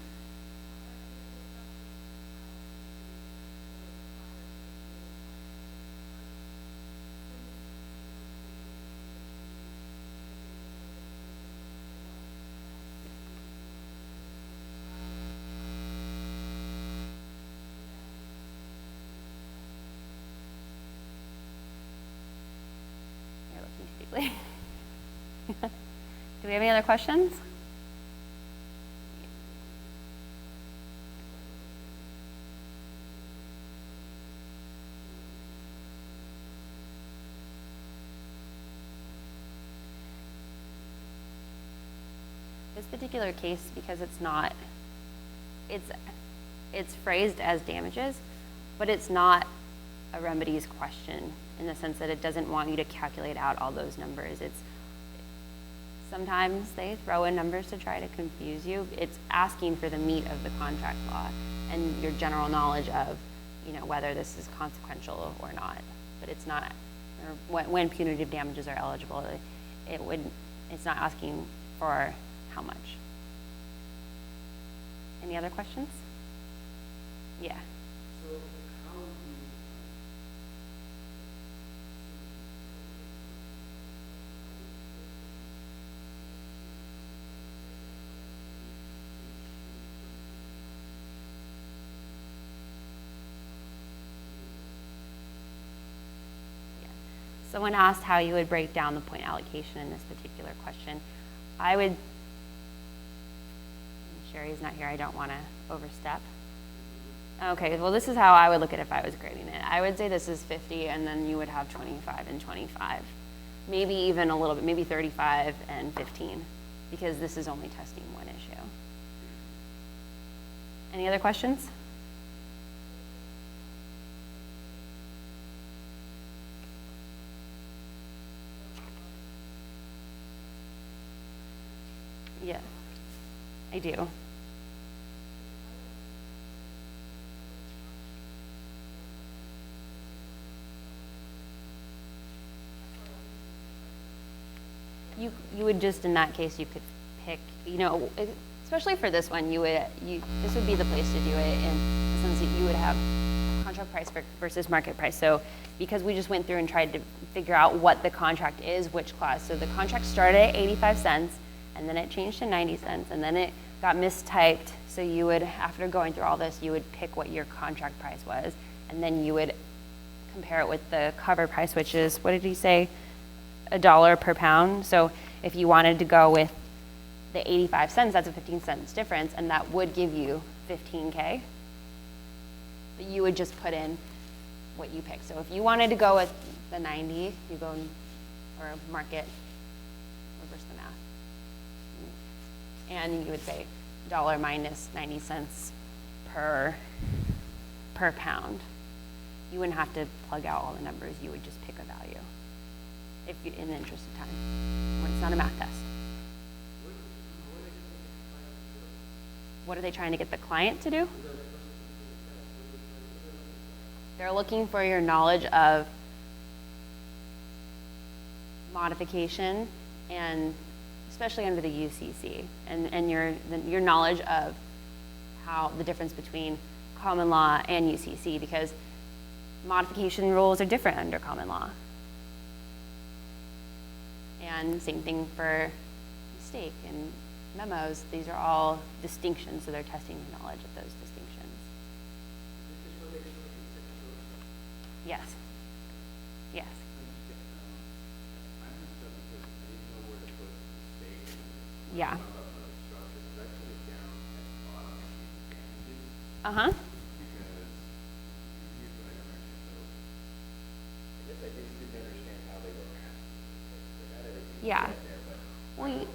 Do we have any other questions? This particular case, because it's phrased as damages, but it's not a remedies question in the sense that it doesn't want you to calculate out all those numbers. Sometimes they throw in numbers to try to confuse you. It's asking for the meat of the contract law and your general knowledge of, whether this is consequential or not. But it's not, or when punitive damages are eligible, it's not asking for how much. Any other questions? Yeah. So how do you Someone asked how you would break down the point allocation in this particular question. Sherry's not here, I don't want to overstep. Okay, well this is how I would look at it if I was grading it. I would say this is 50 and then you would have 25 and 25. Maybe even a little bit, maybe 35 and 15, because this is only testing one issue. Any other questions? Yeah, I do. You would just, in that case, you could pick, especially for this one, this would be the place to do it in the sense that you would have contract price versus market price. So because we just went through and tried to figure out what the contract is, which clause. So the contract started at 85 cents, and then it changed to 90 cents, and then it got mistyped. So you would, after going through all this, you would pick what your contract price was, and then you would compare it with the cover price, which is, what did he say? $1 per pound. So if you wanted to go with the 85 cents, that's a 15 cents difference, and that would give you 15K. But you would just put in what you pick. So if you wanted to go with the 90, you go or market, reverse the math. and you would say dollar minus 90 cents per pound. You wouldn't have to plug out all the numbers, you would just pick a value if you, in the interest of time, when it's not a math test. What are they trying to get the client to do? They're looking for your knowledge of modification, and especially under the UCC, and your knowledge of how the difference between common law and UCC, because modification rules are different under common law. And same thing for mistake and memos. These are all distinctions, so they're testing your knowledge of those distinctions. Yes. Yes. Yeah. Uh-huh. Yeah. Well, mm-hmm.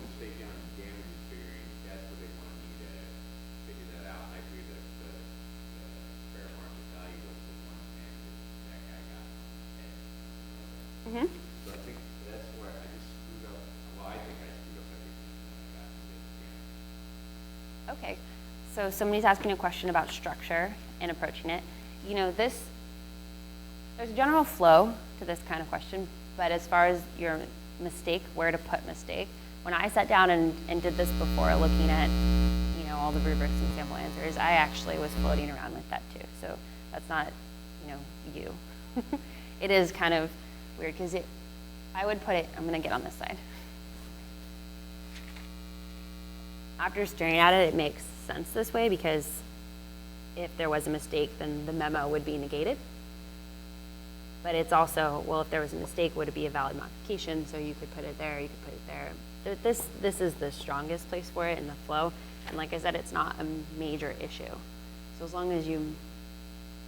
So I think that's where I just screwed up. Well, I think I screwed up everything when I got to this. Okay, so somebody's asking a question about structure and approaching it. You know, there's a general flow to this kind of question, but as far as your mistake, where to put mistake, when I sat down and did this before, looking at, you know, all the rubrics and sample answers, I actually was floating around with that too. So that's not, you know, you. It is kind of weird because I would put it, I'm gonna get on this side. After staring at it, it makes sense this way, because if there was a mistake, then the memo would be negated. But it's also, well, if there was a mistake, would it be a valid modification? So you could put it there, you could put it there. This is the strongest place for it in the flow. And like I said, it's not a major issue. So as long as you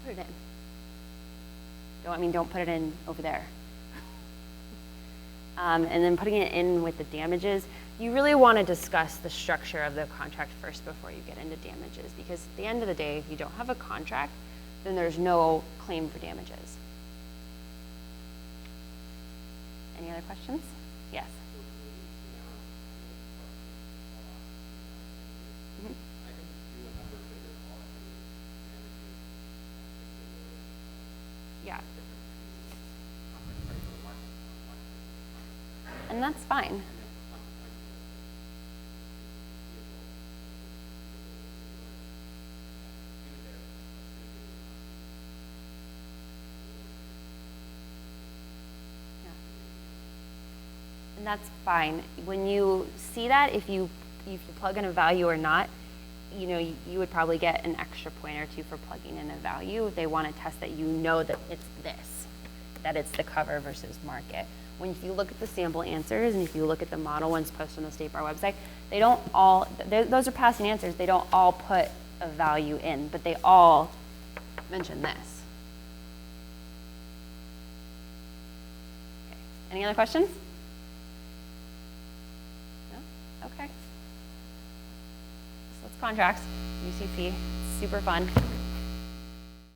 put it in. Don't put it in over there. And then putting it in with the damages, you really want to discuss the structure of the contract first before you get into damages, because at the end of the day, if you don't have a contract, then there's no claim for damages. Any other questions? Yes. Mm-hmm. Yeah. And that's fine. And that's fine. When you see that, if you plug in a value or not, you know, you would probably get an extra point or two for plugging in a value. They want to test that you know that it's this, that it's the cover versus market. When if you look at the sample answers and if you look at the model ones posted on the State Bar website, they don't all, those are passing answers. They don't all put a value in, but they all mention this. Okay. Any other questions? No? Okay. So that's contracts, UCC, super fun.